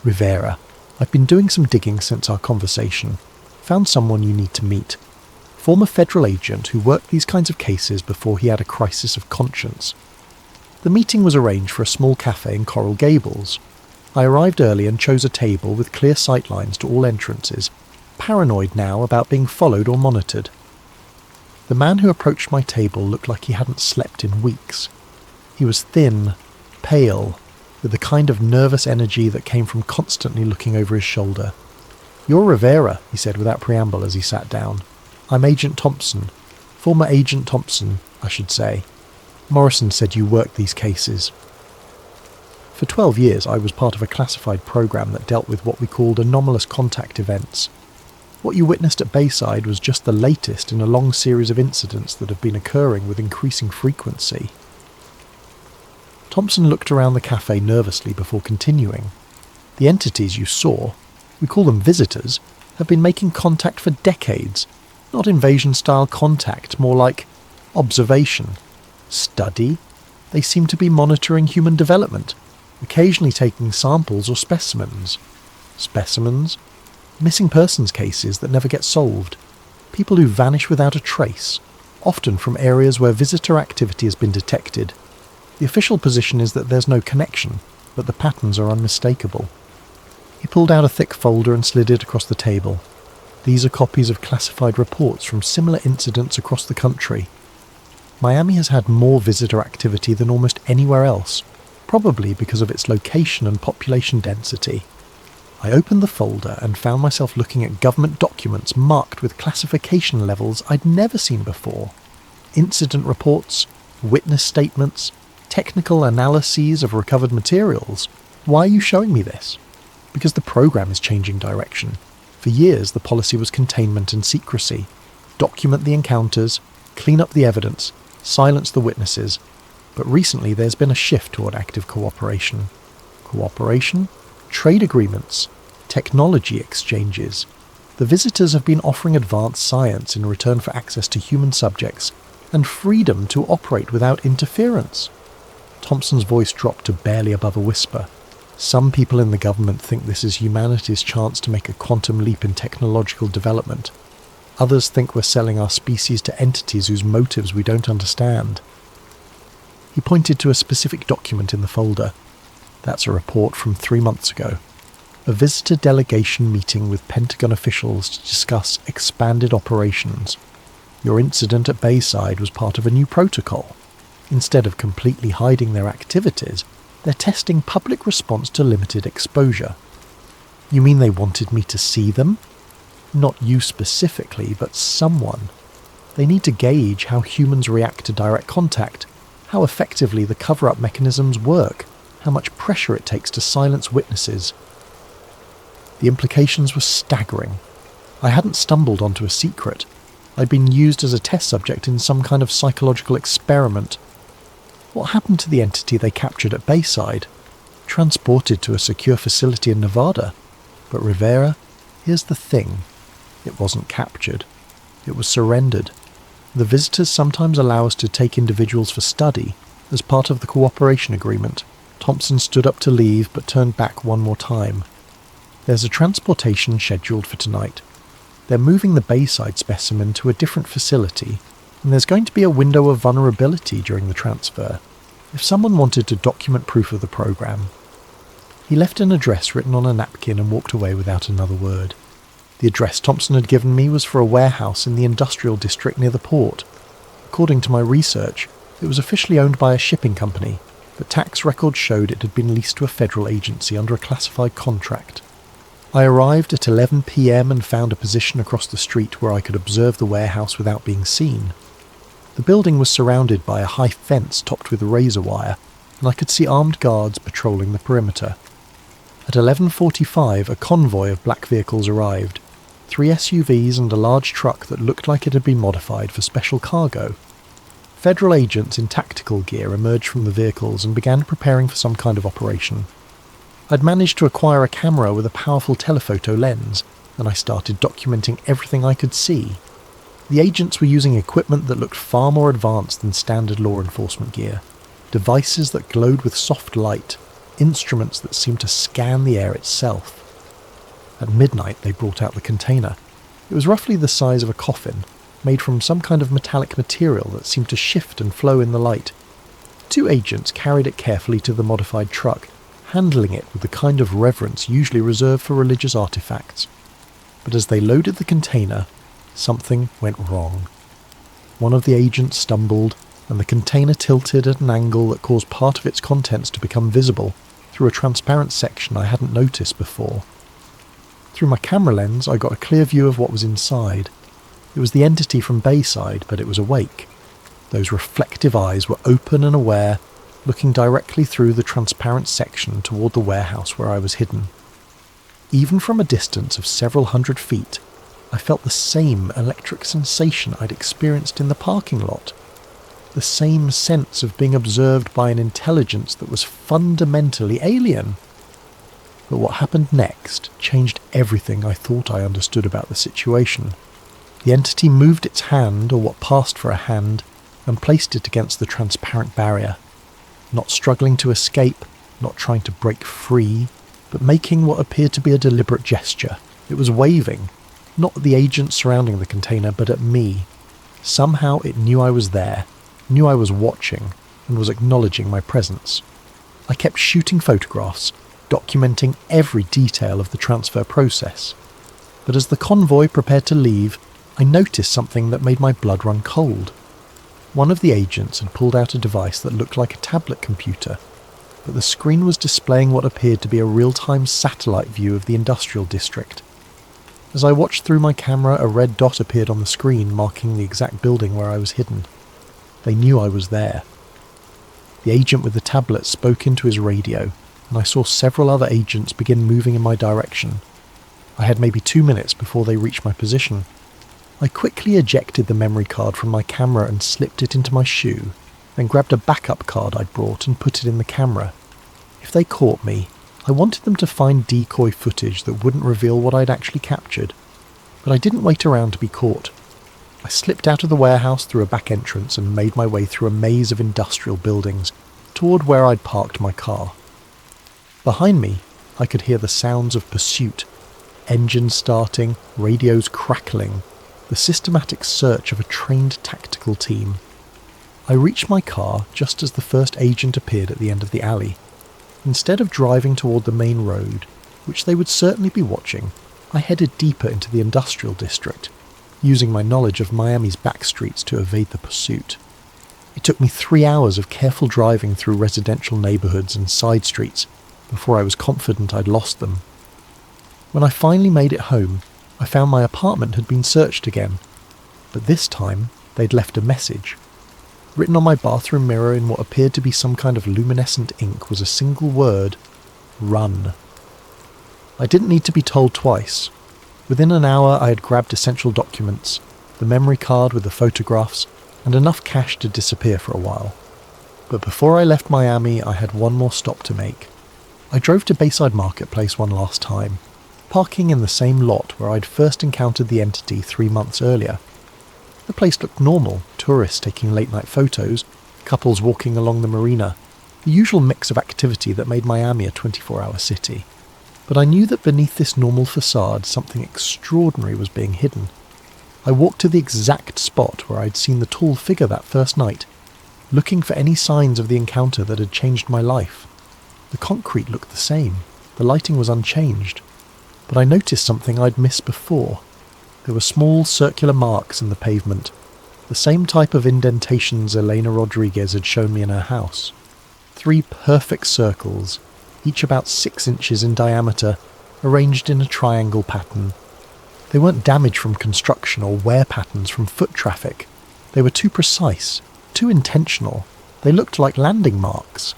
"Rivera, I've been doing some digging since our conversation. Found someone you need to meet. Former federal agent who worked these kinds of cases before he had a crisis of conscience." The meeting was arranged for a small cafe in Coral Gables. I arrived early and chose a table with clear sightlines to all entrances, paranoid now about being followed or monitored. The man who approached my table looked like he hadn't slept in weeks. He was thin, pale, with the kind of nervous energy that came from constantly looking over his shoulder. "You're Rivera," he said without preamble as he sat down. "I'm Agent Thompson. Former Agent Thompson, I should say. Morrison said you worked these cases." For 12 years I was part of a classified program that dealt with what we called anomalous contact events. What you witnessed at Bayside was just the latest in a long series of incidents that have been occurring with increasing frequency. Thompson looked around the cafe nervously before continuing. "The entities you saw, we call them visitors, have been making contact for decades. Not invasion-style contact, more like observation. Study. They seem to be monitoring human development, occasionally taking samples or specimens. Specimens? Missing persons cases that never get solved. People who vanish without a trace, often from areas where visitor activity has been detected. The official position is that there's no connection, but the patterns are unmistakable." He pulled out a thick folder and slid it across the table. "These are copies of classified reports from similar incidents across the country. Miami has had more visitor activity than almost anywhere else, probably because of its location and population density." I opened the folder and found myself looking at government documents marked with classification levels I'd never seen before. Incident reports, witness statements, technical analyses of recovered materials. Why are you showing me this? Because the program is changing direction. For years the policy was containment and secrecy. Document the encounters, clean up the evidence, silence the witnesses. But recently there's been a shift toward active cooperation. Cooperation? Trade agreements, technology exchanges. The visitors have been offering advanced science in return for access to human subjects and freedom to operate without interference. Thompson's voice dropped to barely above a whisper. Some people in the government think this is humanity's chance to make a quantum leap in technological development. Others think we're selling our species to entities whose motives we don't understand. He pointed to a specific document in the folder. That's a report from 3 months ago. A visitor delegation meeting with Pentagon officials to discuss expanded operations. Your incident at Bayside was part of a new protocol. Instead of completely hiding their activities, they're testing public response to limited exposure. You mean they wanted me to see them? Not you specifically, but someone. They need to gauge how humans react to direct contact, how effectively the cover-up mechanisms work, how much pressure it takes to silence witnesses. The implications were staggering. I hadn't stumbled onto a secret. I'd been used as a test subject in some kind of psychological experiment. What happened to the entity they captured at Bayside? Transported to a secure facility in Nevada. But Rivera, here's the thing. It wasn't captured. It was surrendered. The visitors sometimes allow us to take individuals for study as part of the cooperation agreement. Thompson stood up to leave but turned back one more time. There's a transportation scheduled for tonight. They're moving the Bayside specimen to a different facility, and there's going to be a window of vulnerability during the transfer, if someone wanted to document proof of the program. He left an address written on a napkin and walked away without another word. The address Thompson had given me was for a warehouse in the industrial district near the port. According to my research, it was officially owned by a shipping company, but tax records showed it had been leased to a federal agency under a classified contract. I arrived at 11 p.m. and found a position across the street where I could observe the warehouse without being seen. The building was surrounded by a high fence topped with razor wire, and I could see armed guards patrolling the perimeter. At 11:45, a convoy of black vehicles arrived. 3 SUVs and a large truck that looked like it had been modified for special cargo. Federal agents in tactical gear emerged from the vehicles and began preparing for some kind of operation. I'd managed to acquire a camera with a powerful telephoto lens, and I started documenting everything I could see. The agents were using equipment that looked far more advanced than standard law enforcement gear. Devices that glowed with soft light, instruments that seemed to scan the air itself. At midnight they brought out the container. It was roughly the size of a coffin, made from some kind of metallic material that seemed to shift and flow in the light. 2 agents carried it carefully to the modified truck, handling it with the kind of reverence usually reserved for religious artifacts. But as they loaded the container, something went wrong. One of the agents stumbled, and the container tilted at an angle that caused part of its contents to become visible through a transparent section I hadn't noticed before. Through my camera lens, I got a clear view of what was inside. It was the entity from Bayside, but it was awake. Those reflective eyes were open and aware, looking directly through the transparent section toward the warehouse where I was hidden. Even from a distance of several hundred feet, I felt the same electric sensation I'd experienced in the parking lot. The same sense of being observed by an intelligence that was fundamentally alien. But what happened next changed everything I thought I understood about the situation. The entity moved its hand, or what passed for a hand, and placed it against the transparent barrier. Not struggling to escape, not trying to break free, but making what appeared to be a deliberate gesture. It was waving, not at the agents surrounding the container, but at me. Somehow it knew I was there, knew I was watching, and was acknowledging my presence. I kept shooting photographs, documenting every detail of the transfer process. But as the convoy prepared to leave, I noticed something that made my blood run cold. One of the agents had pulled out a device that looked like a tablet computer, but the screen was displaying what appeared to be a real-time satellite view of the industrial district. As I watched through my camera, a red dot appeared on the screen marking the exact building where I was hidden. They knew I was there. The agent with the tablet spoke into his radio, and I saw several other agents begin moving in my direction. I had maybe 2 minutes before they reached my position. I quickly ejected the memory card from my camera and slipped it into my shoe, then grabbed a backup card I'd brought and put it in the camera. If they caught me, I wanted them to find decoy footage that wouldn't reveal what I'd actually captured. But I didn't wait around to be caught. I slipped out of the warehouse through a back entrance and made my way through a maze of industrial buildings toward where I'd parked my car. Behind me, I could hear the sounds of pursuit, engines starting, radios crackling, the systematic search of a trained tactical team. I reached my car just as the first agent appeared at the end of the alley. Instead of driving toward the main road, which they would certainly be watching, I headed deeper into the industrial district, using my knowledge of Miami's back streets to evade the pursuit. It took me 3 hours of careful driving through residential neighbourhoods and side streets before I was confident I'd lost them. When I finally made it home, I found my apartment had been searched again, but this time they'd left a message. Written on my bathroom mirror in what appeared to be some kind of luminescent ink was a single word: run. I didn't need to be told twice. Within an hour I had grabbed essential documents, the memory card with the photographs, and enough cash to disappear for a while. But before I left Miami, I had one more stop to make. I drove to Bayside Marketplace one last time, parking in the same lot where I'd first encountered the entity 3 months earlier. The place looked normal, tourists taking late-night photos, couples walking along the marina, the usual mix of activity that made Miami a 24-hour city. But I knew that beneath this normal facade something extraordinary was being hidden. I walked to the exact spot where I'd seen the tall figure that first night, looking for any signs of the encounter that had changed my life. The concrete looked the same, the lighting was unchanged, but I noticed something I'd missed before. There were small circular marks in the pavement, the same type of indentations Elena Rodriguez had shown me in her house. 3 perfect circles, each about 6 inches in diameter, arranged in a triangle pattern. They weren't damaged from construction or wear patterns from foot traffic. They were too precise, too intentional. They looked like landing marks.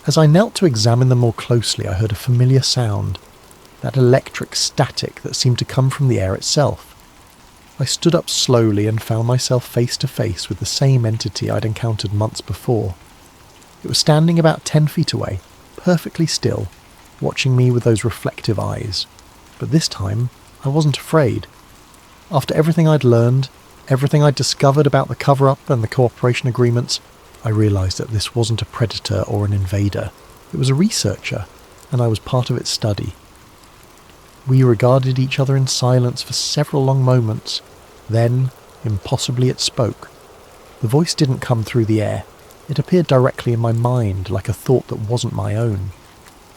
As I knelt to examine them more closely, I heard a familiar sound, that electric static that seemed to come from the air itself. I stood up slowly and found myself face to face with the same entity I'd encountered months before. It was standing about 10 feet away, perfectly still, watching me with those reflective eyes. But this time, I wasn't afraid. After everything I'd learned, everything I'd discovered about the cover-up and the cooperation agreements, I realised that this wasn't a predator or an invader. It was a researcher, and I was part of its study. We regarded each other in silence for several long moments. Then, impossibly, it spoke. The voice didn't come through the air. It appeared directly in my mind, like a thought that wasn't my own.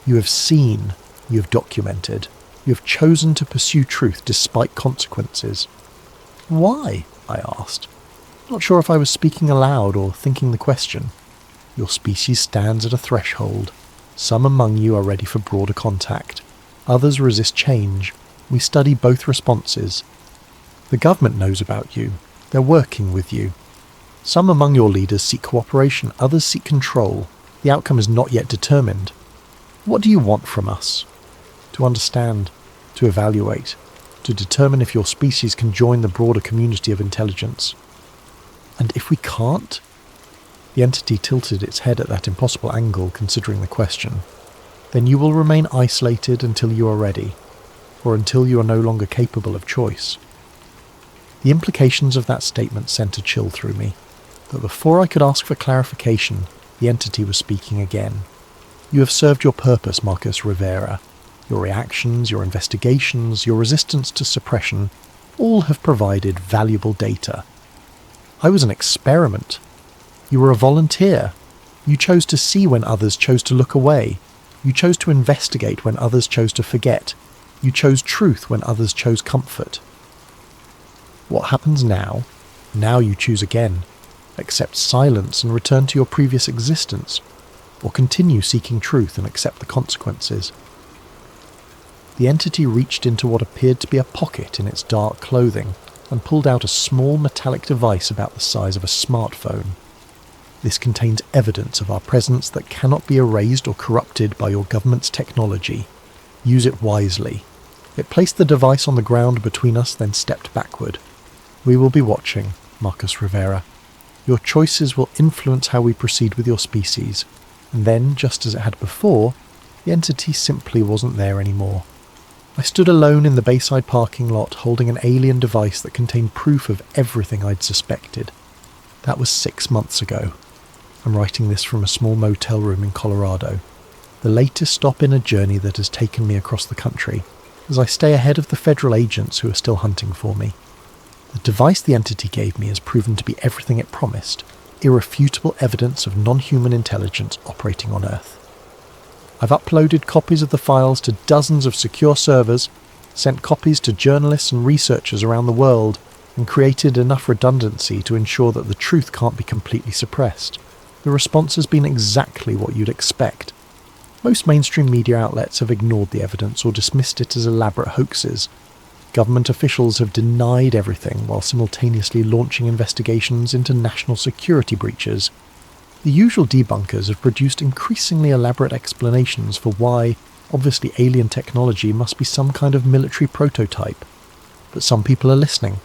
You have seen, you have documented, you have chosen to pursue truth despite consequences. Why? I asked. Not sure if I was speaking aloud or thinking the question. Your species stands at a threshold. Some among you are ready for broader contact. Others resist change. We study both responses. The government knows about you. They're working with you. Some among your leaders seek cooperation, others seek control. The outcome is not yet determined. What do you want from us? To understand, to evaluate, to determine if your species can join the broader community of intelligence. And if we can't? The entity tilted its head at that impossible angle, considering the question. Then you will remain isolated until you are ready, or until you are no longer capable of choice. The implications of that statement sent a chill through me, but before I could ask for clarification, the entity was speaking again. You have served your purpose, Marcus Rivera. Your reactions, your investigations, your resistance to suppression, all have provided valuable data. I was an experiment. You were a volunteer. You chose to see when others chose to look away. You chose to investigate when others chose to forget. You chose truth when others chose comfort. What happens now? Now you choose again. Accept silence and return to your previous existence, or continue seeking truth and accept the consequences. The entity reached into what appeared to be a pocket in its dark clothing and pulled out a small metallic device about the size of a smartphone. This contains evidence of our presence that cannot be erased or corrupted by your government's technology. Use it wisely. It placed the device on the ground between us, then stepped backward. We will be watching, Marcus Rivera. Your choices will influence how we proceed with your species. And then, just as it had before, the entity simply wasn't there anymore. I stood alone in the Bayside parking lot holding an alien device that contained proof of everything I'd suspected. That was 6 months ago. I'm writing this from a small motel room in Colorado, the latest stop in a journey that has taken me across the country, as I stay ahead of the federal agents who are still hunting for me. The device the entity gave me has proven to be everything it promised, irrefutable evidence of non-human intelligence operating on Earth. I've uploaded copies of the files to dozens of secure servers, sent copies to journalists and researchers around the world, and created enough redundancy to ensure that the truth can't be completely suppressed. The response has been exactly what you'd expect. Most mainstream media outlets have ignored the evidence or dismissed it as elaborate hoaxes. Government officials have denied everything while simultaneously launching investigations into national security breaches. The usual debunkers have produced increasingly elaborate explanations for why, obviously alien technology must be some kind of military prototype. But some people are listening.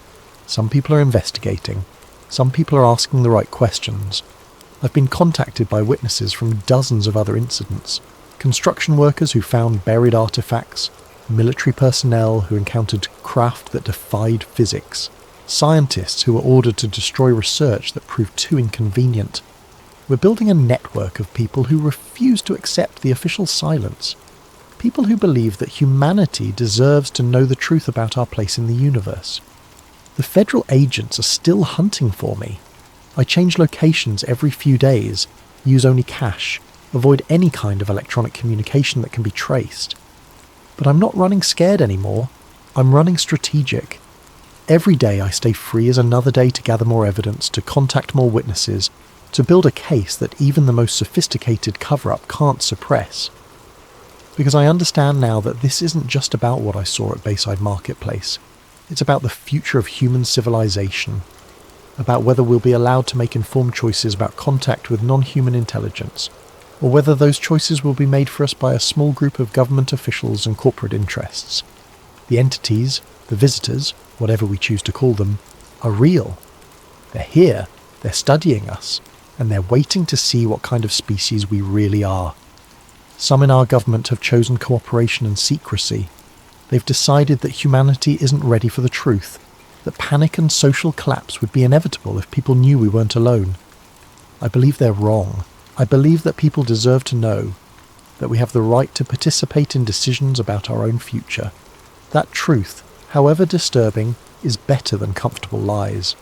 Some people are investigating. Some people are asking the right questions. I've been contacted by witnesses from dozens of other incidents. Construction workers who found buried artifacts, military personnel who encountered craft that defied physics, scientists who were ordered to destroy research that proved too inconvenient. We're building a network of people who refuse to accept the official silence. People who believe that humanity deserves to know the truth about our place in the universe. The federal agents are still hunting for me. I change locations every few days, use only cash, avoid any kind of electronic communication that can be traced. But I'm not running scared anymore. I'm running strategic. Every day I stay free as another day to gather more evidence, to contact more witnesses, to build a case that even the most sophisticated cover-up can't suppress. Because I understand now that this isn't just about what I saw at Bayside Marketplace. It's about the future of human civilization, about whether we'll be allowed to make informed choices about contact with non-human intelligence, or whether those choices will be made for us by a small group of government officials and corporate interests. The entities, the visitors, whatever we choose to call them, are real. They're here, they're studying us, and they're waiting to see what kind of species we really are. Some in our government have chosen cooperation and secrecy. They've decided that humanity isn't ready for the truth, that panic and social collapse would be inevitable if people knew we weren't alone. I believe they're wrong. I believe that people deserve to know that we have the right to participate in decisions about our own future. That truth, however disturbing, is better than comfortable lies.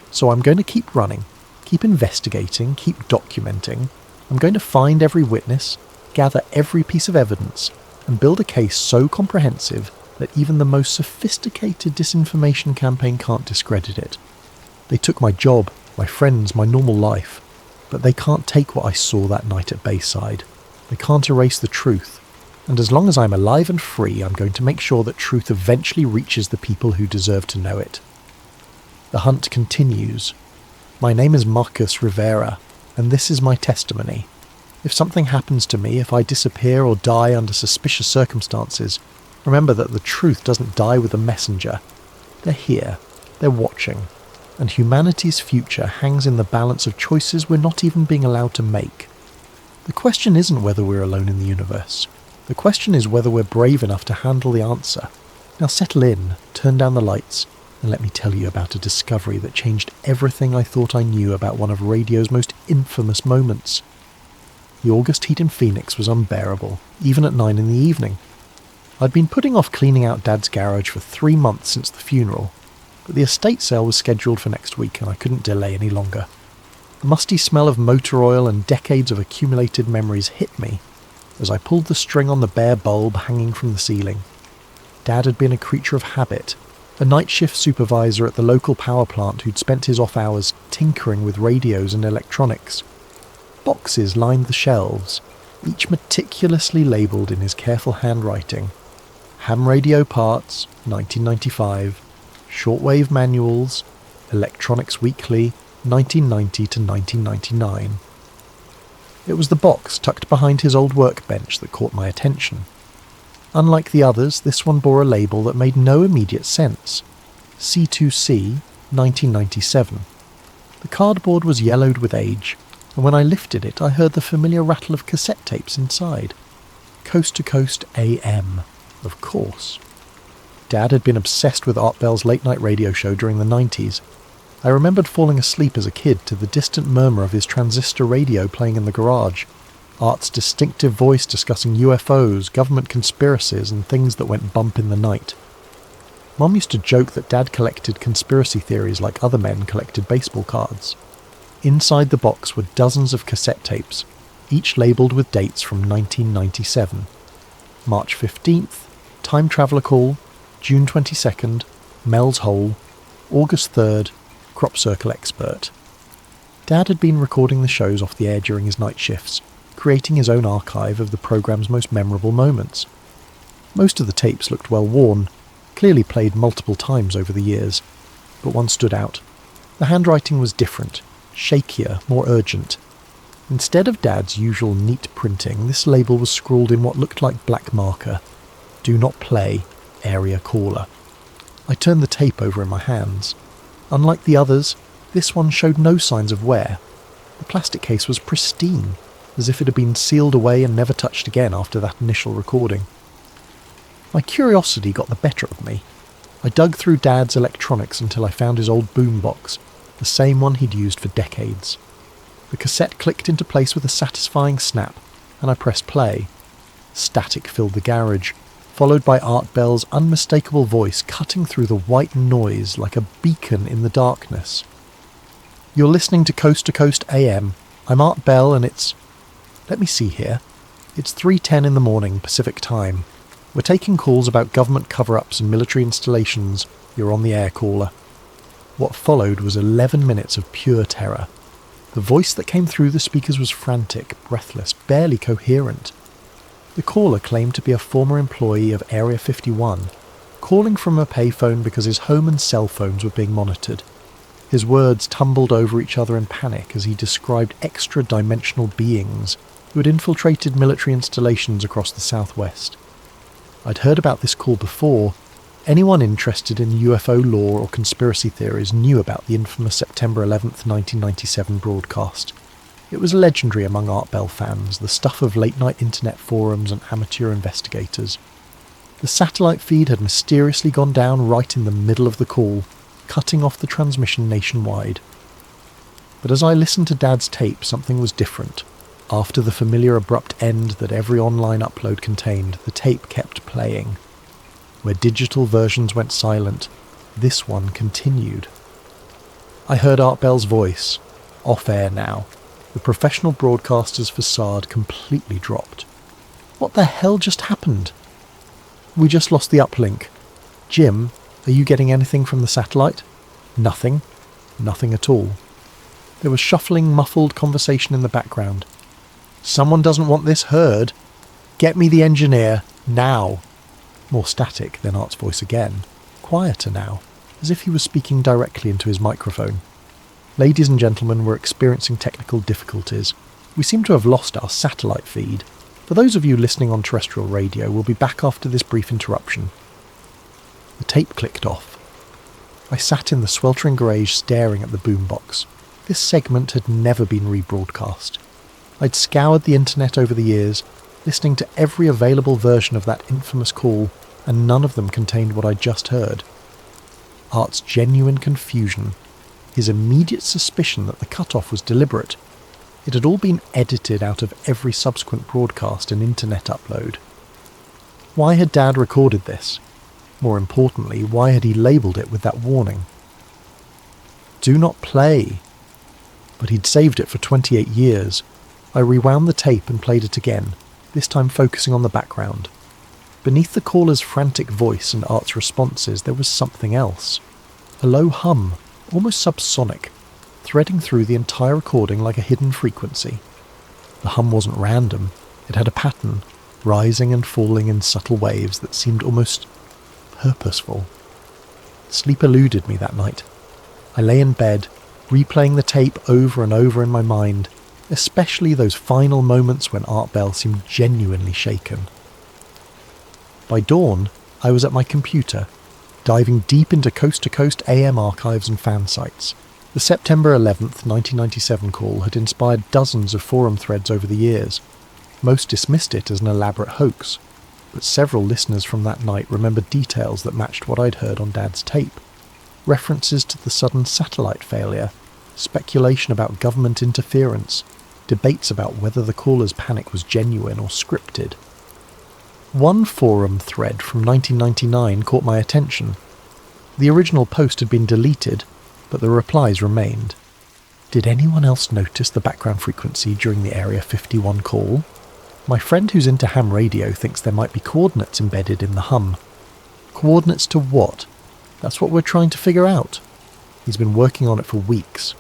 So I'm going to keep running, keep investigating, keep documenting. I'm going to find every witness, gather every piece of evidence, and build a case so comprehensive that even the most sophisticated disinformation campaign can't discredit it. They took my job, my friends, my normal life, but they can't take what I saw that night at Bayside. They can't erase the truth. And as long as I'm alive and free, I'm going to make sure that truth eventually reaches the people who deserve to know it. The hunt continues. My name is Marcus Rivera, and this is my testimony. If something happens to me, if I disappear or die under suspicious circumstances, remember that the truth doesn't die with the messenger. They're here, they're watching, and humanity's future hangs in the balance of choices we're not even being allowed to make. The question isn't whether we're alone in the universe. The question is whether we're brave enough to handle the answer. Now settle in, turn down the lights, and let me tell you about a discovery that changed everything I thought I knew about one of radio's most infamous moments. The August heat in Phoenix was unbearable, even at 9 in the evening. I'd been putting off cleaning out Dad's garage for 3 months since the funeral, but the estate sale was scheduled for next week and I couldn't delay any longer. The musty smell of motor oil and decades of accumulated memories hit me as I pulled the string on the bare bulb hanging from the ceiling. Dad had been a creature of habit, a night shift supervisor at the local power plant who'd spent his off hours tinkering with radios and electronics. Boxes lined the shelves, each meticulously labelled in his careful handwriting. Ham radio parts, 1995, shortwave manuals, Electronics Weekly, 1990 to 1999. It was the box tucked behind his old workbench that caught my attention. Unlike the others, this one bore a label that made no immediate sense. C2C, 1997. The cardboard was yellowed with age, and when I lifted it I heard the familiar rattle of cassette tapes inside. Coast to Coast AM. Of course. Dad had been obsessed with Art Bell's late-night radio show during the 90s. I remembered falling asleep as a kid to the distant murmur of his transistor radio playing in the garage, Art's distinctive voice discussing UFOs, government conspiracies, and things that went bump in the night. Mum used to joke that Dad collected conspiracy theories like other men collected baseball cards. Inside the box were dozens of cassette tapes, each labelled with dates from 1997. March 15th, Time Traveller Call, June 22nd, Mel's Hole, August 3rd, Crop Circle Expert. Dad had been recording the shows off the air during his night shifts, creating his own archive of the programme's most memorable moments. Most of the tapes looked well worn, clearly played multiple times over the years, but one stood out. The handwriting was different, shakier, more urgent. Instead of Dad's usual neat printing, this label was scrawled in what looked like black marker. Do not play, area caller. I turned the tape over in my hands. Unlike the others, this one showed no signs of wear. The plastic case was pristine, as if it had been sealed away and never touched again after that initial recording. My curiosity got the better of me. I dug through Dad's electronics until I found his old boombox, the same one he'd used for decades. The cassette clicked into place with a satisfying snap, and I pressed play. Static filled the garage, followed by Art Bell's unmistakable voice cutting through the white noise like a beacon in the darkness. You're listening to Coast AM. I'm Art Bell and it's... Let me see here. It's 3:10 in the morning, Pacific time. We're taking calls about government cover-ups and military installations. You're on the air, caller. What followed was 11 minutes of pure terror. The voice that came through the speakers was frantic, breathless, barely coherent. The caller claimed to be a former employee of Area 51, calling from a payphone because his home and cell phones were being monitored. His words tumbled over each other in panic as he described extra-dimensional beings who had infiltrated military installations across the southwest. I'd heard about this call before. Anyone interested in UFO lore or conspiracy theories knew about the infamous September 11th, 1997 broadcast. It was legendary among Art Bell fans, the stuff of late-night internet forums and amateur investigators. The satellite feed had mysteriously gone down right in the middle of the call, cutting off the transmission nationwide. But as I listened to Dad's tape, something was different. After the familiar abrupt end that every online upload contained, the tape kept playing. Where digital versions went silent, this one continued. I heard Art Bell's voice, off-air now. The professional broadcaster's facade completely dropped. What the hell just happened? We just lost the uplink. Jim, are you getting anything from the satellite? Nothing. Nothing at all. There was shuffling, muffled conversation in the background. Someone doesn't want this heard. Get me the engineer, now. More static than Art's voice again. Quieter now, as if he was speaking directly into his microphone. Ladies and gentlemen, we're experiencing technical difficulties. We seem to have lost our satellite feed. For those of you listening on terrestrial radio, we'll be back after this brief interruption. The tape clicked off. I sat in the sweltering garage staring at the boombox. This segment had never been rebroadcast. I'd scoured the internet over the years, listening to every available version of that infamous call, and none of them contained what I'd just heard. Art's genuine confusion, his immediate suspicion that the cut-off was deliberate. It had all been edited out of every subsequent broadcast and internet upload. Why had Dad recorded this? More importantly, why had he labelled it with that warning? Do not play. But he'd saved it for 28 years. I rewound the tape and played it again, this time focusing on the background. Beneath the caller's frantic voice and Art's responses, there was something else. A low hum, almost subsonic, threading through the entire recording like a hidden frequency. The hum wasn't random. It had a pattern, rising and falling in subtle waves that seemed almost purposeful. Sleep eluded me that night. I lay in bed, replaying the tape over and over in my mind, especially those final moments when Art Bell seemed genuinely shaken. By dawn, I was at my computer, diving deep into Coast AM archives and fan sites. The September 11th, 1997 call had inspired dozens of forum threads over the years. Most dismissed it as an elaborate hoax. but several listeners from that night remembered details that matched what I'd heard on Dad's tape. References to the sudden satellite failure, speculation about government interference, debates about whether the caller's panic was genuine or scripted. One forum thread from 1999 caught my attention. The original post had been deleted, but the replies remained. Did anyone else notice the background frequency during the Area 51 call? My friend who's into ham radio thinks there might be coordinates embedded in the hum. Coordinates to what? That's what we're trying to figure out. He's been working on it for weeks.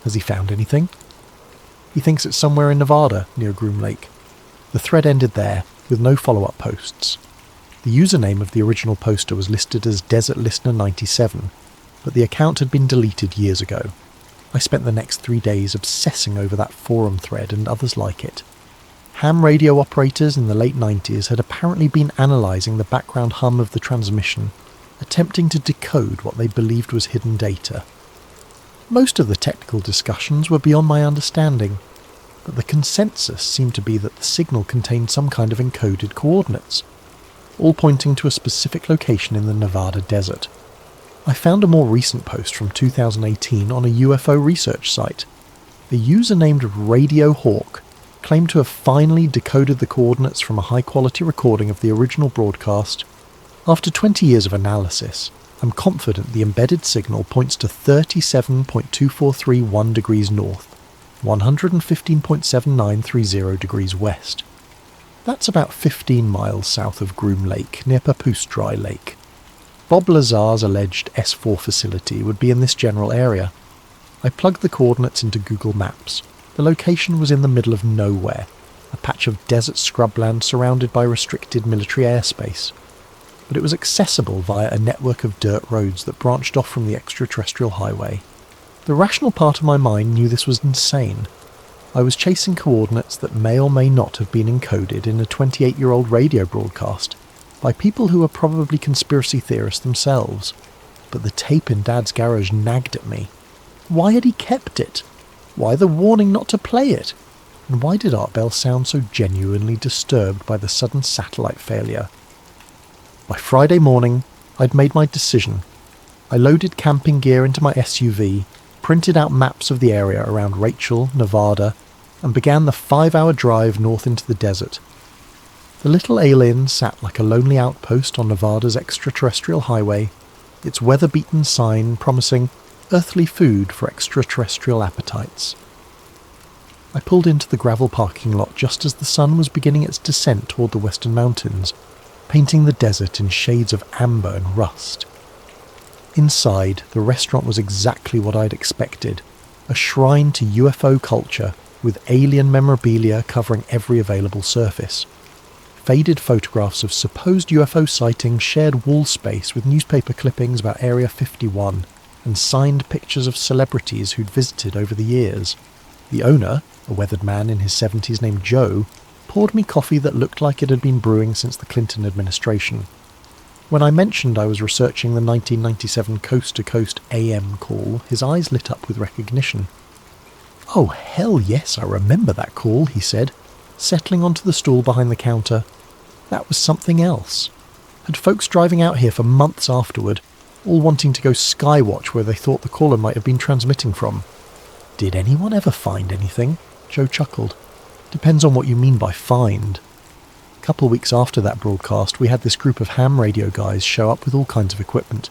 Has he found anything? He thinks it's somewhere in Nevada, near Groom Lake. The thread ended there, with no follow-up posts. The username of the original poster was listed as Desert Listener 97, but the account had been deleted years ago. I spent the next 3 days obsessing over that forum thread and others like it. Ham radio operators in the late 90s had apparently been analysing the background hum of the transmission, attempting to decode what they believed was hidden data. Most of the technical discussions were beyond my understanding, but the consensus seemed to be that the signal contained some kind of encoded coordinates, all pointing to a specific location in the Nevada desert. I found a more recent post from 2018 on a UFO research site. A user named Radio Hawk claimed to have finally decoded the coordinates from a high-quality recording of the original broadcast. After 20 years of analysis, I'm confident the embedded signal points to 37.2431 degrees north, 115.7930 degrees west. That's about 15 miles south of Groom Lake, near Papoose Dry Lake. Bob Lazar's alleged S4 facility would be in this general area. I plugged the coordinates into Google Maps. The location was in the middle of nowhere, a patch of desert scrubland surrounded by restricted military airspace. But it was accessible via a network of dirt roads that branched off from the extraterrestrial highway. The rational part of my mind knew this was insane. I was chasing coordinates that may or may not have been encoded in a 28-year-old radio broadcast by people who were probably conspiracy theorists themselves. But the tape in Dad's garage nagged at me. Why had he kept it? Why the warning not to play it? And why did Art Bell sound so genuinely disturbed by the sudden satellite failure? By Friday morning, I'd made my decision. I loaded camping gear into my SUV, printed out maps of the area around Rachel, Nevada, and began the 5-hour drive north into the desert. The little ale-inn sat like a lonely outpost on Nevada's extraterrestrial highway, its weather-beaten sign promising earthly food for extraterrestrial appetites. I pulled into the gravel parking lot just as the sun was beginning its descent toward the western mountains, painting the desert in shades of amber and rust. Inside, the restaurant was exactly what I'd expected, a shrine to UFO culture with alien memorabilia covering every available surface. Faded photographs of supposed UFO sightings shared wall space with newspaper clippings about Area 51 and signed pictures of celebrities who'd visited over the years. The owner, a weathered man in his 70s named Joe, poured me coffee that looked like it had been brewing since the Clinton administration. When I mentioned I was researching the 1997 coast-to-coast AM call, his eyes lit up with recognition. "Oh, hell yes, I remember that call," he said, settling onto the stool behind the counter. That was something else. Had folks driving out here for months afterward, all wanting to go skywatch where they thought the caller might have been transmitting from. "Did anyone ever find anything?" Joe chuckled. "Depends on what you mean by find." A couple weeks after that broadcast, we had this group of ham radio guys show up with all kinds of equipment.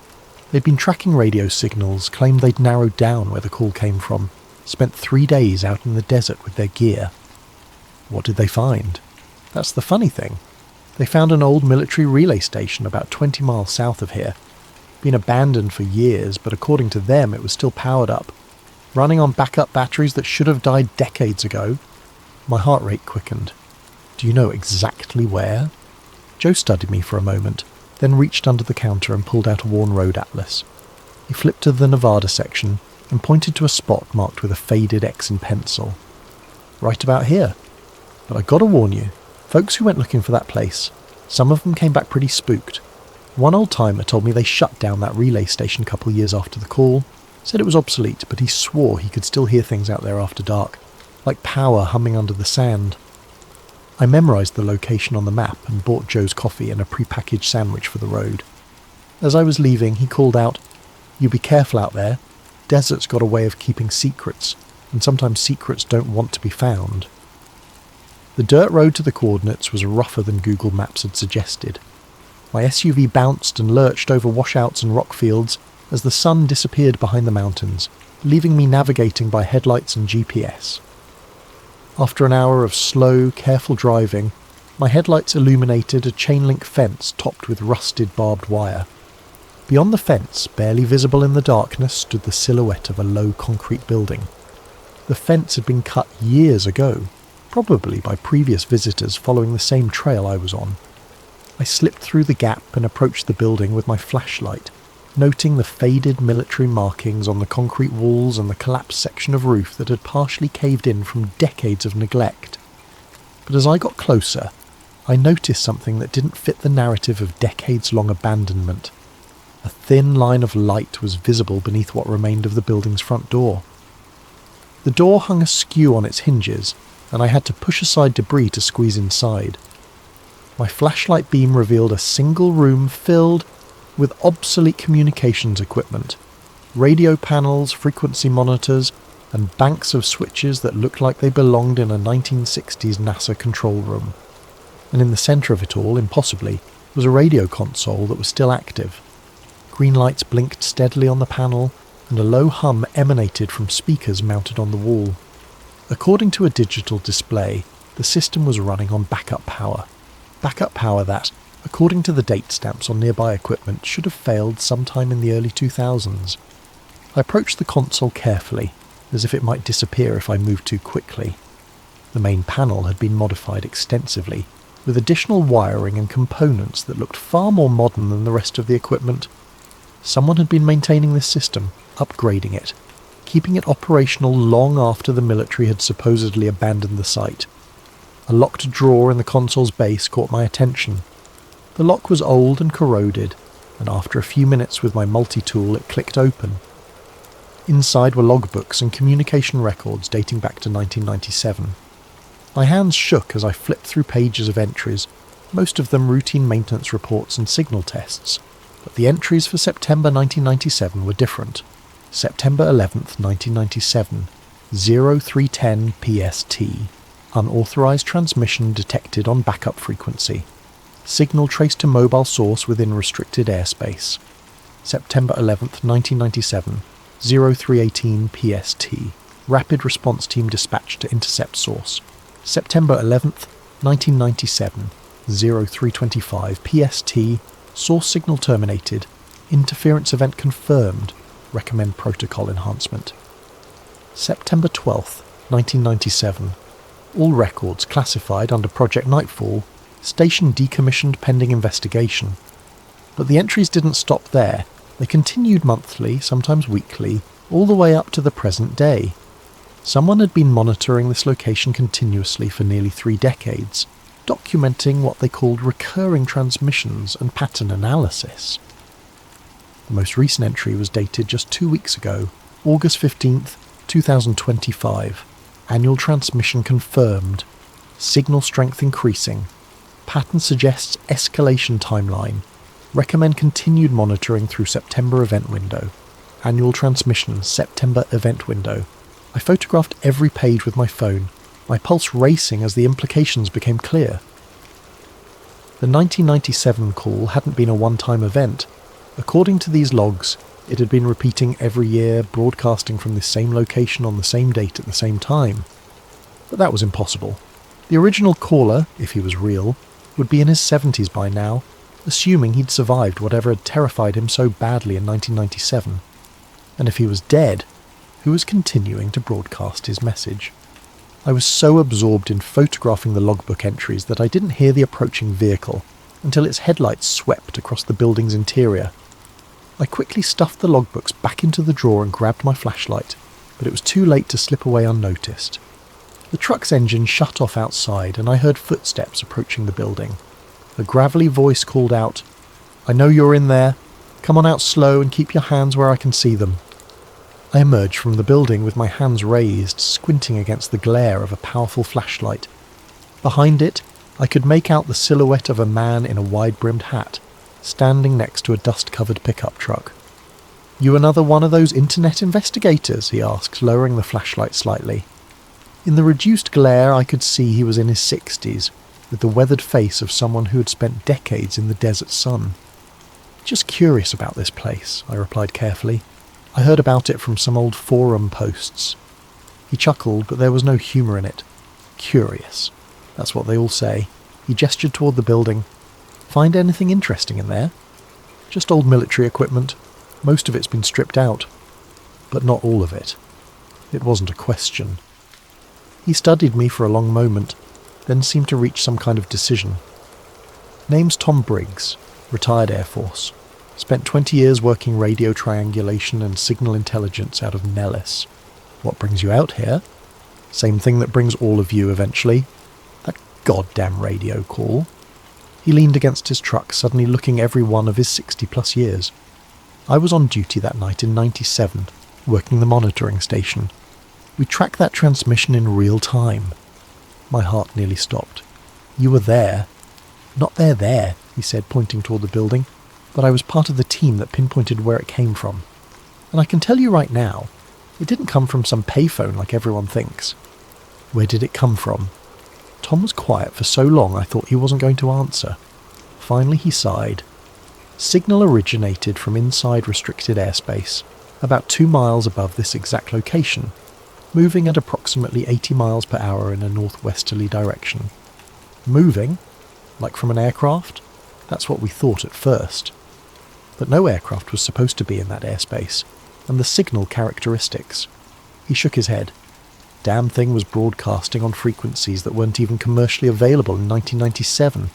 They'd been tracking radio signals, claimed they'd narrowed down where the call came from, spent 3 days out in the desert with their gear. What did they find? That's the funny thing. They found an old military relay station about 20 miles south of here. Been abandoned for years, but according to them it was still powered up, running on backup batteries that should have died decades ago. My heart rate quickened. "Do you know exactly where?" Joe studied me for a moment, then reached under the counter and pulled out a worn road atlas. He flipped to the Nevada section and pointed to a spot marked with a faded X in pencil. "Right about here. But I gotta warn you, folks who went looking for that place, some of them came back pretty spooked. One old-timer told me they shut down that relay station a couple of years after the call, said it was obsolete, but he swore he could still hear things out there after dark, like power humming under the sand." I memorised the location on the map and bought Joe's coffee and a prepackaged sandwich for the road. As I was leaving, he called out, "You be careful out there. Desert's got a way of keeping secrets, and sometimes secrets don't want to be found." The dirt road to the coordinates was rougher than Google Maps had suggested. My SUV bounced and lurched over washouts and rock fields as the sun disappeared behind the mountains, leaving me navigating by headlights and GPS. After an hour of slow, careful driving, my headlights illuminated a chain-link fence topped with rusted barbed wire. Beyond the fence, barely visible in the darkness, stood the silhouette of a low concrete building. The fence had been cut years ago, probably by previous visitors following the same trail I was on. I slipped through the gap and approached the building with my flashlight, noting the faded military markings on the concrete walls and the collapsed section of roof that had partially caved in from decades of neglect. But as I got closer, I noticed something that didn't fit the narrative of decades-long abandonment. A thin line of light was visible beneath what remained of the building's front door. The door hung askew on its hinges, and I had to push aside debris to squeeze inside. My flashlight beam revealed a single room filled with obsolete communications equipment, radio panels, frequency monitors, and banks of switches that looked like they belonged in a 1960s NASA control room. And in the centre of it all, impossibly, was a radio console that was still active. Green lights blinked steadily on the panel, and a low hum emanated from speakers mounted on the wall. According to a digital display, the system was running on backup power. Backup power that, according to the date stamps on nearby equipment, should have failed sometime in the early 2000s. I approached the console carefully, as if it might disappear if I moved too quickly. The main panel had been modified extensively, with additional wiring and components that looked far more modern than the rest of the equipment. Someone had been maintaining this system, upgrading it, keeping it operational long after the military had supposedly abandoned the site. A locked drawer in the console's base caught my attention. The lock was old and corroded, and after a few minutes with my multi-tool it clicked open. Inside were logbooks and communication records dating back to 1997. My hands shook as I flipped through pages of entries, most of them routine maintenance reports and signal tests, but the entries for September 1997 were different. September 11th, 1997, 0310 PST. Unauthorized transmission detected on backup frequency. Signal traced to mobile source within restricted airspace. September 11th, 1997, 0318 PST. Rapid response team dispatched to intercept source. September 11th, 1997, 0325 PST. Source signal terminated. Interference event confirmed. Recommend protocol enhancement. September 12th, 1997. All records classified under Project Nightfall. Station decommissioned pending investigation. But the entries didn't stop there. They continued monthly, sometimes weekly, all the way up to the present day. Someone had been monitoring this location continuously for nearly 3 decades, documenting what they called recurring transmissions and pattern analysis. The most recent entry was dated just 2 weeks ago, August 15th, 2025. Annual transmission confirmed. Signal strength increasing. Pattern suggests escalation timeline. Recommend continued monitoring through September event window. Annual transmission September event window. I photographed every page with my phone, my pulse racing as the implications became clear. The 1997 call hadn't been a one-time event. According to these logs, it had been repeating every year, broadcasting from the same location on the same date at the same time. But that was impossible. The original caller, if he was real, would be in his 70s by now, assuming he'd survived whatever had terrified him so badly in 1997. And if he was dead, who was continuing to broadcast his message? I was so absorbed in photographing the logbook entries that I didn't hear the approaching vehicle until its headlights swept across the building's interior. I quickly stuffed the logbooks back into the drawer and grabbed my flashlight, but it was too late to slip away unnoticed. The truck's engine shut off outside and I heard footsteps approaching the building. A gravelly voice called out, "I know you're in there. Come on out slow and keep your hands where I can see them." I emerged from the building with my hands raised, squinting against the glare of a powerful flashlight. Behind it, I could make out the silhouette of a man in a wide-brimmed hat, standing next to a dust-covered pickup truck. "You another one of those internet investigators?" he asked, lowering the flashlight slightly. In the reduced glare, I could see he was in his 60s, with the weathered face of someone who had spent decades in the desert sun. "Just curious about this place," I replied carefully. "I heard about it from some old forum posts." He chuckled, but there was no humour in it. "Curious. That's what they all say." He gestured toward the building. "Find anything interesting in there?" "Just old military equipment. Most of it's been stripped out. But not all of it." It wasn't a question. He studied me for a long moment, then seemed to reach some kind of decision. "Name's Tom Briggs, retired Air Force. Spent 20 years working radio triangulation and signal intelligence out of Nellis. What brings you out here?" "Same thing that brings all of you eventually. That goddamn radio call." He leaned against his truck, suddenly looking every one of his 60-plus years. "I was on duty that night in '97, working the monitoring station. We tracked that transmission in real time." My heart nearly stopped. "You were there." "Not there," he said, pointing toward the building, "but I was part of the team that pinpointed where it came from. And I can tell you right now, it didn't come from some payphone like everyone thinks." "Where did it come from?" Tom was quiet for so long I thought he wasn't going to answer. Finally he sighed. "Signal originated from inside restricted airspace, about 2 miles above this exact location, moving at approximately 80 miles per hour in a northwesterly direction." "Moving? Like from an aircraft?" "That's what we thought at first. But no aircraft was supposed to be in that airspace, and the signal characteristics." He shook his head. "Damn thing was broadcasting on frequencies that weren't even commercially available in 1997.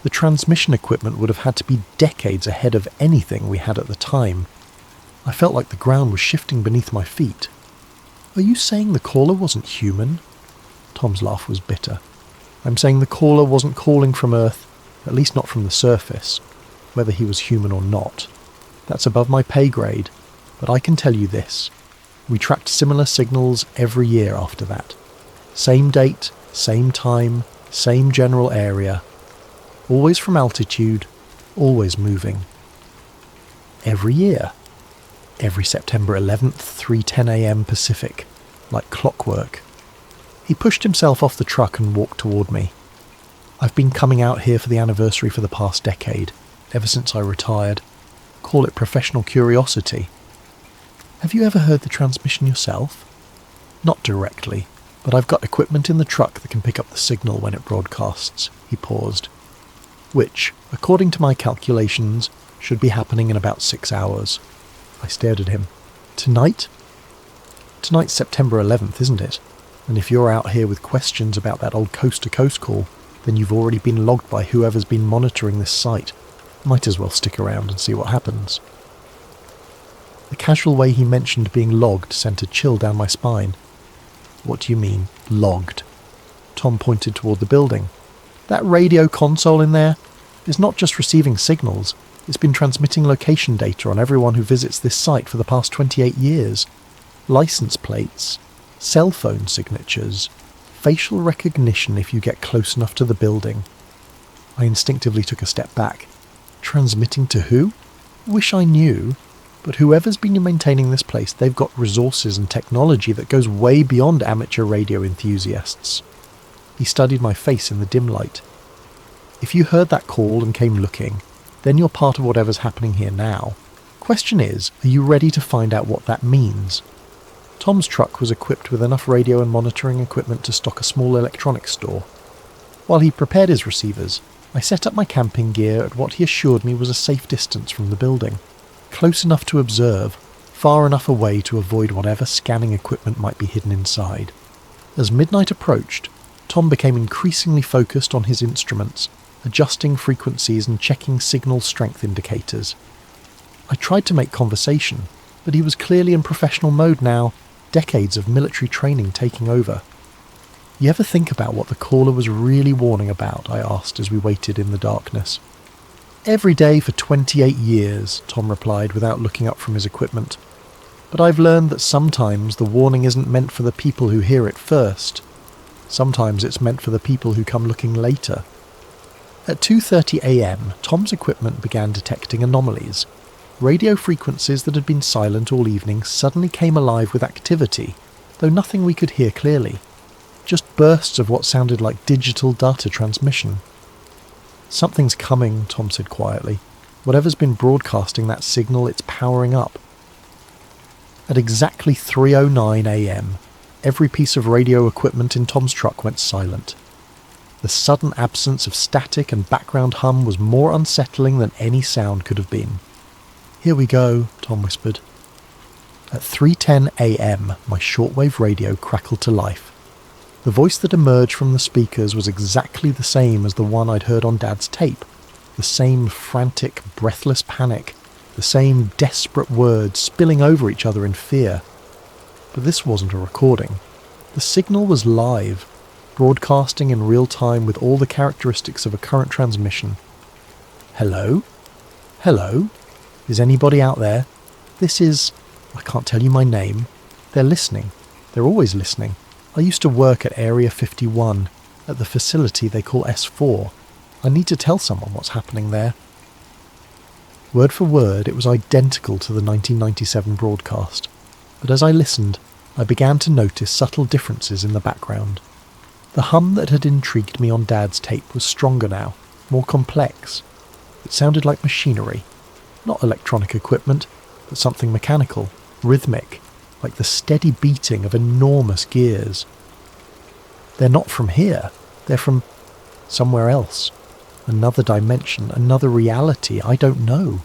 The transmission equipment would have had to be decades ahead of anything we had at the time. I felt like the ground was shifting beneath my feet." "Are you saying the caller wasn't human?" Tom's laugh was bitter. "I'm saying the caller wasn't calling from Earth, at least not from the surface, whether he was human or not. That's above my pay grade, but I can tell you this. We tracked similar signals every year after that. Same date, same time, same general area. Always from altitude, always moving. Every year. Every September 11th, 3:10 a.m. Pacific, like clockwork." He pushed himself off the truck and walked toward me. "I've been coming out here for the anniversary for the past decade, ever since I retired. Call it professional curiosity." "Have you ever heard the transmission yourself?" "Not directly, but I've got equipment in the truck that can pick up the signal when it broadcasts." He paused. "Which, according to my calculations, should be happening in about 6 hours. I stared at him. "Tonight?" "Tonight's September 11th, isn't it? And if you're out here with questions about that old coast-to-coast call, then you've already been logged by whoever's been monitoring this site. Might as well stick around and see what happens." The casual way he mentioned being logged sent a chill down my spine. "What do you mean, logged?" Tom pointed toward the building. "That radio console in there is not just receiving signals, it's been transmitting location data on everyone who visits this site for the past 28 years. License plates, cell phone signatures, facial recognition if you get close enough to the building." I instinctively took a step back. "Transmitting to who?" "Wish I knew, but whoever's been maintaining this place, they've got resources and technology that goes way beyond amateur radio enthusiasts." He studied my face in the dim light. "If you heard that call and came looking, then you're part of whatever's happening here now. Question is, are you ready to find out what that means?" Tom's truck was equipped with enough radio and monitoring equipment to stock a small electronics store. While he prepared his receivers, I set up my camping gear at what he assured me was a safe distance from the building. Close enough to observe, far enough away to avoid whatever scanning equipment might be hidden inside. As midnight approached, Tom became increasingly focused on his instruments, adjusting frequencies and checking signal strength indicators. I tried to make conversation, but he was clearly in professional mode now, decades of military training taking over. "You ever think about what the caller was really warning about?" I asked as we waited in the darkness. "Every day for 28 years, Tom replied without looking up from his equipment. "But I've learned that sometimes the warning isn't meant for the people who hear it first. Sometimes it's meant for the people who come looking later. At 2:30 a.m, Tom's equipment began detecting anomalies. Radio frequencies that had been silent all evening suddenly came alive with activity, though nothing we could hear clearly. Just bursts of what sounded like digital data transmission. "Something's coming," Tom said quietly. "Whatever's been broadcasting that signal, it's powering up." At exactly 3:09 a.m, every piece of radio equipment in Tom's truck went silent. The sudden absence of static and background hum was more unsettling than any sound could have been. "Here we go," Tom whispered. At 3:10 a.m, my shortwave radio crackled to life. The voice that emerged from the speakers was exactly the same as the one I'd heard on Dad's tape. The same frantic, breathless panic. The same desperate words spilling over each other in fear. But this wasn't a recording. The signal was live, broadcasting in real time with all the characteristics of a current transmission. "Hello? Hello? Is anybody out there? This is... I can't tell you my name. They're listening. They're always listening. I used to work at Area 51, at the facility they call S4. I need to tell someone what's happening there." Word for word, it was identical to the 1997 broadcast. But as I listened, I began to notice subtle differences in the background. The hum that had intrigued me on Dad's tape was stronger now, more complex. It sounded like machinery. Not electronic equipment, but something mechanical, rhythmic, like the steady beating of enormous gears. "They're not from here. They're from somewhere else. Another dimension, another reality, I don't know.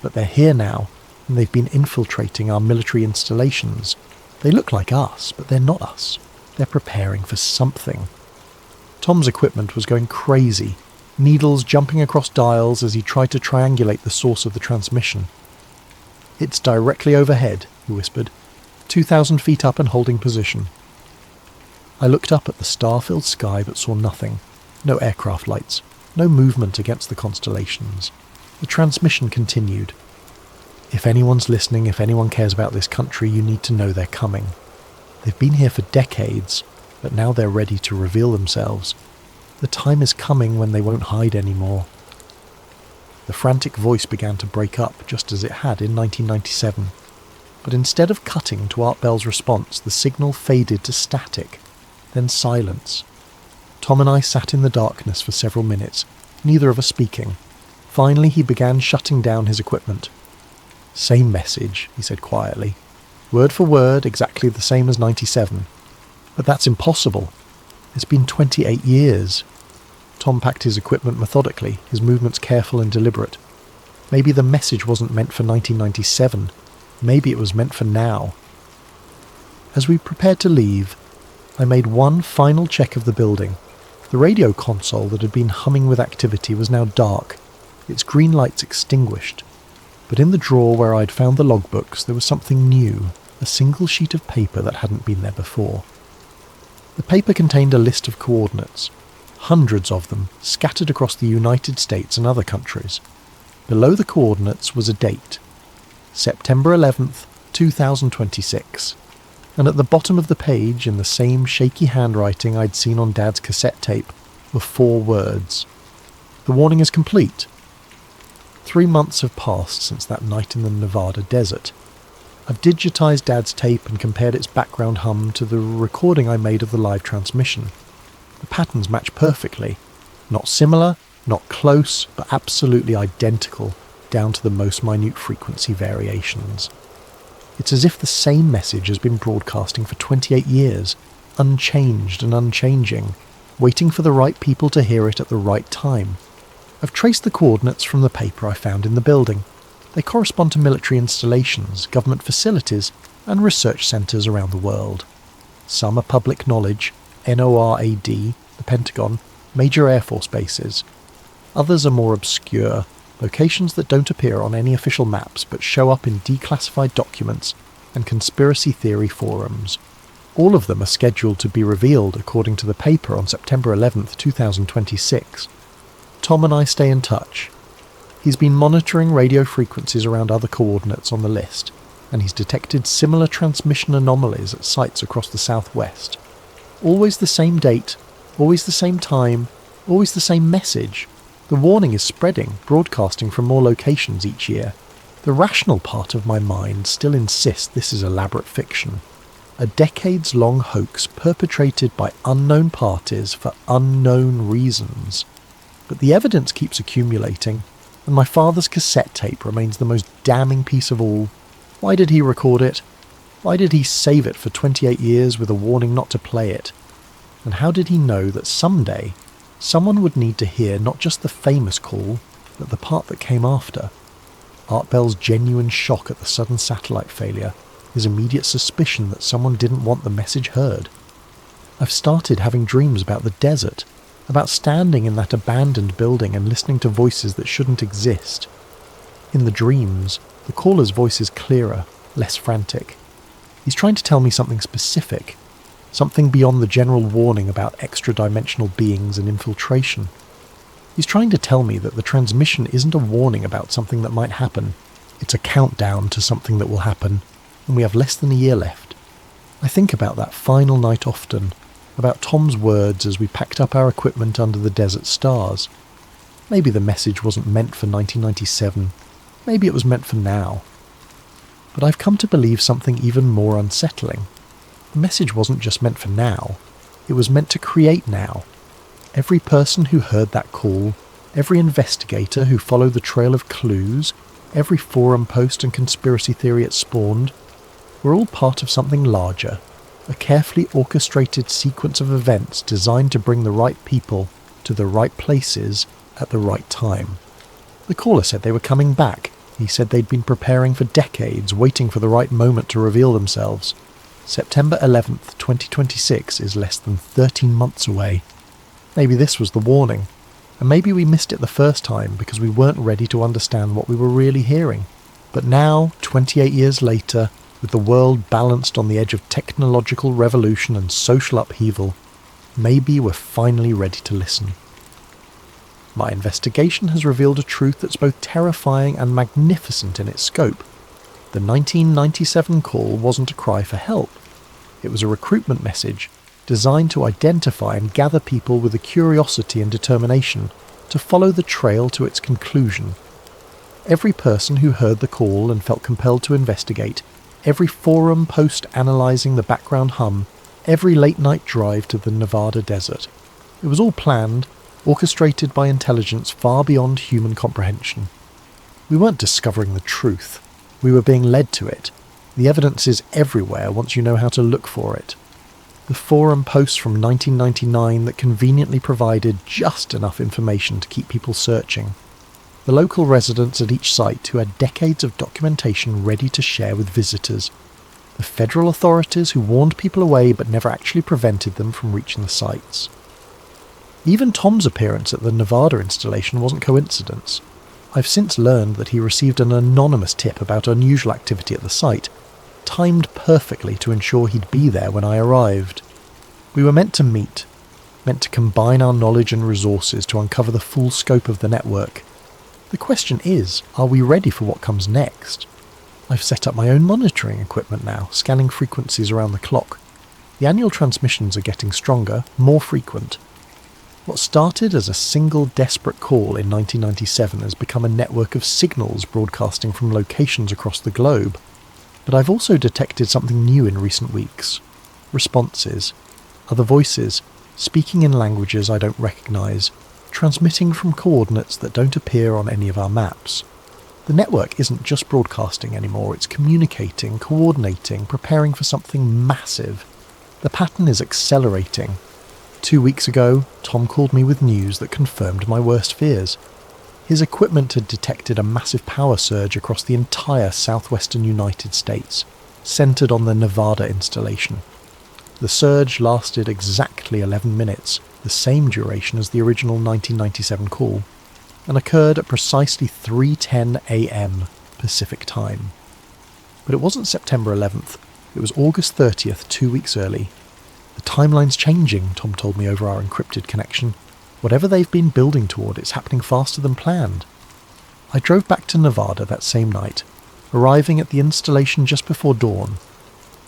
But they're here now, and they've been infiltrating our military installations. They look like us, but they're not us. They're preparing for something." Tom's equipment was going crazy, needles jumping across dials as he tried to triangulate the source of the transmission. "It's directly overhead," he whispered. 2,000 feet up and holding position." I looked up at the star-filled sky but saw nothing. No aircraft lights. No movement against the constellations. The transmission continued. "If anyone's listening, if anyone cares about this country, you need to know they're coming. They've been here for decades, but now they're ready to reveal themselves. The time is coming when they won't hide anymore." The frantic voice began to break up, just as it had in 1997. But instead of cutting to Art Bell's response, the signal faded to static, then silence. Tom and I sat in the darkness for several minutes, neither of us speaking. Finally he began shutting down his equipment. "Same message," he said quietly. "Word for word, exactly the same as 97. But that's impossible. It's been 28 years. Tom packed his equipment methodically, his movements careful and deliberate. Maybe the message wasn't meant for 1997. Maybe it was meant for now. As we prepared to leave, I made one final check of the building. The radio console that had been humming with activity was now dark, its green lights extinguished. But in the drawer where I'd found the logbooks, there was something new, a single sheet of paper that hadn't been there before. The paper contained a list of coordinates, hundreds of them, scattered across the United States and other countries. Below the coordinates was a date, September 11th, 2026. And at the bottom of the page, in the same shaky handwriting I'd seen on Dad's cassette tape, were 4 words. "The warning is complete." 3 months have passed since that night in the Nevada desert. I've digitized Dad's tape and compared its background hum to the recording I made of the live transmission. The patterns match perfectly. Not similar, not close, but absolutely identical, down to the most minute frequency variations. It's as if the same message has been broadcasting for 28 years, unchanged and unchanging, waiting for the right people to hear it at the right time. I've traced the coordinates from the paper I found in the building. They correspond to military installations, government facilities, and research centres around the world. Some are public knowledge, NORAD, the Pentagon, major Air Force bases. Others are more obscure, locations that don't appear on any official maps but show up in declassified documents and conspiracy theory forums. All of them are scheduled to be revealed according to the paper on September 11th, 2026. Tom and I stay in touch. He's been monitoring radio frequencies around other coordinates on the list, and he's detected similar transmission anomalies at sites across the southwest. Always the same date, always the same time, always the same message. The warning is spreading, broadcasting from more locations each year. The rational part of my mind still insists this is elaborate fiction. A decades-long hoax perpetrated by unknown parties for unknown reasons. But the evidence keeps accumulating, and my father's cassette tape remains the most damning piece of all. Why did he record it? Why did he save it for 28 years with a warning not to play it? And how did he know that someday someone would need to hear not just the famous call, but the part that came after? Art Bell's genuine shock at the sudden satellite failure, his immediate suspicion that someone didn't want the message heard. I've started having dreams about the desert, about standing in that abandoned building and listening to voices that shouldn't exist. In the dreams, the caller's voice is clearer, less frantic. He's trying to tell me something specific, something beyond the general warning about extra-dimensional beings and infiltration. He's trying to tell me that the transmission isn't a warning about something that might happen. It's a countdown to something that will happen, and we have less than a year left. I think about that final night often, about Tom's words as we packed up our equipment under the desert stars. Maybe the message wasn't meant for 1997. Maybe it was meant for now. But I've come to believe something even more unsettling. The message wasn't just meant for now. It was meant to create now. Every person who heard that call, every investigator who followed the trail of clues, every forum post and conspiracy theory it spawned, were all part of something larger, a carefully orchestrated sequence of events designed to bring the right people to the right places at the right time. The caller said they were coming back. He said they'd been preparing for decades, waiting for the right moment to reveal themselves. September 11th, 2026 is less than 13 months away. Maybe this was the warning, and maybe we missed it the first time because we weren't ready to understand what we were really hearing. But now, 28 years later, with the world balanced on the edge of technological revolution and social upheaval, maybe we're finally ready to listen. My investigation has revealed a truth that's both terrifying and magnificent in its scope. The 1997 call wasn't a cry for help. It was a recruitment message designed to identify and gather people with a curiosity and determination to follow the trail to its conclusion. Every person who heard the call and felt compelled to investigate, every forum post analysing the background hum, every late-night drive to the Nevada desert. It was all planned, orchestrated by intelligence far beyond human comprehension. We weren't discovering the truth. We were being led to it. The evidence is everywhere once you know how to look for it. The forum posts from 1999 that conveniently provided just enough information to keep people searching. The local residents at each site who had decades of documentation ready to share with visitors. The federal authorities who warned people away but never actually prevented them from reaching the sites. Even Tom's appearance at the Nevada installation wasn't coincidence. I've since learned that he received an anonymous tip about unusual activity at the site, timed perfectly to ensure he'd be there when I arrived. We were meant to meet, meant to combine our knowledge and resources to uncover the full scope of the network. The question is, are we ready for what comes next? I've set up my own monitoring equipment now, scanning frequencies around the clock. The annual transmissions are getting stronger, more frequent. What started as a single desperate call in 1997 has become a network of signals broadcasting from locations across the globe. But I've also detected something new in recent weeks. Responses. Other voices, speaking in languages I don't recognise, transmitting from coordinates that don't appear on any of our maps. The network isn't just broadcasting anymore, it's communicating, coordinating, preparing for something massive. The pattern is accelerating. 2 weeks ago, Tom called me with news that confirmed my worst fears. His equipment had detected a massive power surge across the entire southwestern United States, centred on the Nevada installation. The surge lasted exactly 11 minutes, the same duration as the original 1997 call, and occurred at precisely 3:10 a.m. Pacific time. But it wasn't September 11th, it was August 30th, 2 weeks early. The timeline's changing, Tom told me over our encrypted connection. Whatever they've been building toward, it's happening faster than planned. I drove back to Nevada that same night, arriving at the installation just before dawn.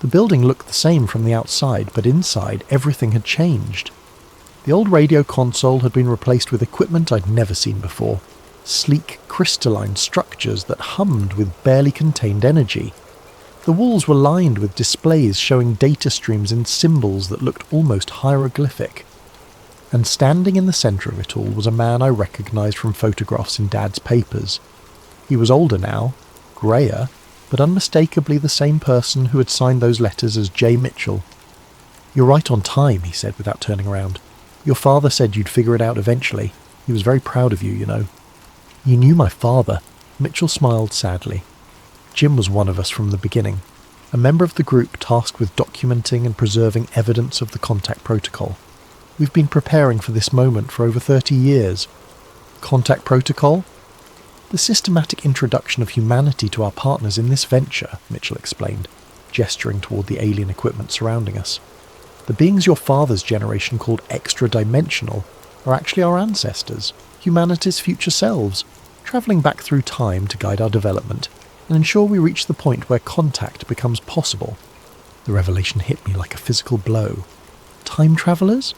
The building looked the same from the outside, but inside everything had changed. The old radio console had been replaced with equipment I'd never seen before. Sleek, crystalline structures that hummed with barely contained energy. The walls were lined with displays showing data streams in symbols that looked almost hieroglyphic. And standing in the centre of it all was a man I recognised from photographs in Dad's papers. He was older now, greyer, but unmistakably the same person who had signed those letters as J. Mitchell. "You're right on time," he said without turning around. "Your father said you'd figure it out eventually. He was very proud of you, you know." "You knew my father?" Mitchell smiled sadly. "Jim was one of us from the beginning, a member of the group tasked with documenting and preserving evidence of the contact protocol. We've been preparing for this moment for over 30 years. Contact protocol? The systematic introduction of humanity to our partners in this venture," Mitchell explained, gesturing toward the alien equipment surrounding us. "The beings your father's generation called extra-dimensional are actually our ancestors, humanity's future selves, travelling back through time to guide our development and ensure we reach the point where contact becomes possible." The revelation hit me like a physical blow. "Time travellers?"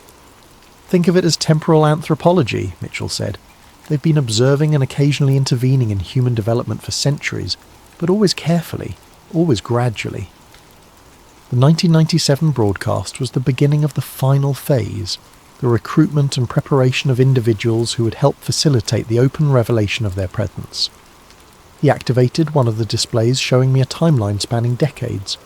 "Think of it as temporal anthropology," Mitchell said. "They've been observing and occasionally intervening in human development for centuries, but always carefully, always gradually." The 1997 broadcast was the beginning of the final phase, the recruitment and preparation of individuals who would help facilitate the open revelation of their presence. He activated one of the displays showing me a timeline spanning decades.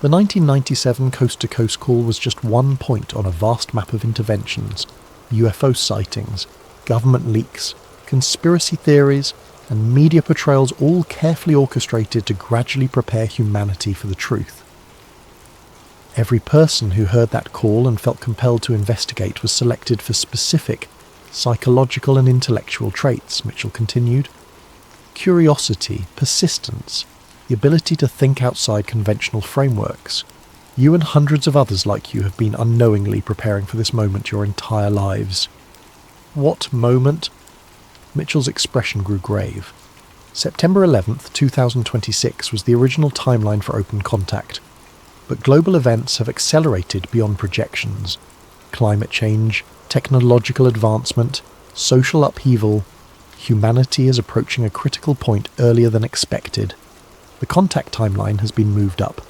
The 1997 coast-to-coast call was just one point on a vast map of interventions, UFO sightings, government leaks, conspiracy theories, and media portrayals all carefully orchestrated to gradually prepare humanity for the truth. Every person who heard that call and felt compelled to investigate was selected for specific psychological and intellectual traits, Mitchell continued. Curiosity, persistence, the ability to think outside conventional frameworks. You and hundreds of others like you have been unknowingly preparing for this moment your entire lives. What moment? Mitchell's expression grew grave. September 11th, 2026 was the original timeline for open contact. But global events have accelerated beyond projections. Climate change, technological advancement, social upheaval. Humanity is approaching a critical point earlier than expected. The contact timeline has been moved up.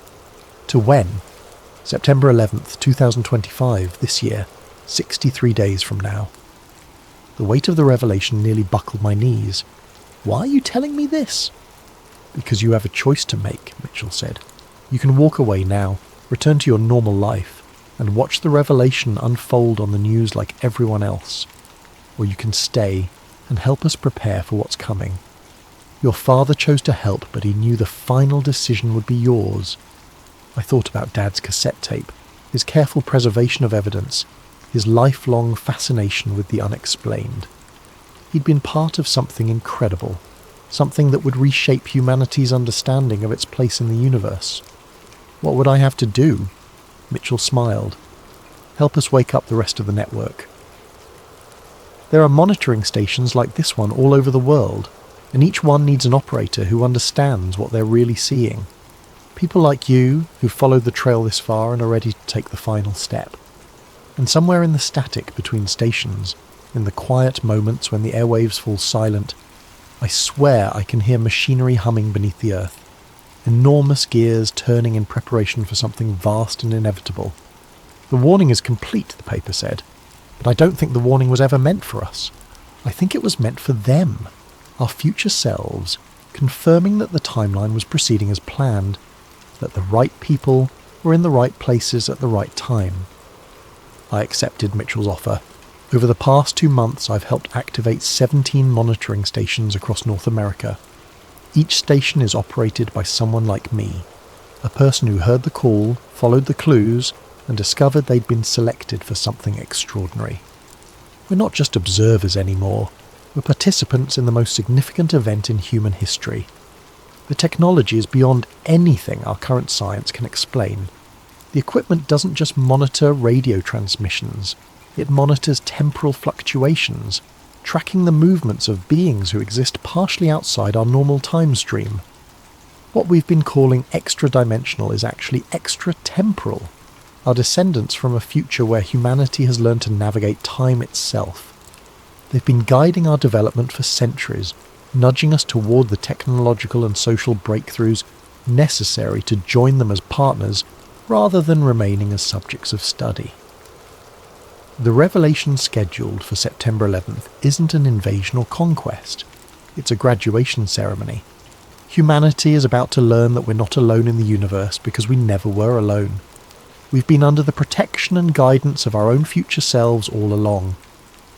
To when? September 11th, 2025, this year, 63 days from now. The weight of the revelation nearly buckled my knees. "Why are you telling me this?" "Because you have a choice to make," Mitchell said. "You can walk away now, return to your normal life, and watch the revelation unfold on the news like everyone else. Or you can stay and help us prepare for what's coming. Your father chose to help, but he knew the final decision would be yours." I thought about Dad's cassette tape, his careful preservation of evidence, his lifelong fascination with the unexplained. He'd been part of something incredible, something that would reshape humanity's understanding of its place in the universe. What would I have to do? Mitchell smiled. "Help us wake up the rest of the network. There are monitoring stations like this one all over the world, and each one needs an operator who understands what they're really seeing. People like you, who followed the trail this far and are ready to take the final step. And somewhere in the static between stations, in the quiet moments when the airwaves fall silent, I swear I can hear machinery humming beneath the earth. Enormous gears turning in preparation for something vast and inevitable. The warning is complete," the paper said, "but I don't think the warning was ever meant for us. I think it was meant for them, our future selves, confirming that the timeline was proceeding as planned, that the right people were in the right places at the right time." I accepted Mitchell's offer. Over the past 2 months, I've helped activate 17 monitoring stations across North America. Each station is operated by someone like me, a person who heard the call, followed the clues, and discovered they'd been selected for something extraordinary. We're not just observers anymore. We're participants in the most significant event in human history. The technology is beyond anything our current science can explain. The equipment doesn't just monitor radio transmissions. It monitors temporal fluctuations, tracking the movements of beings who exist partially outside our normal time stream. What we've been calling extra-dimensional is actually extra-temporal, our descendants from a future where humanity has learned to navigate time itself. They've been guiding our development for centuries, nudging us toward the technological and social breakthroughs necessary to join them as partners rather than remaining as subjects of study. The revelation scheduled for September 11th isn't an invasion or conquest. It's a graduation ceremony. Humanity is about to learn that we're not alone in the universe because we never were alone. We've been under the protection and guidance of our own future selves all along.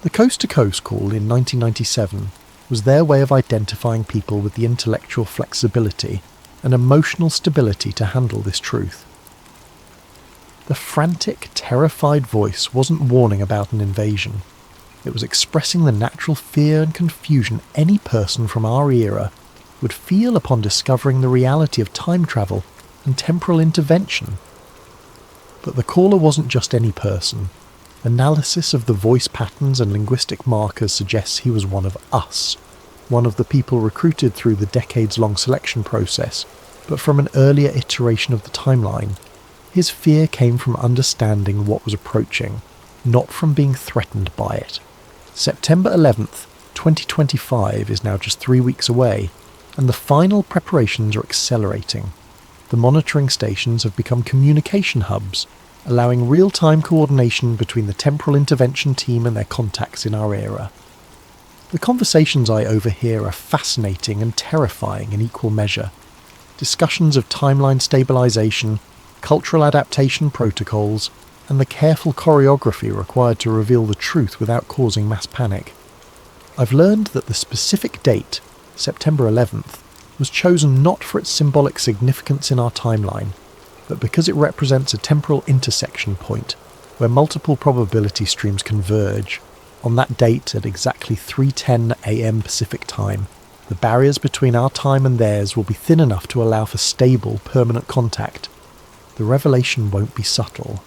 The Coast to Coast call in 1997 was their way of identifying people with the intellectual flexibility and emotional stability to handle this truth. The frantic, terrified voice wasn't warning about an invasion. It was expressing the natural fear and confusion any person from our era would feel upon discovering the reality of time travel and temporal intervention. But the caller wasn't just any person. Analysis of the voice patterns and linguistic markers suggests he was one of us, one of the people recruited through the decades-long selection process, but from an earlier iteration of the timeline. His fear came from understanding what was approaching, not from being threatened by it. September 11th, 2025 is now just 3 weeks away, and the final preparations are accelerating. The monitoring stations have become communication hubs, allowing real-time coordination between the temporal intervention team and their contacts in our era. The conversations I overhear are fascinating and terrifying in equal measure. Discussions of timeline stabilization, cultural adaptation protocols, and the careful choreography required to reveal the truth without causing mass panic. I've learned that the specific date, September 11th, was chosen not for its symbolic significance in our timeline, but because it represents a temporal intersection point where multiple probability streams converge. On that date at exactly 3:10 a.m. Pacific time, the barriers between our time and theirs will be thin enough to allow for stable, permanent contact. The revelation won't be subtle.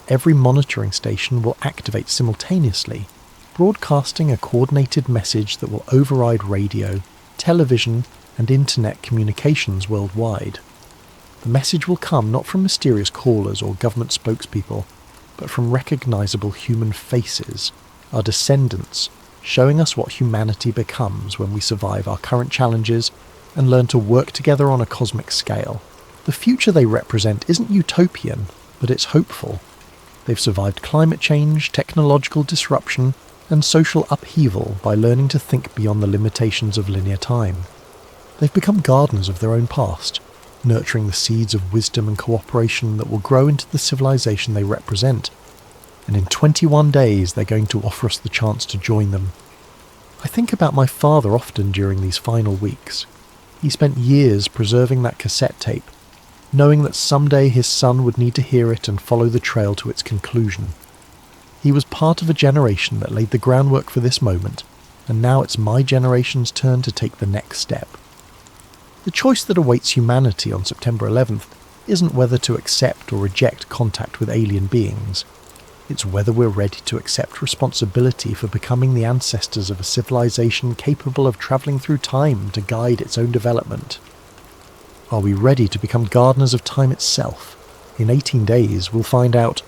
Every monitoring station will activate simultaneously, broadcasting a coordinated message that will override radio, television, and internet communications worldwide. The message will come not from mysterious callers or government spokespeople, but from recognizable human faces, our descendants, showing us what humanity becomes when we survive our current challenges and learn to work together on a cosmic scale. The future they represent isn't utopian, but it's hopeful. They've survived climate change, technological disruption, and social upheaval by learning to think beyond the limitations of linear time. They've become gardeners of their own past, nurturing the seeds of wisdom and cooperation that will grow into the civilization they represent. And in 21 days they're going to offer us the chance to join them. I think about my father often during these final weeks. He spent years preserving that cassette tape, knowing that someday his son would need to hear it and follow the trail to its conclusion. He was part of a generation that laid the groundwork for this moment, and now it's my generation's turn to take the next step. The choice that awaits humanity on September 11th isn't whether to accept or reject contact with alien beings. It's whether we're ready to accept responsibility for becoming the ancestors of a civilization capable of travelling through time to guide its own development. Are we ready to become gardeners of time itself? In 18 days, we'll find out.